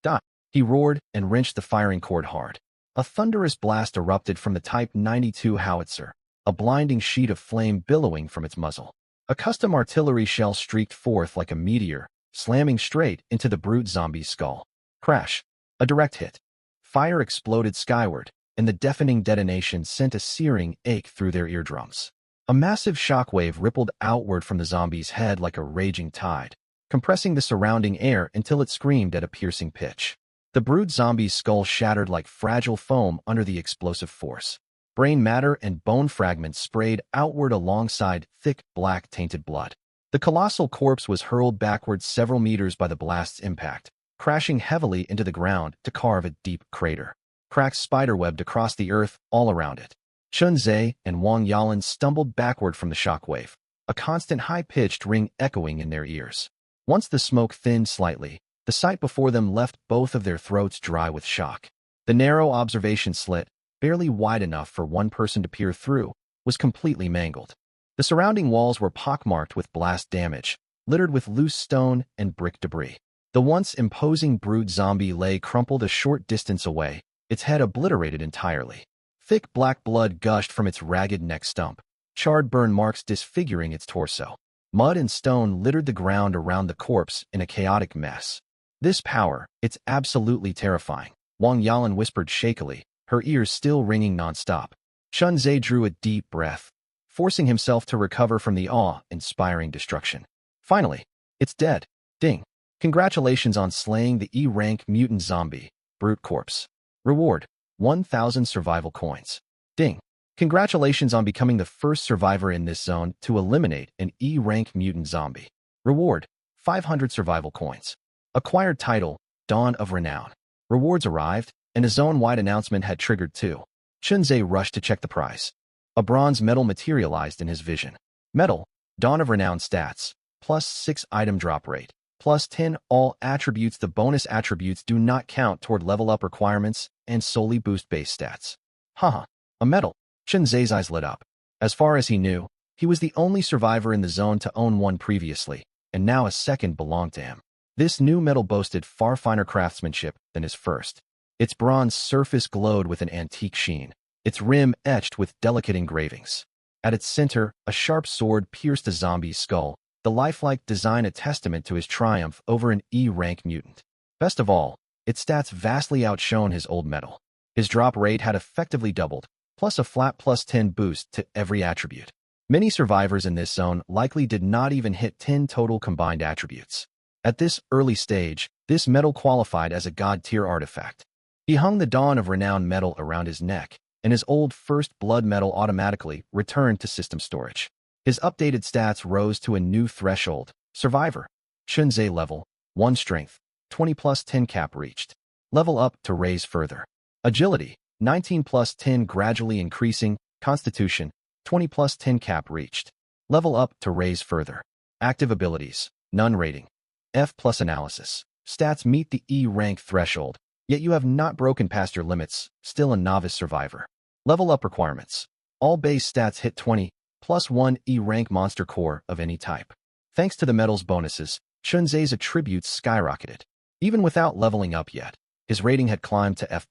Dot! He roared and wrenched the firing cord hard. A thunderous blast erupted from the Type 92 howitzer, a blinding sheet of flame billowing from its muzzle. A custom artillery shell streaked forth like a meteor, slamming straight into the brute zombie's skull. Crash! A direct hit. Fire exploded skyward, and the deafening detonation sent a searing ache through their eardrums. A massive shockwave rippled outward from the zombie's head like a raging tide, compressing the surrounding air until it screamed at a piercing pitch. The brute zombie's skull shattered like fragile foam under the explosive force. Brain matter and bone fragments sprayed outward alongside thick, black, tainted blood. The colossal corpse was hurled backwards several meters by the blast's impact, crashing heavily into the ground to carve a deep crater. Cracks spiderwebbed across the earth all around it. Chunze and Wang Yalan stumbled backward from the shockwave, a constant high-pitched ring echoing in their ears. Once the smoke thinned slightly, the sight before them left both of their throats dry with shock. The narrow observation slit, barely wide enough for one person to peer through, was completely mangled. The surrounding walls were pockmarked with blast damage, littered with loose stone and brick debris. The once imposing brute zombie lay crumpled a short distance away, its head obliterated entirely. Thick black blood gushed from its ragged neck stump, charred burn marks disfiguring its torso. Mud and stone littered the ground around the corpse in a chaotic mess. This power, it's absolutely terrifying, Wang Yalan whispered shakily, her ears still ringing nonstop. Chunze drew a deep breath, forcing himself to recover from the awe-inspiring destruction. Finally, it's dead. Ding. Congratulations on slaying the E-rank mutant zombie, brute corpse. Reward, 1,000 survival coins. Ding. Congratulations on becoming the first survivor in this zone to eliminate an E-rank mutant zombie. Reward, 500 survival coins. Acquired title, Dawn of Renown. Rewards arrived, and a zone-wide announcement had triggered too. Chunze rushed to check the prize. A bronze medal materialized in his vision. Medal, Dawn of Renown stats, +6 item drop rate, +10 all attributes. The bonus attributes do not count toward level-up requirements and solely boost base stats. Haha, a medal. Chunze's eyes lit up. As far as he knew, he was the only survivor in the zone to own one previously, and now a second belonged to him. This new medal boasted far finer craftsmanship than his first. Its bronze surface glowed with an antique sheen, its rim etched with delicate engravings. At its center, a sharp sword pierced a zombie's skull, the lifelike design a testament to his triumph over an E-rank mutant. Best of all, its stats vastly outshone his old medal. His drop rate had effectively doubled, plus a flat +10 boost to every attribute. Many survivors in this zone likely did not even hit 10 total combined attributes. At this early stage, this medal qualified as a god-tier artifact. He hung the Dawn of Renown medal around his neck, and his old First Blood medal automatically returned to system storage. His updated stats rose to a new threshold. Survivor. Chunze level, 1 strength, 20 +10 cap reached. Level up to raise further. Agility, 19 +10 gradually increasing. Constitution, 20 +10 cap reached. Level up to raise further. Active abilities, none rating. F+ analysis. Stats meet the E-rank threshold, yet you have not broken past your limits, still a novice survivor. Level up requirements. All base stats hit 20, plus 1 E-rank monster core of any type. Thanks to the medal's bonuses, Chunzei's attributes skyrocketed. Even without leveling up yet, his rating had climbed to F+.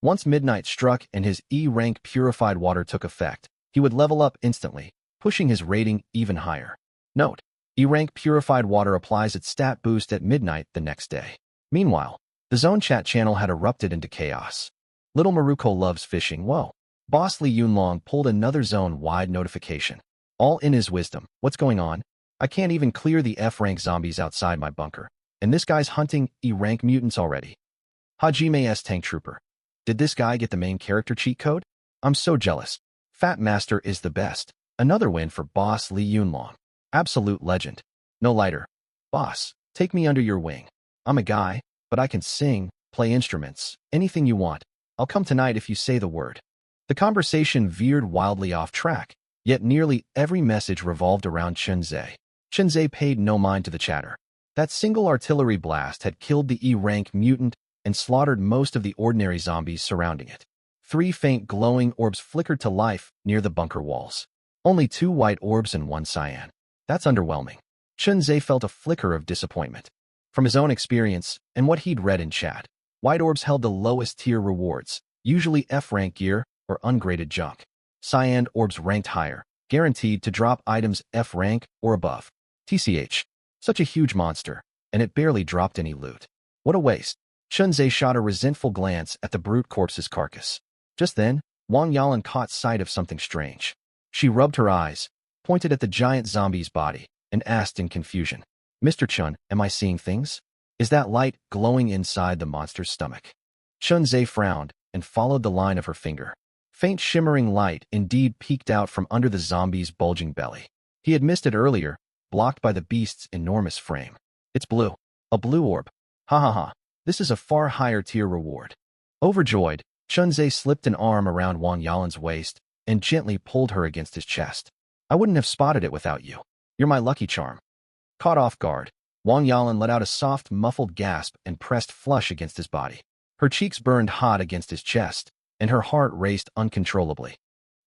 Once midnight struck and his E-rank purified water took effect, he would level up instantly, pushing his rating even higher. Note: E-rank purified water applies its stat boost at midnight the next day. Meanwhile, the zone chat channel had erupted into chaos. Little Maruko loves fishing. Whoa. Boss Li Yunlong pulled another zone-wide notification. All in his wisdom. What's going on? I can't even clear the F-rank zombies outside my bunker. And this guy's hunting E-rank mutants already. Hajime's tank trooper. Did this guy get the main character cheat code? I'm so jealous. Fat Master is the best. Another win for Boss Li Yunlong. Absolute legend. No lighter. Boss, take me under your wing. I'm a guy, but I can sing, play instruments, anything you want. I'll come tonight if you say the word. The conversation veered wildly off track, yet nearly every message revolved around Chunzei. Chunzei paid no mind to the chatter. That single artillery blast had killed the E-rank mutant and slaughtered most of the ordinary zombies surrounding it. 3 faint glowing orbs flickered to life near the bunker walls. Only 2 white orbs and 1 cyan. That's underwhelming. Chunzei felt a flicker of disappointment. From his own experience and what he'd read in chat, white orbs held the lowest tier rewards, usually F-rank gear or ungraded junk. Cyan orbs ranked higher, guaranteed to drop items F-rank or above. TCH. Such a huge monster, and it barely dropped any loot. What a waste. Chunzei shot a resentful glance at the brute corpse's carcass. Just then, Wang Yalan caught sight of something strange. She rubbed her eyes, pointed at the giant zombie's body, and asked in confusion, Mr. Chun, am I seeing things? Is that light glowing inside the monster's stomach? Chunzei frowned and followed the line of her finger. Faint shimmering light indeed peeked out from under the zombie's bulging belly. He had missed it earlier, blocked by the beast's enormous frame. It's blue. A blue orb. Ha ha ha. This is a far higher tier reward. Overjoyed, Chunzei slipped an arm around Wang Yalan's waist and gently pulled her against his chest. I wouldn't have spotted it without you. You're my lucky charm. Caught off guard, Wang Yalan let out a soft, muffled gasp and pressed flush against his body. Her cheeks burned hot against his chest, and her heart raced uncontrollably.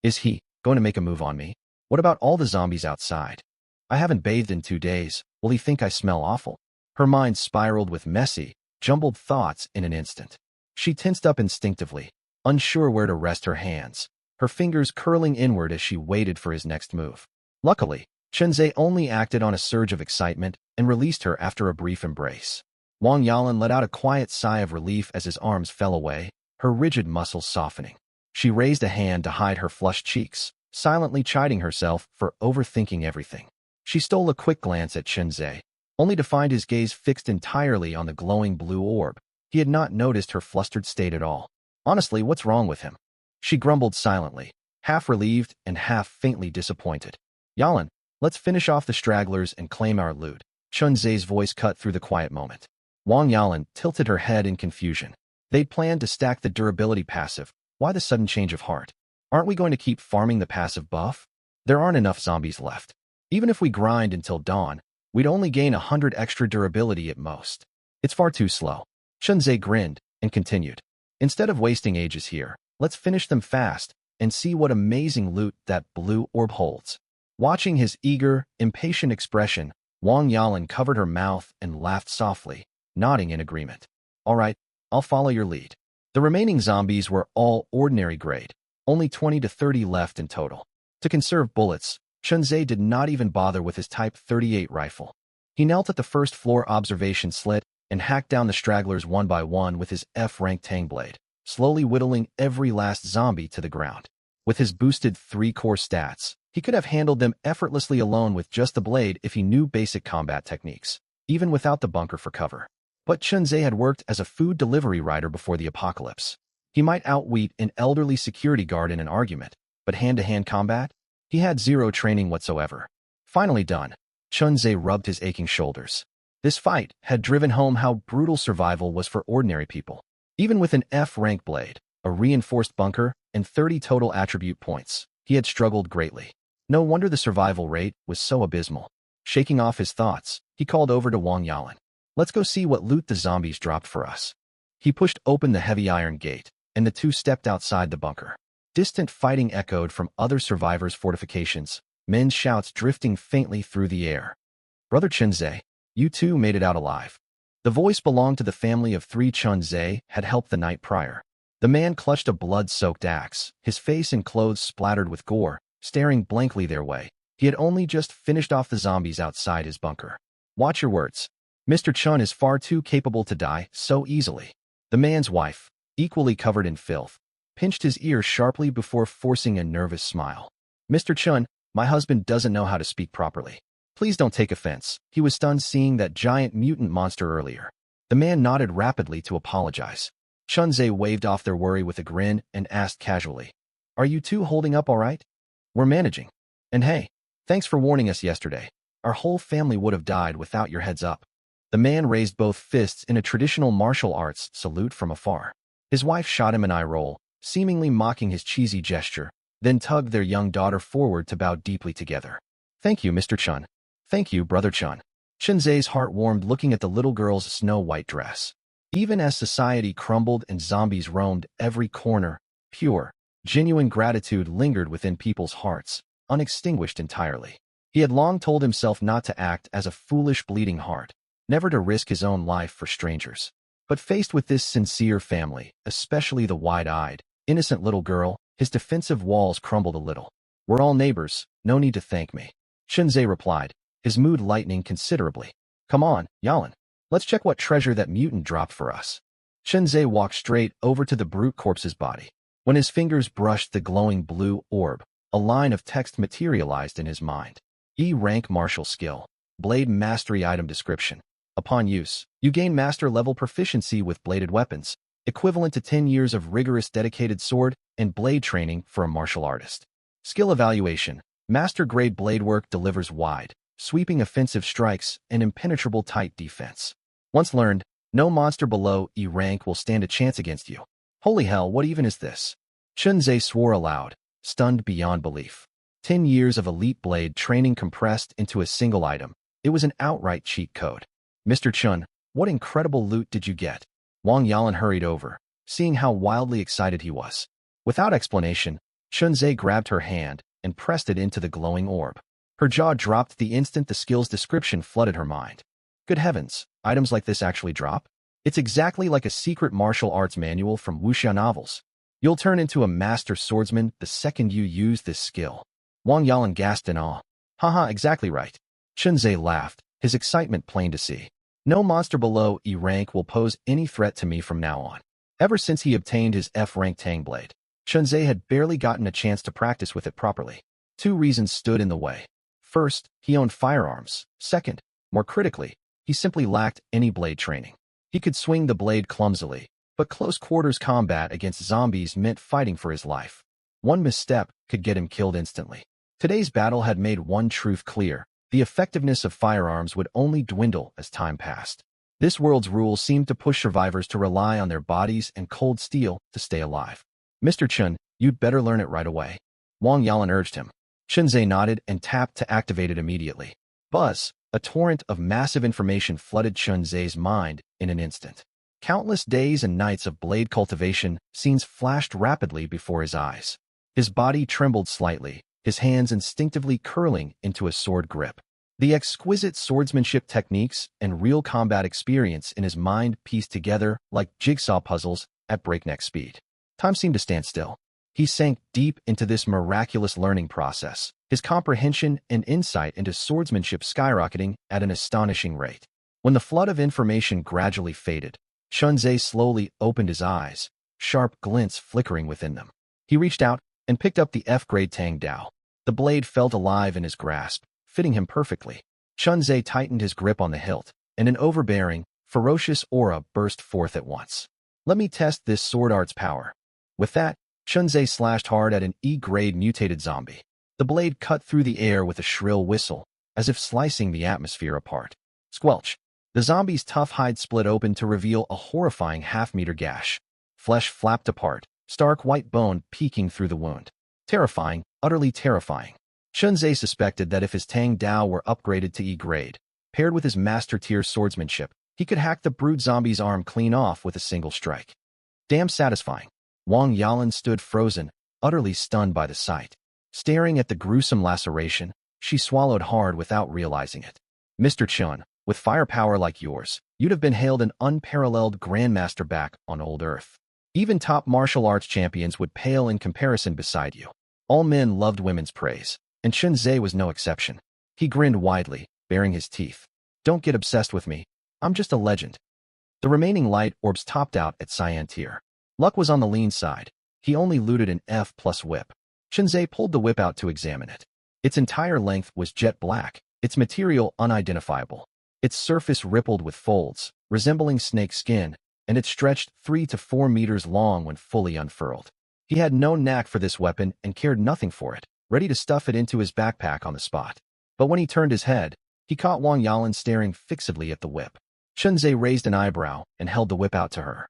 Is he going to make a move on me? What about all the zombies outside? I haven't bathed in 2 days. Will he think I smell awful? Her mind spiraled with messy, jumbled thoughts in an instant. She tensed up instinctively, unsure where to rest her hands, her fingers curling inward as she waited for his next move. Luckily, Chunzei only acted on a surge of excitement and released her after a brief embrace. Wang Yalan let out a quiet sigh of relief as his arms fell away, her rigid muscles softening. She raised a hand to hide her flushed cheeks, silently chiding herself for overthinking everything. She stole a quick glance at Chunzei, only to find his gaze fixed entirely on the glowing blue orb. He had not noticed her flustered state at all. Honestly, what's wrong with him? She grumbled silently, half relieved and half faintly disappointed. Yalan, let's finish off the stragglers and claim our loot. Chunzei's voice cut through the quiet moment. Wang Yalan tilted her head in confusion. They'd planned to stack the durability passive. Why the sudden change of heart? Aren't we going to keep farming the passive buff? There aren't enough zombies left. Even if we grind until dawn, we'd only gain 100 extra durability at most. It's far too slow. Chunzei grinned and continued. Instead of wasting ages here, let's finish them fast and see what amazing loot that blue orb holds. Watching his eager, impatient expression, Wang Yalan covered her mouth and laughed softly, nodding in agreement. All right, I'll follow your lead. The remaining zombies were all ordinary grade, only 20 to 30 left in total. To conserve bullets, Chunzei did not even bother with his Type 38 rifle. He knelt at the first floor observation slit and hacked down the stragglers one by one with his F-rank tang blade, slowly whittling every last zombie to the ground. With his boosted 3-core stats, he could have handled them effortlessly alone with just the blade if he knew basic combat techniques, even without the bunker for cover. But Chunzei had worked as a food delivery rider before the apocalypse. He might outwit an elderly security guard in an argument, but hand-to-hand combat? He had zero training whatsoever. Finally done, Chunzei rubbed his aching shoulders. This fight had driven home how brutal survival was for ordinary people. Even with an F-rank blade, a reinforced bunker, and 30 total attribute points, he had struggled greatly. No wonder the survival rate was so abysmal. Shaking off his thoughts, he called over to Wang Yalan. Let's go see what loot the zombies dropped for us. He pushed open the heavy iron gate, and the two stepped outside the bunker. Distant fighting echoed from other survivors' fortifications, men's shouts drifting faintly through the air. Brother Chunze, you too made it out alive. The voice belonged to the family of 3 Chunze had helped the night prior. The man clutched a blood-soaked axe, his face and clothes splattered with gore, staring blankly their way. He had only just finished off the zombies outside his bunker. Watch your words. Mr. Chun is far too capable to die so easily. The man's wife, equally covered in filth, pinched his ear sharply before forcing a nervous smile. Mr. Chun, my husband doesn't know how to speak properly. Please don't take offense. He was stunned seeing that giant mutant monster earlier. The man nodded rapidly to apologize. Chunze waved off their worry with a grin and asked casually, "Are you two holding up all right? We're managing. And hey, thanks for warning us yesterday. Our whole family would have died without your heads up." The man raised both fists in a traditional martial arts salute from afar. His wife shot him an eye roll, seemingly mocking his cheesy gesture, then tugged their young daughter forward to bow deeply together. "Thank you, Mr. Chun. Thank you, Brother Chun." Chunze's heart warmed looking at the little girl's snow-white dress. Even as society crumbled and zombies roamed every corner, pure, genuine gratitude lingered within people's hearts, unextinguished entirely. He had long told himself not to act as a foolish bleeding heart, never to risk his own life for strangers. But faced with this sincere family, especially the wide-eyed, innocent little girl, his defensive walls crumbled a little. "We're all neighbors, no need to thank me," Chunze replied, his mood lightening considerably. "Come on, Yalan. Let's check what treasure that mutant dropped for us." Chunze walked straight over to the brute corpse's body. When his fingers brushed the glowing blue orb, a line of text materialized in his mind. E-rank martial skill. Blade mastery item description. Upon use, you gain master-level proficiency with bladed weapons, equivalent to 10 years of rigorous dedicated sword and blade training for a martial artist. Skill evaluation. Master-grade blade work delivers wide, sweeping offensive strikes and impenetrable tight defense. Once learned, no monster below E rank will stand a chance against you. Holy hell, what even is this? Chunze swore aloud, stunned beyond belief. 10 years of elite blade training compressed into a single item. It was an outright cheat code. "Mr. Chun, what incredible loot did you get?" Wang Yalan hurried over, seeing how wildly excited he was. Without explanation, Chunze grabbed her hand and pressed it into the glowing orb. Her jaw dropped the instant the skill's description flooded her mind. Good heavens, items like this actually drop? It's exactly like a secret martial arts manual from wuxia novels. You'll turn into a master swordsman the second you use this skill. Wang Yalan gasped in awe. "Haha, exactly right." Chunze laughed, his excitement plain to see. "No monster below E rank will pose any threat to me from now on." Ever since he obtained his F rank Tang blade, Chunze had barely gotten a chance to practice with it properly. 2 reasons stood in the way. First, he owned firearms. Second, more critically, he simply lacked any blade training. He could swing the blade clumsily, but close-quarters combat against zombies meant fighting for his life. One misstep could get him killed instantly. Today's battle had made one truth clear: the effectiveness of firearms would only dwindle as time passed. This world's rules seemed to push survivors to rely on their bodies and cold steel to stay alive. "Mr. Chun, you'd better learn it right away," Wang Yalan urged him. Chunze nodded and tapped to activate it immediately. Buzz! A torrent of massive information flooded Chunze's mind in an instant. Countless days and nights of blade cultivation scenes flashed rapidly before his eyes. His body trembled slightly, his hands instinctively curling into a sword grip. The exquisite swordsmanship techniques and real combat experience in his mind pieced together like jigsaw puzzles at breakneck speed. Time seemed to stand still. He sank deep into this miraculous learning process, his comprehension and insight into swordsmanship skyrocketing at an astonishing rate. When the flood of information gradually faded, Chunze slowly opened his eyes, sharp glints flickering within them. He reached out and picked up the F-grade Tang Dao. The blade felt alive in his grasp, fitting him perfectly. Chunze tightened his grip on the hilt, and an overbearing, ferocious aura burst forth at once. "Let me test this sword art's power." With that, Chunze slashed hard at an E-grade mutated zombie. The blade cut through the air with a shrill whistle, as if slicing the atmosphere apart. Squelch! The zombie's tough hide split open to reveal a horrifying half-meter gash. Flesh flapped apart, stark white bone peeking through the wound. Terrifying, utterly terrifying. Chunze suspected that if his Tang Dao were upgraded to E-grade, paired with his master-tier swordsmanship, he could hack the brute zombie's arm clean off with a single strike. Damn satisfying. Wang Yalan stood frozen, utterly stunned by the sight. Staring at the gruesome laceration, she swallowed hard without realizing it. Mr. Chun, with firepower like yours, you'd have been hailed an unparalleled grandmaster back on old Earth. Even top martial arts champions would pale in comparison beside you. All men loved women's praise, and Chun Zhe was no exception. He grinned widely, baring his teeth. Don't get obsessed with me. I'm just a legend. The remaining light orbs topped out at Cyan tier. Luck was on the lean side. He only looted an F+ whip. Chun Zhe pulled the whip out to examine it. Its entire length was jet black, its material unidentifiable. Its surface rippled with folds, resembling snake skin, and it stretched 3 to 4 meters long when fully unfurled. He had no knack for this weapon and cared nothing for it, ready to stuff it into his backpack on the spot. But when he turned his head, he caught Wang Yalan staring fixedly at the whip. Chun Zhe raised an eyebrow and held the whip out to her.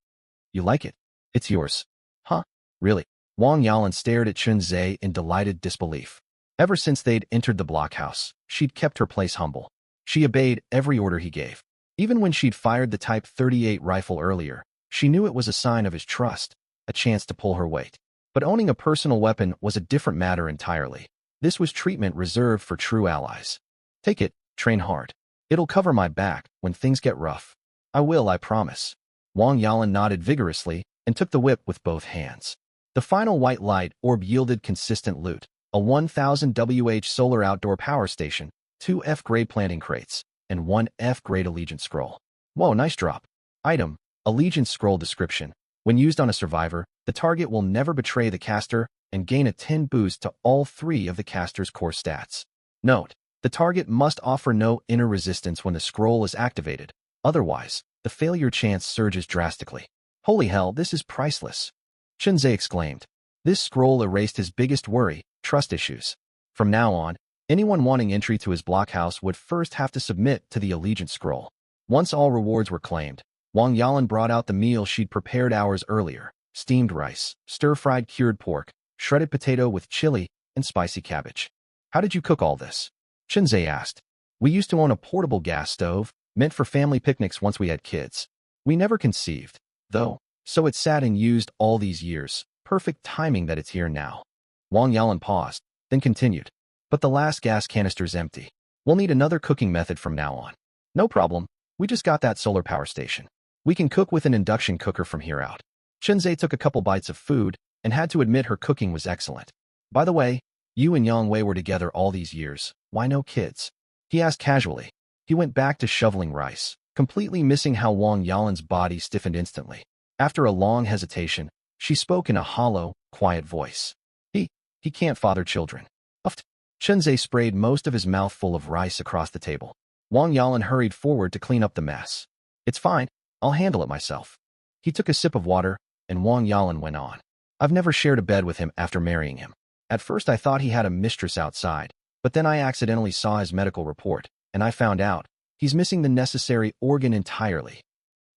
You like it? It's yours. Huh? Really? Wang Yalan stared at Chun Zhe in delighted disbelief. Ever since they'd entered the blockhouse, she'd kept her place humble. She obeyed every order he gave. Even when she'd fired the Type 38 rifle earlier, she knew it was a sign of his trust, a chance to pull her weight. But owning a personal weapon was a different matter entirely. This was treatment reserved for true allies. Take it, train hard. It'll cover my back when things get rough. I will, I promise. Wang Yalan nodded vigorously and took the whip with both hands. The final white light orb yielded consistent loot, a 1000 WH solar outdoor power station, 2 F-grade planting crates, and 1 F-grade Allegiance scroll. Whoa, nice drop. Item, Allegiance scroll description. When used on a survivor, the target will never betray the caster and gain a 10 boost to all 3 of the caster's core stats. Note, the target must offer no inner resistance when the scroll is activated. Otherwise, the failure chance surges drastically. Holy hell, this is priceless. Chun Zhe exclaimed. This scroll erased his biggest worry, trust issues. From now on, anyone wanting entry to his blockhouse would first have to submit to the Allegiance scroll. Once all rewards were claimed, Wang Yalan brought out the meal she'd prepared hours earlier: steamed rice, stir-fried cured pork, shredded potato with chili, and spicy cabbage. How did you cook all this? Chun Zhe asked. We used to own a portable gas stove, meant for family picnics once we had kids. We never conceived, though, so it sat unused all these years. Perfect timing that it's here now. Wang Yalan paused, then continued. But the last gas canister's empty. We'll need another cooking method from now on. No problem. We just got that solar power station. We can cook with an induction cooker from here out. Chun Zhe took a couple bites of food and had to admit her cooking was excellent. By the way, you and Yang Wei were together all these years. Why no kids? He asked casually. He went back to shoveling rice, completely missing how Wang Yalan's body stiffened instantly. After a long hesitation, she spoke in a hollow, quiet voice. He can't father children. Uffed. Chun Zhe sprayed most of his mouth full of rice across the table. Wang Yalan hurried forward to clean up the mess. It's fine. I'll handle it myself. He took a sip of water, and Wang Yalan went on. I've never shared a bed with him after marrying him. At first I thought he had a mistress outside, but then I accidentally saw his medical report, and I found out he's missing the necessary organ entirely.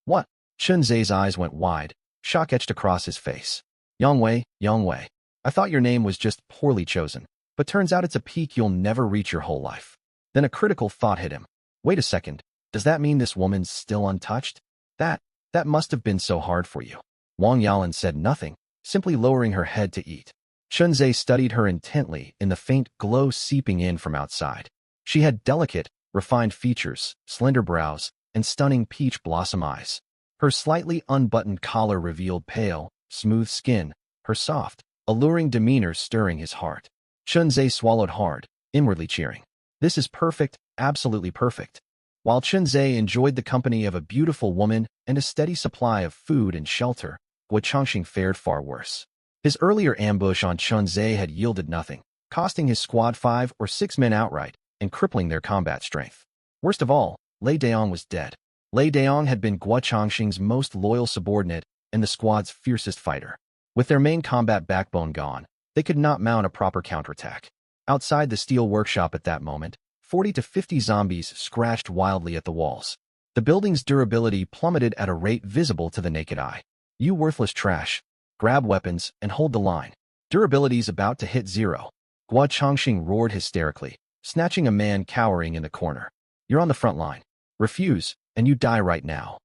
What? Chun Zhe's eyes went wide, shock etched across his face. Yang Wei. I thought your name was just poorly chosen, but turns out it's a peak you'll never reach your whole life. Then a critical thought hit him. Wait a second, does that mean this woman's still untouched? That must have been so hard for you. Wang Yalan said nothing, simply lowering her head to eat. Chun Zhe studied her intently in the faint glow seeping in from outside. She had delicate, refined features, slender brows, and stunning peach blossom eyes. Her slightly unbuttoned collar revealed pale, smooth skin, her soft, alluring demeanor stirring his heart. Chun Zhe swallowed hard, inwardly cheering. This is perfect, absolutely perfect. While Chun Zhe enjoyed the company of a beautiful woman and a steady supply of food and shelter, Guo Changxing fared far worse. His earlier ambush on Chun Zhe had yielded nothing, costing his squad 5 or 6 men outright and crippling their combat strength. Worst of all, Lei Daong was dead. Lei Daong had been Guo Changxing's most loyal subordinate and the squad's fiercest fighter. With their main combat backbone gone, they could not mount a proper counterattack. Outside the steel workshop at that moment, 40 to 50 zombies scratched wildly at the walls. The building's durability plummeted at a rate visible to the naked eye. You worthless trash. Grab weapons and hold the line. Durability's about to hit 0. Guo Changxing roared hysterically, snatching a man cowering in the corner. You're on the front line. Refuse, and you die right now.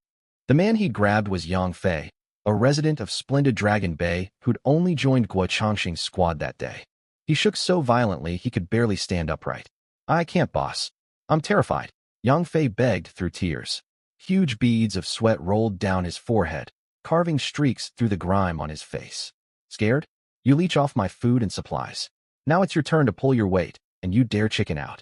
The man he'd grabbed was Yang Fei, a resident of splendid Dragon Bay who'd only joined Guo Changxing's squad that day. He shook so violently he could barely stand upright. I can't, boss. I'm terrified, Yang Fei begged through tears. Huge beads of sweat rolled down his forehead, carving streaks through the grime on his face. Scared? You leech off my food and supplies. Now it's your turn to pull your weight, and you dare chicken out.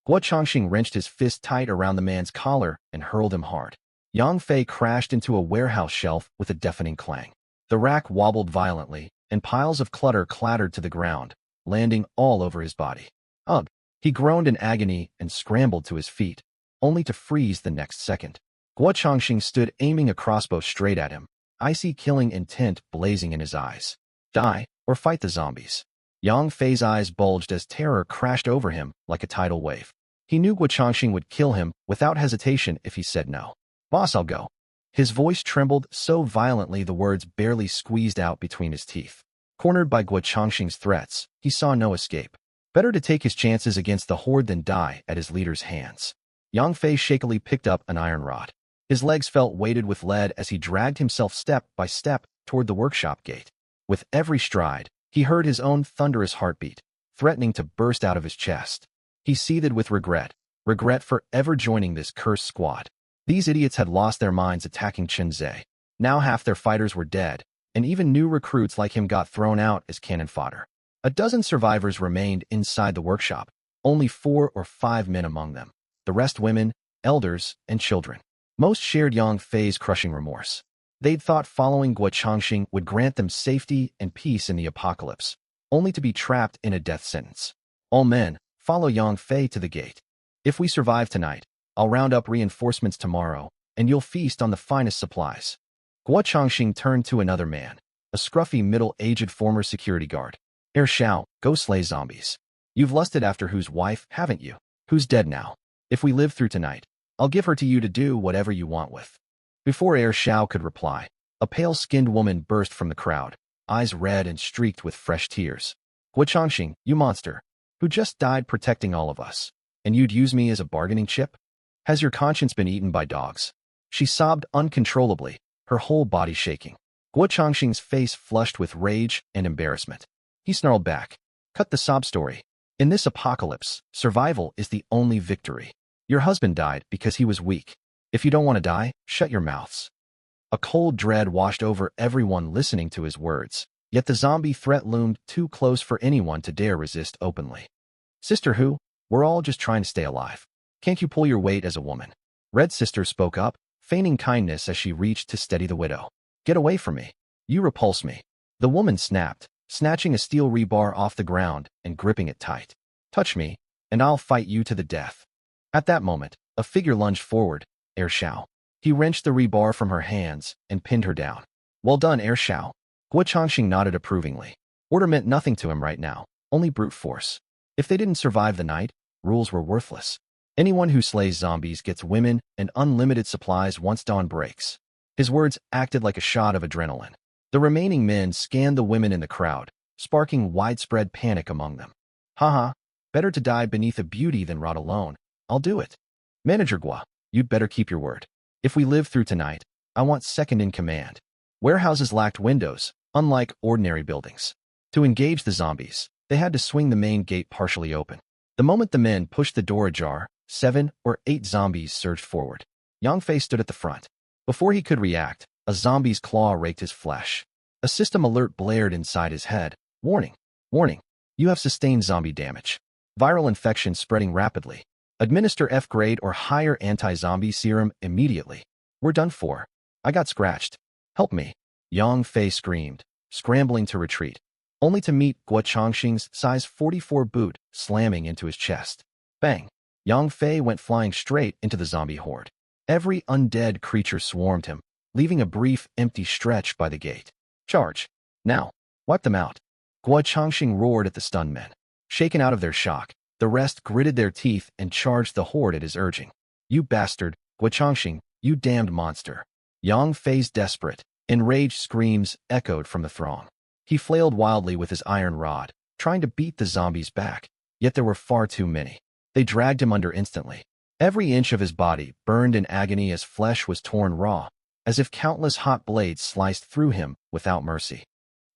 Guo Changxing wrenched his fist tight around the man's collar and hurled him hard. Yang Fei crashed into a warehouse shelf with a deafening clang. The rack wobbled violently, and piles of clutter clattered to the ground, landing all over his body. Ugh! He groaned in agony and scrambled to his feet, only to freeze the next second. Guo Changxing stood aiming a crossbow straight at him, icy killing intent blazing in his eyes. Die, or fight the zombies. Yang Fei's eyes bulged as terror crashed over him like a tidal wave. He knew Guo Changxing would kill him without hesitation if he said no. Boss, I'll go. His voice trembled so violently the words barely squeezed out between his teeth. Cornered by Guo Changxing's threats, he saw no escape. Better to take his chances against the horde than die at his leader's hands. Yang Fei shakily picked up an iron rod. His legs felt weighted with lead as he dragged himself step by step toward the workshop gate. With every stride, he heard his own thunderous heartbeat, threatening to burst out of his chest. He seethed with regret for ever joining this cursed squad. These idiots had lost their minds attacking Chen Zhe. Now half their fighters were dead, and even new recruits like him got thrown out as cannon fodder. A dozen survivors remained inside the workshop, only 4 or 5 men among them. The rest women, elders, and children. Most shared Yang Fei's crushing remorse. They'd thought following Guo Changxing would grant them safety and peace in the apocalypse, only to be trapped in a death sentence. All men, follow Yang Fei to the gate. If we survive tonight, I'll round up reinforcements tomorrow, and you'll feast on the finest supplies. Guo Changxing turned to another man, a scruffy middle-aged former security guard. Shao, go slay zombies. You've lusted after whose wife, haven't you? Who's dead now? If we live through tonight, I'll give her to you to do whatever you want with. Before Shao could reply, a pale-skinned woman burst from the crowd, eyes red and streaked with fresh tears. Guo Changxing, you monster, who just died protecting all of us, and you'd use me as a bargaining chip? Has your conscience been eaten by dogs? She sobbed uncontrollably, her whole body shaking. Guo Changxing's face flushed with rage and embarrassment. He snarled back. Cut the sob story. In this apocalypse, survival is the only victory. Your husband died because he was weak. If you don't want to die, shut your mouths. A cold dread washed over everyone listening to his words, yet the zombie threat loomed too close for anyone to dare resist openly. Sister Hu, we're all just trying to stay alive. Can't you pull your weight as a woman? Red Sister spoke up, feigning kindness as she reached to steady the widow. Get away from me. You repulse me. The woman snapped, snatching a steel rebar off the ground and gripping it tight. Touch me, and I'll fight you to the death. At that moment, a figure lunged forward, Shao. He wrenched the rebar from her hands and pinned her down. Well done, Shao. Guo Changxing nodded approvingly. Order meant nothing to him right now, only brute force. If they didn't survive the night, rules were worthless. Anyone who slays zombies gets women and unlimited supplies once dawn breaks. His words acted like a shot of adrenaline. The remaining men scanned the women in the crowd, sparking widespread panic among them. Haha, better to die beneath a beauty than rot alone. I'll do it. Manager Guo, you'd better keep your word. If we live through tonight, I want second in command. Warehouses lacked windows, unlike ordinary buildings. To engage the zombies, they had to swing the main gate partially open. The moment the men pushed the door ajar, 7 or 8 zombies surged forward. Yang Fei stood at the front. Before he could react, a zombie's claw raked his flesh. A system alert blared inside his head. Warning, warning, you have sustained zombie damage. Viral infection spreading rapidly. Administer F-grade or higher anti-zombie serum immediately. We're done for. I got scratched. Help me. Yang Fei screamed, scrambling to retreat, only to meet Guo Changxing's size 44 boot slamming into his chest. Bang! Yang Fei went flying straight into the zombie horde. Every undead creature swarmed him, leaving a brief, empty stretch by the gate. Charge! Now! Wipe them out! Guo Changxing roared at the stunned men. Shaken out of their shock, the rest gritted their teeth and charged the horde at his urging. You bastard, Guo Changxing, you damned monster. Yang Fei's desperate, enraged screams echoed from the throng. He flailed wildly with his iron rod, trying to beat the zombies back, yet there were far too many. They dragged him under instantly. Every inch of his body burned in agony as flesh was torn raw. as if countless hot blades sliced through him without mercy.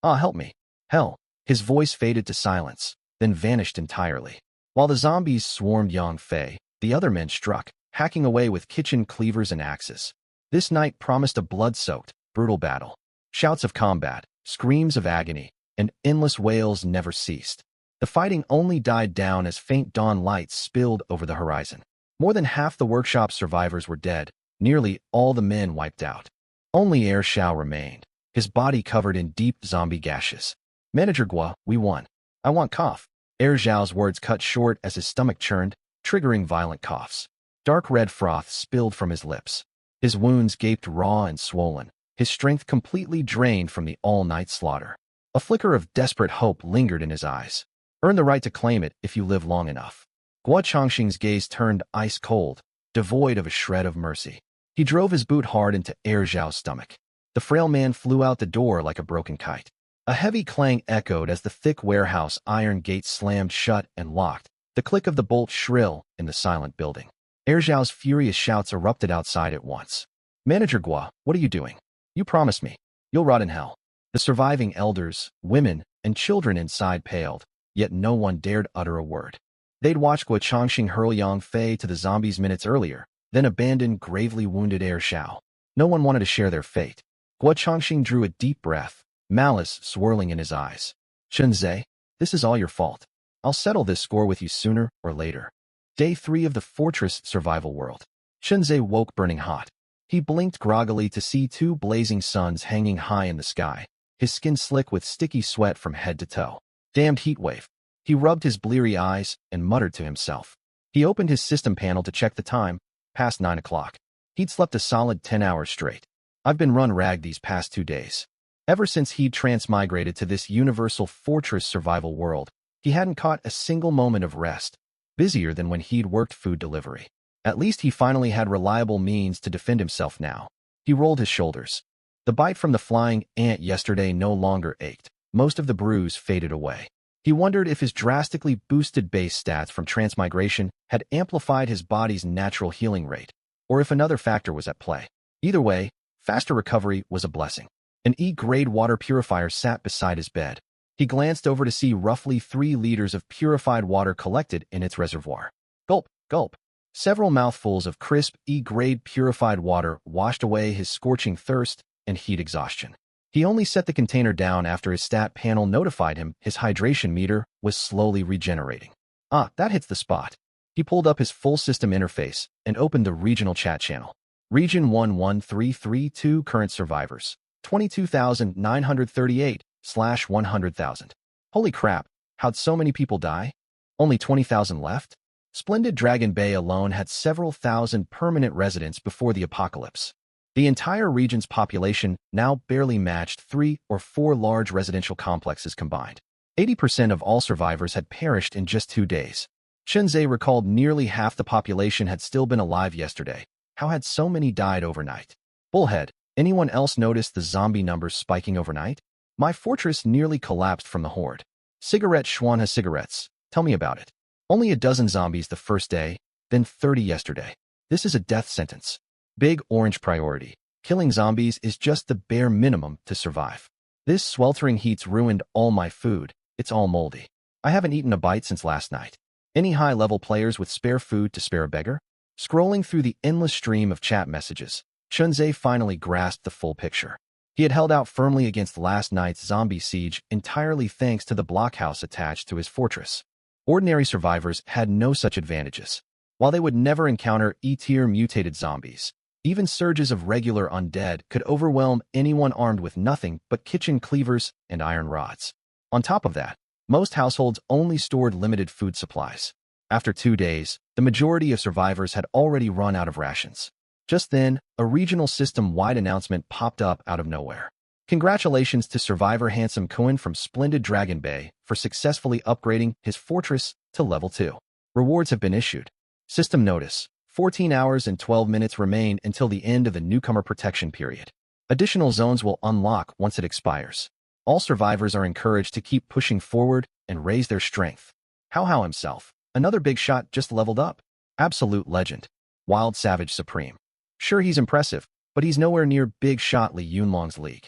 Ah, help me. Hell. His voice faded to silence, then vanished entirely. While the zombies swarmed Yang Fei, the other men struck, hacking away with kitchen cleavers and axes. This night promised a blood-soaked, brutal battle. Shouts of combat, screams of agony, and endless wails never ceased. The fighting only died down as faint dawn lights spilled over the horizon. More than half the workshop's survivors were dead, nearly all the men wiped out. Only Air Xiao remained, his body covered in deep zombie gashes. Manager Gua, we won. I want cough. Air Xiao's words cut short as his stomach churned, triggering violent coughs. Dark red froth spilled from his lips. His wounds gaped raw and swollen, his strength completely drained from the all-night slaughter. A flicker of desperate hope lingered in his eyes. Earn the right to claim it if you live long enough. Gua Chongqing's gaze turned ice-cold, devoid of a shred of mercy. He drove his boot hard into Air Xiao's stomach. The frail man flew out the door like a broken kite. A heavy clang echoed as the thick warehouse iron gate slammed shut and locked, the click of the bolt shrill in the silent building. Air Xiao's furious shouts erupted outside at once. Manager Gua, what are you doing? You promised me. You'll rot in hell. The surviving elders, women, and children inside paled, yet no one dared utter a word. They'd watched Gua Chongqing hurl Yang Fei to the zombies minutes earlier, then abandon gravely wounded Air Xiao. No one wanted to share their fate. Gua Chongqing drew a deep breath, malice swirling in his eyes. Shenzhe, this is all your fault. I'll settle this score with you sooner or later. Day 3 of the Fortress Survival World. Shenzhe woke burning hot. He blinked groggily to see 2 blazing suns hanging high in the sky, his skin slick with sticky sweat from head to toe. Damned heat wave. He rubbed his bleary eyes and muttered to himself. He opened his system panel to check the time, past 9 o'clock. He'd slept a solid 10 hours straight. I've been run rag these past 2 days. Ever since he'd transmigrated to this universal fortress survival world, he hadn't caught a single moment of rest, busier than when he'd worked food delivery. At least he finally had reliable means to defend himself now. He rolled his shoulders. The bite from the flying ant yesterday no longer ached. Most of the bruise faded away. He wondered if his drastically boosted base stats from transmigration had amplified his body's natural healing rate, or if another factor was at play. Either way, faster recovery was a blessing. An E-grade water purifier sat beside his bed. He glanced over to see roughly 3 liters of purified water collected in its reservoir. Gulp, gulp. Several mouthfuls of crisp E-grade purified water washed away his scorching thirst and heat exhaustion. He only set the container down after his stat panel notified him his hydration meter was slowly regenerating. Ah, that hits the spot. He pulled up his full system interface and opened the regional chat channel. Region 11332 current survivors, 22,938/100,000. Holy crap, how'd so many people die? Only 20,000 left? Splendid Dragon Bay alone had several thousand permanent residents before the apocalypse. The entire region's population now barely matched 3 or 4 large residential complexes combined. 80% of all survivors had perished in just 2 days. Shenzhe recalled nearly half the population had still been alive yesterday. How had so many died overnight? Bullhead, anyone else notice the zombie numbers spiking overnight? My fortress nearly collapsed from the horde. Cigarette Schwanha cigarettes. Tell me about it. Only a dozen zombies the first day, then 30 yesterday. This is a death sentence. Big orange priority. Killing zombies is just the bare minimum to survive. This sweltering heat's ruined all my food. It's all moldy. I haven't eaten a bite since last night. Any high-level players with spare food to spare a beggar? Scrolling through the endless stream of chat messages, Shenzhe finally grasped the full picture. He had held out firmly against last night's zombie siege entirely thanks to the blockhouse attached to his fortress. Ordinary survivors had no such advantages. While they would never encounter E-tier mutated zombies, even surges of regular undead could overwhelm anyone armed with nothing but kitchen cleavers and iron rods. On top of that, most households only stored limited food supplies. After 2 days, the majority of survivors had already run out of rations. Just then, a regional system-wide announcement popped up out of nowhere. Congratulations to survivor Handsome Cohen from Splendid Dragon Bay for successfully upgrading his fortress to level 2. Rewards have been issued. System notice. 14 hours and 12 minutes remain until the end of the newcomer protection period. Additional zones will unlock once it expires. All survivors are encouraged to keep pushing forward and raise their strength. How himself, another big shot just leveled up. Absolute legend. Wild Savage Supreme. Sure, he's impressive, but he's nowhere near big shot Li Yunlong's league.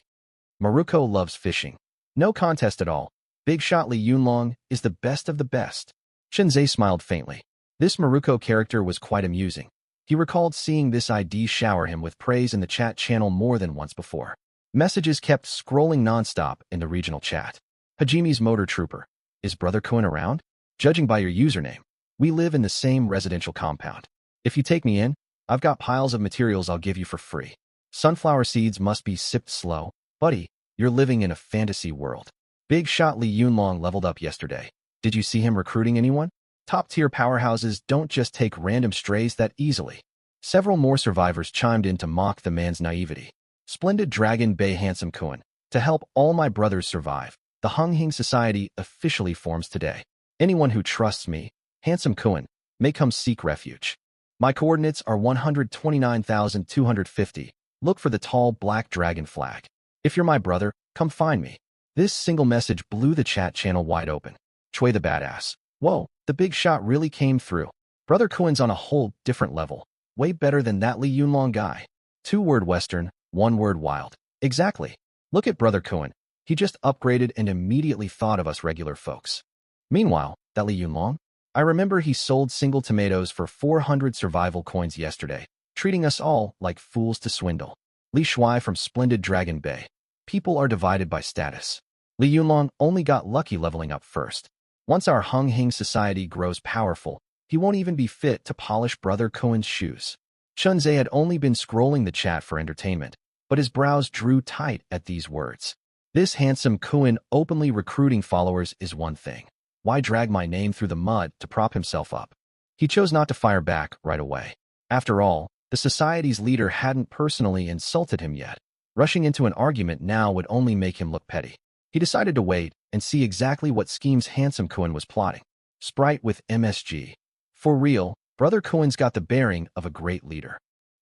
Maruko loves fishing. No contest at all. Big shot Li Yunlong is the best of the best. Chunzhe smiled faintly. This Maruko character was quite amusing. He recalled seeing this ID shower him with praise in the chat channel more than once before. Messages kept scrolling nonstop in the regional chat. Hajimi's motor trooper. Is Brother Kun around? Judging by your username, we live in the same residential compound. If you take me in, I've got piles of materials I'll give you for free. Sunflower seeds must be sipped slow. Buddy, you're living in a fantasy world. Big shot Li Yunlong leveled up yesterday. Did you see him recruiting anyone? Top-tier powerhouses don't just take random strays that easily. Several more survivors chimed in to mock the man's naivety. Splendid Dragon Bay Handsome Kun. To help all my brothers survive, the Hung Hing Society officially forms today. Anyone who trusts me, Handsome Kun, may come seek refuge. My coordinates are 129,250. Look for the tall black dragon flag. If you're my brother, come find me. This single message blew the chat channel wide open. Choi the badass. Whoa, the big shot really came through. Brother Kun's on a whole different level. Way better than that Li Yunlong guy. 2-word Western, 1-word wild. Exactly. Look at Brother Kun. He just upgraded and immediately thought of us regular folks. Meanwhile, that Li Yunlong? I remember he sold single tomatoes for 400 survival coins yesterday, treating us all like fools to swindle. Li Shuai from Splendid Dragon Bay. People are divided by status. Li Yunlong only got lucky leveling up first. Once our Hung Hing Society grows powerful, he won't even be fit to polish Brother Kun's shoes. Chunzhe had only been scrolling the chat for entertainment, but his brows drew tight at these words. This Handsome Kun openly recruiting followers is one thing. Why drag my name through the mud to prop himself up? He chose not to fire back right away. After all, the society's leader hadn't personally insulted him yet. Rushing into an argument now would only make him look petty. He decided to wait and see exactly what schemes Handsome Kun was plotting. Sprite with MSG. For real, Brother Kun's got the bearing of a great leader.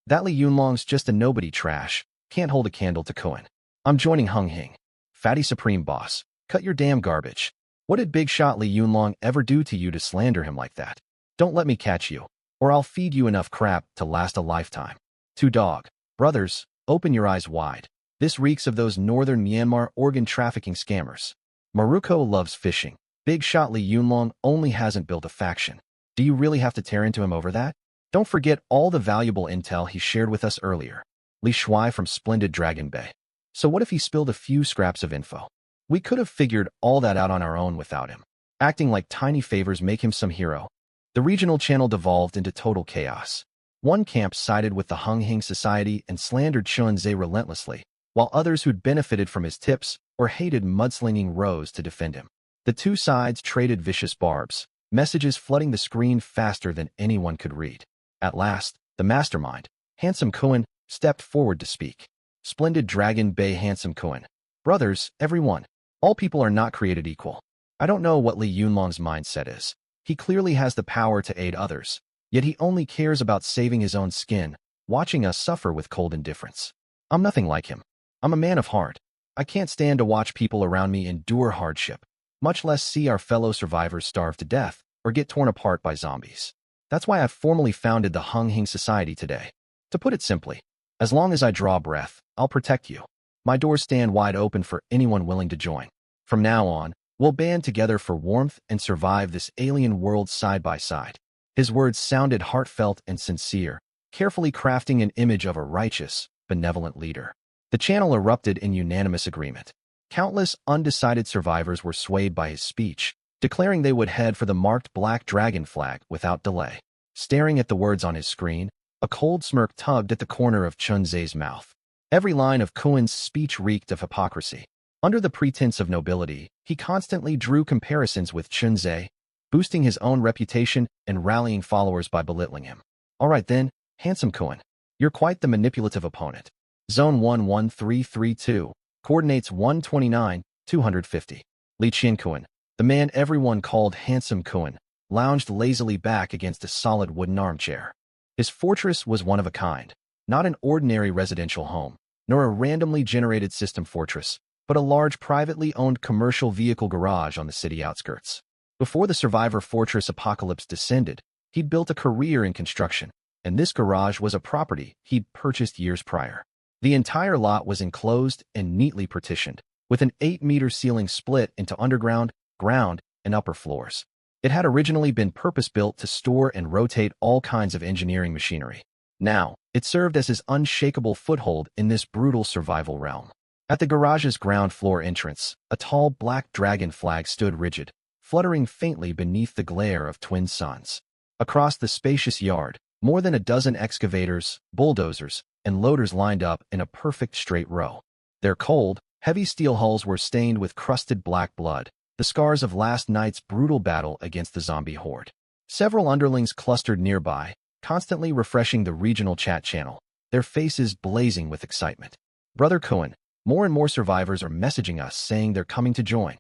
That Li Yunlong's just a nobody trash, can't hold a candle to Kun. I'm joining Hung Hing. Fatty Supreme Boss, cut your damn garbage. What did Big Shot Li Yunlong ever do to you to slander him like that? Don't let me catch you, or I'll feed you enough crap to last a lifetime. 2 Dog. Brothers, open your eyes wide. This reeks of those northern Myanmar organ trafficking scammers. Maruko loves fishing. Big Shot Li Yunlong only hasn't built a faction. Do you really have to tear into him over that? Don't forget all the valuable intel he shared with us earlier. Li Shuai from Splendid Dragon Bay. So what if he spilled a few scraps of info? We could have figured all that out on our own without him. Acting like tiny favors make him some hero. The regional channel devolved into total chaos. One camp sided with the Hung Hing Society and slandered Chunzhe relentlessly, while others who'd benefited from his tips or hated mudslinging rose to defend him. The two sides traded vicious barbs, messages flooding the screen faster than anyone could read. At last, the mastermind, Handsome Kun, stepped forward to speak. Splendid Dragon Bay Handsome Kun. Brothers, everyone. All people are not created equal. I don't know what Li Yunlong's mindset is. He clearly has the power to aid others, yet he only cares about saving his own skin, watching us suffer with cold indifference. I'm nothing like him. I'm a man of heart. I can't stand to watch people around me endure hardship, much less see our fellow survivors starve to death or get torn apart by zombies. That's why I formally founded the Hung Hing Society today. To put it simply, as long as I draw breath, I'll protect you. My doors stand wide open for anyone willing to join. From now on, we'll band together for warmth and survive this alien world side by side. His words sounded heartfelt and sincere, carefully crafting an image of a righteous, benevolent leader. The channel erupted in unanimous agreement. Countless undecided survivors were swayed by his speech, declaring they would head for the marked black dragon flag without delay. Staring at the words on his screen, a cold smirk tugged at the corner of Chunzhe's mouth. Every line of Kun's speech reeked of hypocrisy. Under the pretense of nobility, he constantly drew comparisons with Chunzhe, boosting his own reputation and rallying followers by belittling him. All right then, Handsome Kun. You're quite the manipulative opponent. Zone 11332, coordinates 129, 250. Li Qian, the man everyone called Handsome Kun, lounged lazily back against a solid wooden armchair. His fortress was one of a kind, not an ordinary residential home, nor a randomly generated system fortress, but a large privately owned commercial vehicle garage on the city outskirts. Before the Survivor Fortress apocalypse descended, he'd built a career in construction, and this garage was a property he'd purchased years prior. The entire lot was enclosed and neatly partitioned, with an 8-meter ceiling split into underground, ground, and upper floors. It had originally been purpose-built to store and rotate all kinds of engineering machinery. Now, it served as his unshakable foothold in this brutal survival realm. At the garage's ground floor entrance, a tall black dragon flag stood rigid, fluttering faintly beneath the glare of twin suns. Across the spacious yard, more than a dozen excavators, bulldozers, and loaders lined up in a perfect straight row. Their cold, heavy steel hulls were stained with crusted black blood, the scars of last night's brutal battle against the zombie horde. Several underlings clustered nearby, constantly refreshing the regional chat channel, their faces blazing with excitement. Brother Cohen, more and more survivors are messaging us saying they're coming to join.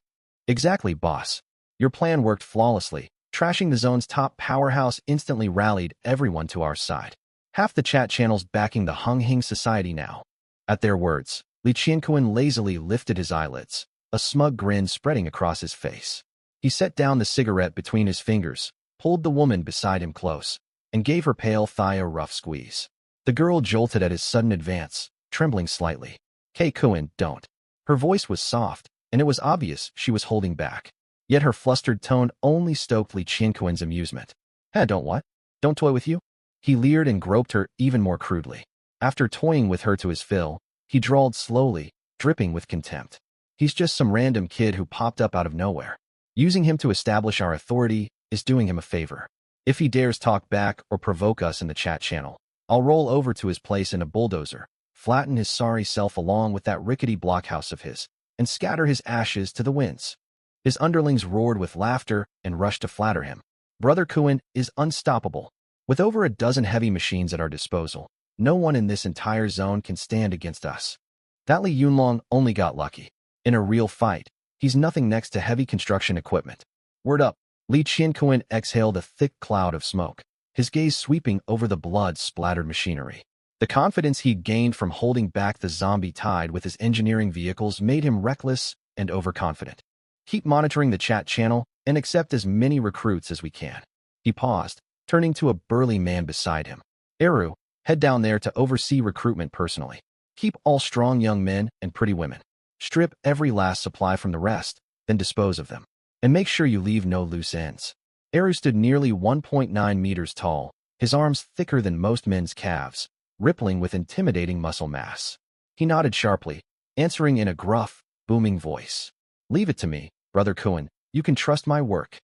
Exactly, boss. Your plan worked flawlessly. Trashing the zone's top powerhouse instantly rallied everyone to our side. Half the chat channel's backing the Hung Hing Society now. At their words, Li Qianquan lazily lifted his eyelids, a smug grin spreading across his face. He set down the cigarette between his fingers, pulled the woman beside him close, and gave her pale thigh a rough squeeze. The girl jolted at his sudden advance, trembling slightly. Kay Cohen, don't. Her voice was soft, and it was obvious she was holding back. Yet her flustered tone only stoked Li Qianquan's amusement. Don't what? Don't toy with you? He leered and groped her even more crudely. After toying with her to his fill, he drawled slowly, dripping with contempt. He's just some random kid who popped up out of nowhere. Using him to establish our authority is doing him a favor. If he dares talk back or provoke us in the chat channel, I'll roll over to his place in a bulldozer, flatten his sorry self along with that rickety blockhouse of his, and scatter his ashes to the winds. His underlings roared with laughter and rushed to flatter him. Brother Cohen is unstoppable. With over a dozen heavy machines at our disposal, no one in this entire zone can stand against us. That Li Yunlong only got lucky. In a real fight, he's nothing next to heavy construction equipment. Word up. Li Qianquan exhaled a thick cloud of smoke, his gaze sweeping over the blood-splattered machinery. The confidence he'd gained from holding back the zombie tide with his engineering vehicles made him reckless and overconfident. Keep monitoring the chat channel and accept as many recruits as we can. He paused, turning to a burly man beside him. Eru, head down there to oversee recruitment personally. Keep all strong young men and pretty women. Strip every last supply from the rest, then dispose of them. And make sure you leave no loose ends. Eru stood nearly 1.9 meters tall, his arms thicker than most men's calves, rippling with intimidating muscle mass. He nodded sharply, answering in a gruff, booming voice. Leave it to me, Brother Cohen. You can trust my work.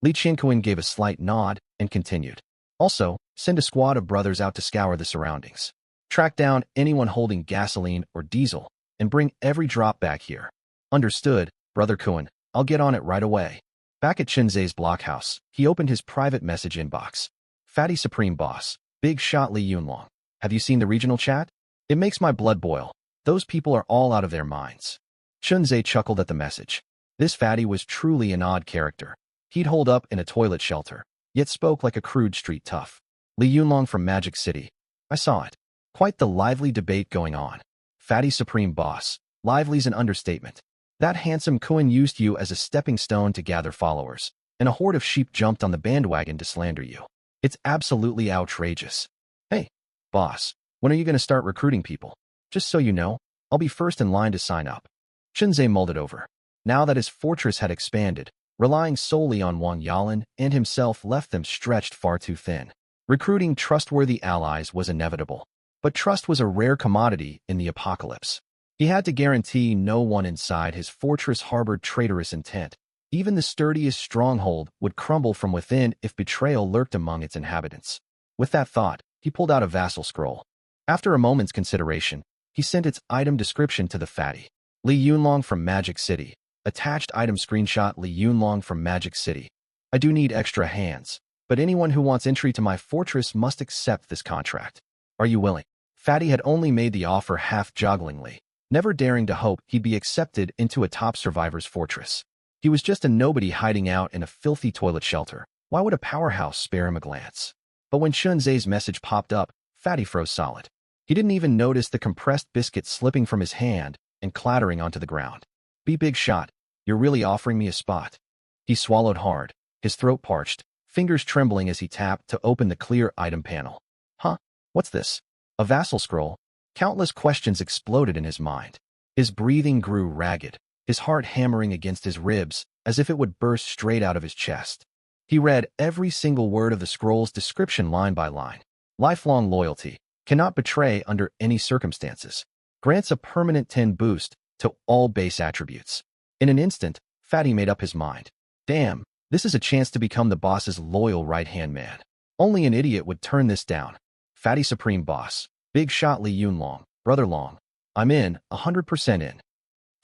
Li Qianquan gave a slight nod and continued. Also, send a squad of brothers out to scour the surroundings. Track down anyone holding gasoline or diesel, and bring every drop back here. Understood, Brother Cohen. I'll get on it right away. Back at Chunzei's blockhouse, he opened his private message inbox. Fatty Supreme Boss, Big Shot Li Yunlong. Have you seen the regional chat? It makes my blood boil. Those people are all out of their minds. Chunzei chuckled at the message. This fatty was truly an odd character. He'd holed up in a toilet shelter, yet spoke like a crude street tough. Li Yunlong from Magic City. I saw it. Quite the lively debate going on. Fatty Supreme Boss. Lively's an understatement. That handsome Cohen used you as a stepping stone to gather followers, and a horde of sheep jumped on the bandwagon to slander you. It's absolutely outrageous. Hey, boss, when are you going to start recruiting people? Just so you know, I'll be first in line to sign up. Chunzei mulled it over. Now that his fortress had expanded, relying solely on Wang Yalan and himself left them stretched far too thin. Recruiting trustworthy allies was inevitable, but trust was a rare commodity in the apocalypse. He had to guarantee no one inside his fortress harbored traitorous intent. Even the sturdiest stronghold would crumble from within if betrayal lurked among its inhabitants. With that thought, he pulled out a vassal scroll. After a moment's consideration, he sent its item description to the fatty. Li Yunlong from Magic City. Attached item screenshot Li Yunlong from Magic City. I do need extra hands, but anyone who wants entry to my fortress must accept this contract. Are you willing? Fatty had only made the offer half-jogglingly, never daring to hope he'd be accepted into a top survivor's fortress. He was just a nobody hiding out in a filthy toilet shelter. Why would a powerhouse spare him a glance? But when Chunzei's message popped up, Fatty froze solid. He didn't even notice the compressed biscuit slipping from his hand and clattering onto the ground. Be Big Shot, you're really offering me a spot. He swallowed hard, his throat parched, fingers trembling as he tapped to open the clear item panel. Huh? What's this? A vassal scroll? Countless questions exploded in his mind. His breathing grew ragged, his heart hammering against his ribs as if it would burst straight out of his chest. He read every single word of the scroll's description line by line. Lifelong loyalty. Cannot betray under any circumstances. Grants a permanent 10 boost to all base attributes. In an instant, Fatty made up his mind. Damn, this is a chance to become the boss's loyal right-hand man. Only an idiot would turn this down. Fatty Supreme Boss. Big shot Li Yunlong. Brother Long. I'm in, 100% in.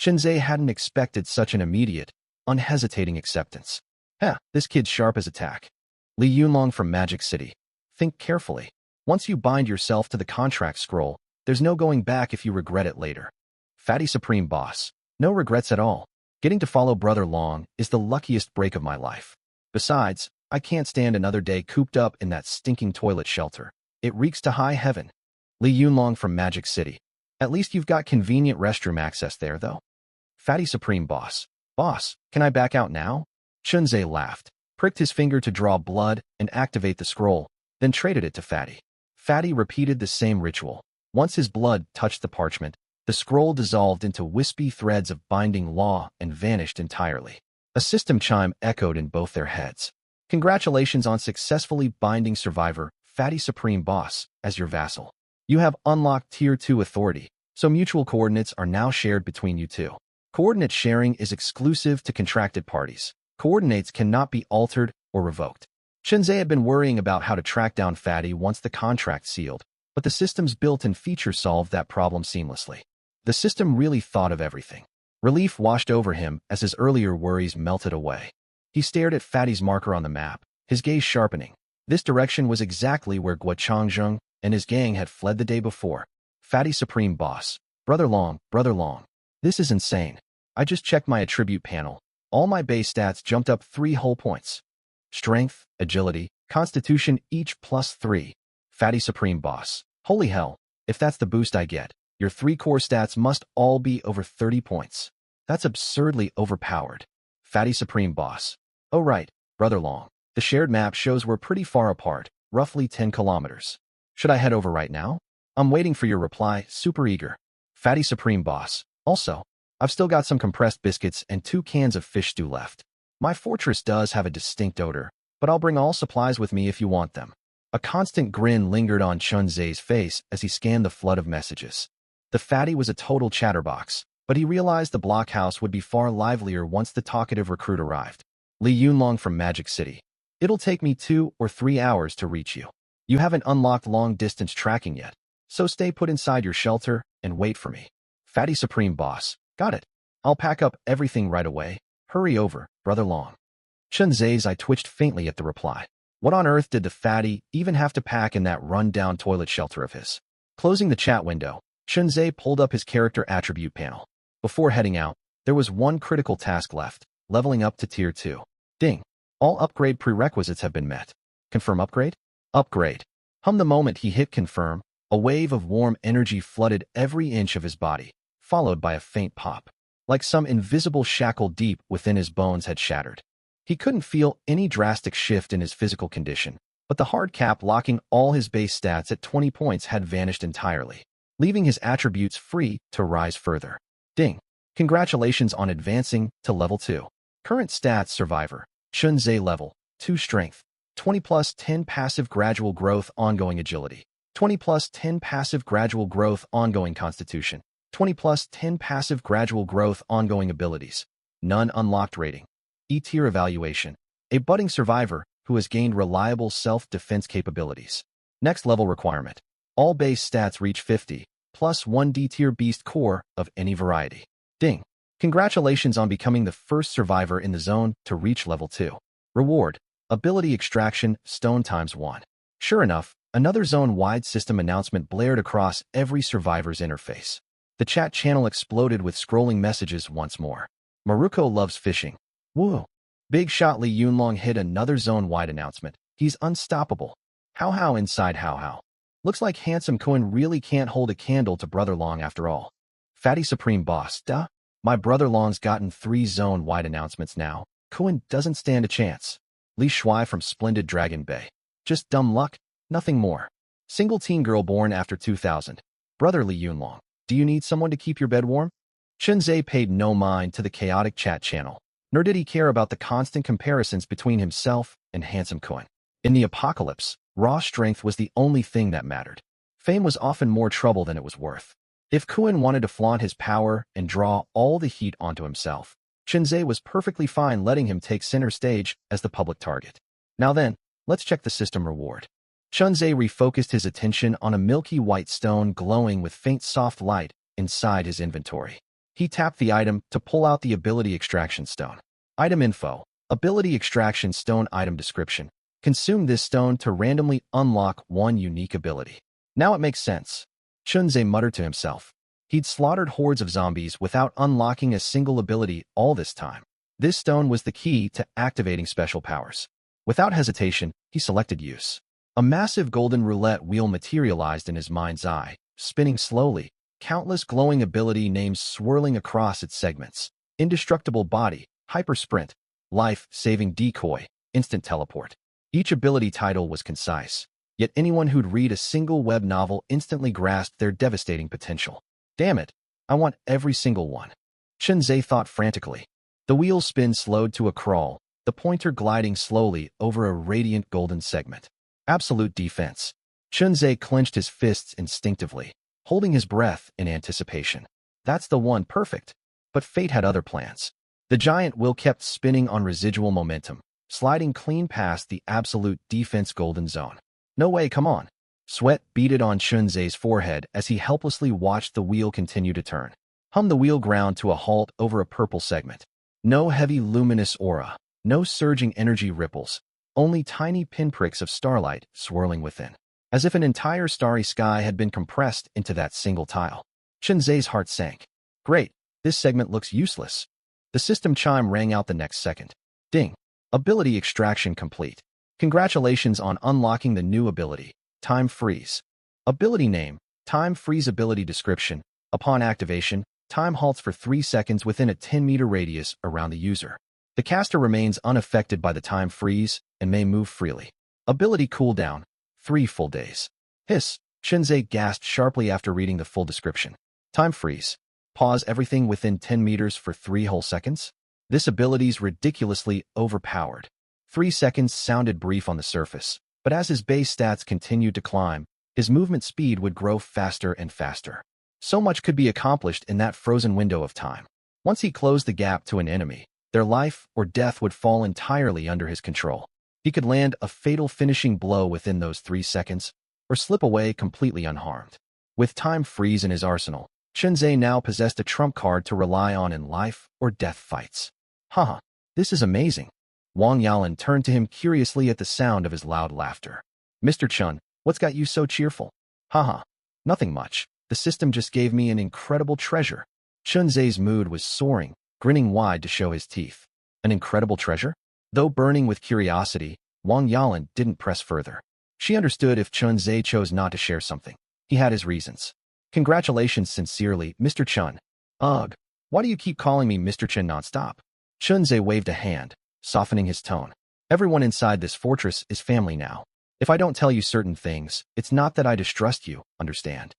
Shinzei hadn't expected such an immediate, unhesitating acceptance. This kid's sharp as a tack. Li Yunlong from Magic City. Think carefully. Once you bind yourself to the contract scroll, there's no going back if you regret it later. Fatty Supreme Boss. No regrets at all. Getting to follow Brother Long is the luckiest break of my life. Besides, I can't stand another day cooped up in that stinking toilet shelter. It reeks to high heaven. Li Yunlong from Magic City. At least you've got convenient restroom access there, though. Fatty Supreme Boss. Boss, can I back out now? Chunzei laughed, pricked his finger to draw blood and activate the scroll, then traded it to Fatty. Fatty repeated the same ritual. Once his blood touched the parchment, the scroll dissolved into wispy threads of binding law and vanished entirely. A system chime echoed in both their heads. Congratulations on successfully binding Survivor, Fatty Supreme Boss, as your vassal. You have unlocked Tier 2 authority, so mutual coordinates are now shared between you two. Coordinate sharing is exclusive to contracted parties. Coordinates cannot be altered or revoked. Shinzei had been worrying about how to track down Fatty once the contract sealed, but the system's built-in feature solved that problem seamlessly. The system really thought of everything. Relief washed over him as his earlier worries melted away. He stared at Fatty's marker on the map, his gaze sharpening. This direction was exactly where Guo Changzheng and his gang had fled the day before. Fatty Supreme Boss. Brother Long. This is insane. I just checked my attribute panel. All my base stats jumped up 3 whole points. Strength, agility, constitution each +3. Fatty Supreme Boss. Holy hell, if that's the boost I get, your 3 core stats must all be over 30 points. That's absurdly overpowered. Fatty Supreme Boss. Oh right, Brother Long. The shared map shows we're pretty far apart, roughly 10 kilometers. Should I head over right now? I'm waiting for your reply, super eager. Fatty Supreme Boss. Also, I've still got some compressed biscuits and 2 cans of fish stew left. My fortress does have a distinct odor, but I'll bring all supplies with me if you want them. A constant grin lingered on Chunzei's face as he scanned the flood of messages. The fatty was a total chatterbox, but he realized the blockhouse would be far livelier once the talkative recruit arrived. Li Yunlong from Magic City. It'll take me 2 or 3 hours to reach you. You haven't unlocked long-distance tracking yet, so stay put inside your shelter and wait for me. Fatty Supreme Boss. Got it. I'll pack up everything right away. Hurry over, Brother Long. Chunzei's eye twitched faintly at the reply. What on earth did the fatty even have to pack in that run-down toilet shelter of his? Closing the chat window, Chunzei pulled up his character attribute panel. Before heading out, there was one critical task left, leveling up to Tier 2. Ding. All upgrade prerequisites have been met. Confirm upgrade? Upgrade. The moment he hit confirm, a wave of warm energy flooded every inch of his body, followed by a faint pop. Like some invisible shackle deep within his bones had shattered. He couldn't feel any drastic shift in his physical condition, but the hard cap locking all his base stats at 20 points had vanished entirely, leaving his attributes free to rise further. Ding. Congratulations on advancing to level 2. Current stats Survivor. Chunzei level 2 Strength. 20 plus 10 passive gradual growth ongoing agility. 20 plus 10 passive gradual growth ongoing constitution. 20 plus 10 passive gradual growth ongoing abilities. None unlocked rating. E-tier evaluation. A budding survivor who has gained reliable self-defense capabilities. Next level requirement. All base stats reach 50, plus 1 D-tier beast core of any variety. Ding. Congratulations on becoming the first survivor in the zone to reach level 2. Reward. Ability extraction, stone ×1. Sure enough, another zone-wide system announcement blared across every survivor's interface. The chat channel exploded with scrolling messages once more. Maruko loves fishing. Woo! Big shot Li Yunlong hit another zone-wide announcement. He's unstoppable. How inside how. Looks like handsome Cohen really can't hold a candle to Brother Long after all. Fatty Supreme Boss. Duh. My Brother Long's gotten 3 zone-wide announcements now. Cohen doesn't stand a chance. Li Shuai from Splendid Dragon Bay. Just dumb luck, nothing more. Single teen girl born after 2000. Brotherly Yunlong, do you need someone to keep your bed warm? Chunzhe paid no mind to the chaotic chat channel, nor did he care about the constant comparisons between himself and handsome Kuan. In the apocalypse, raw strength was the only thing that mattered. Fame was often more trouble than it was worth. If Kuan wanted to flaunt his power and draw all the heat onto himself, Chunzhe was perfectly fine letting him take center stage as the public target. Now then, let's check the system reward. Chunzhe refocused his attention on a milky white stone glowing with faint soft light inside his inventory. He tapped the item to pull out the ability extraction stone. Item info, ability extraction stone item description. Consume this stone to randomly unlock one unique ability. Now it makes sense. Chunzhe muttered to himself. He'd slaughtered hordes of zombies without unlocking a single ability all this time. This stone was the key to activating special powers. Without hesitation, he selected use. A massive golden roulette wheel materialized in his mind's eye, spinning slowly, countless glowing ability names swirling across its segments. Indestructible body, hyper sprint, life-saving decoy, instant teleport. Each ability title was concise, yet anyone who'd read a single web novel instantly grasped their devastating potential. Damn it, I want every single one. Chunzhe thought frantically. The wheel's spin slowed to a crawl, the pointer gliding slowly over a radiant golden segment. Absolute defense. Chunzhe clenched his fists instinctively, holding his breath in anticipation. That's the one, perfect. But fate had other plans. The giant wheel kept spinning on residual momentum, sliding clean past the absolute defense golden zone. No way, come on. Sweat beaded on Chunzhe's forehead as he helplessly watched the wheel continue to turn. The wheel ground to a halt over a purple segment. No heavy luminous aura, no surging energy ripples, only tiny pinpricks of starlight swirling within, as if an entire starry sky had been compressed into that single tile. Chunzhe's heart sank. Great, this segment looks useless. The system chime rang out the next second. Ding. Ability extraction complete. Congratulations on unlocking the new ability, Time Freeze. Ability name, Time Freeze. Ability description. Upon activation, time halts for 3 seconds within a 10-meter radius around the user. The caster remains unaffected by the time freeze and may move freely. Ability cooldown, 3 full days. Hiss, Chunzhe gasped sharply after reading the full description. Time freeze. Pause everything within 10 meters for 3 whole seconds? This ability's ridiculously overpowered. 3 seconds sounded brief on the surface, but as his base stats continued to climb, his movement speed would grow faster and faster. So much could be accomplished in that frozen window of time. Once he closed the gap to an enemy, their life or death would fall entirely under his control. He could land a fatal finishing blow within those 3 seconds, or slip away completely unharmed. With time freeze in his arsenal, Chunzhe now possessed a trump card to rely on in life or death fights. Haha, this is amazing. Wang Yalan turned to him curiously at the sound of his loud laughter. Mr. Chun, what's got you so cheerful? Haha, nothing much. The system just gave me an incredible treasure. Chunzhe's mood was soaring, grinning wide to show his teeth. An incredible treasure? Though burning with curiosity, Wang Yalan didn't press further. She understood if Chunzhe chose not to share something. He had his reasons. Congratulations sincerely, Mr. Chun. Ugh, why do you keep calling me Mr. Chun nonstop? Chunzhe waved a hand, softening his tone. Everyone inside this fortress is family now. If I don't tell you certain things, it's not that I distrust you, understand?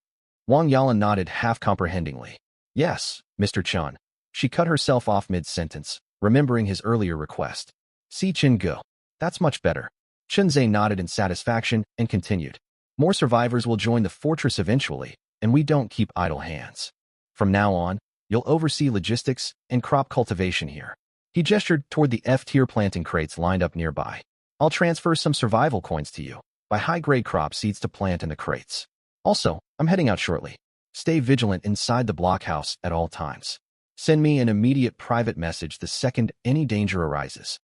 Wang Yalan nodded half-comprehendingly. Yes, Mr. Chun. She cut herself off mid-sentence, remembering his earlier request. Si Chin Gu. That's much better. Chunzhe nodded in satisfaction and continued. More survivors will join the fortress eventually, and we don't keep idle hands. From now on, you'll oversee logistics and crop cultivation here. He gestured toward the F-tier planting crates lined up nearby. I'll transfer some survival coins to you. Buy high-grade crop seeds to plant in the crates. Also, I'm heading out shortly. Stay vigilant inside the blockhouse at all times. Send me an immediate private message the second any danger arises.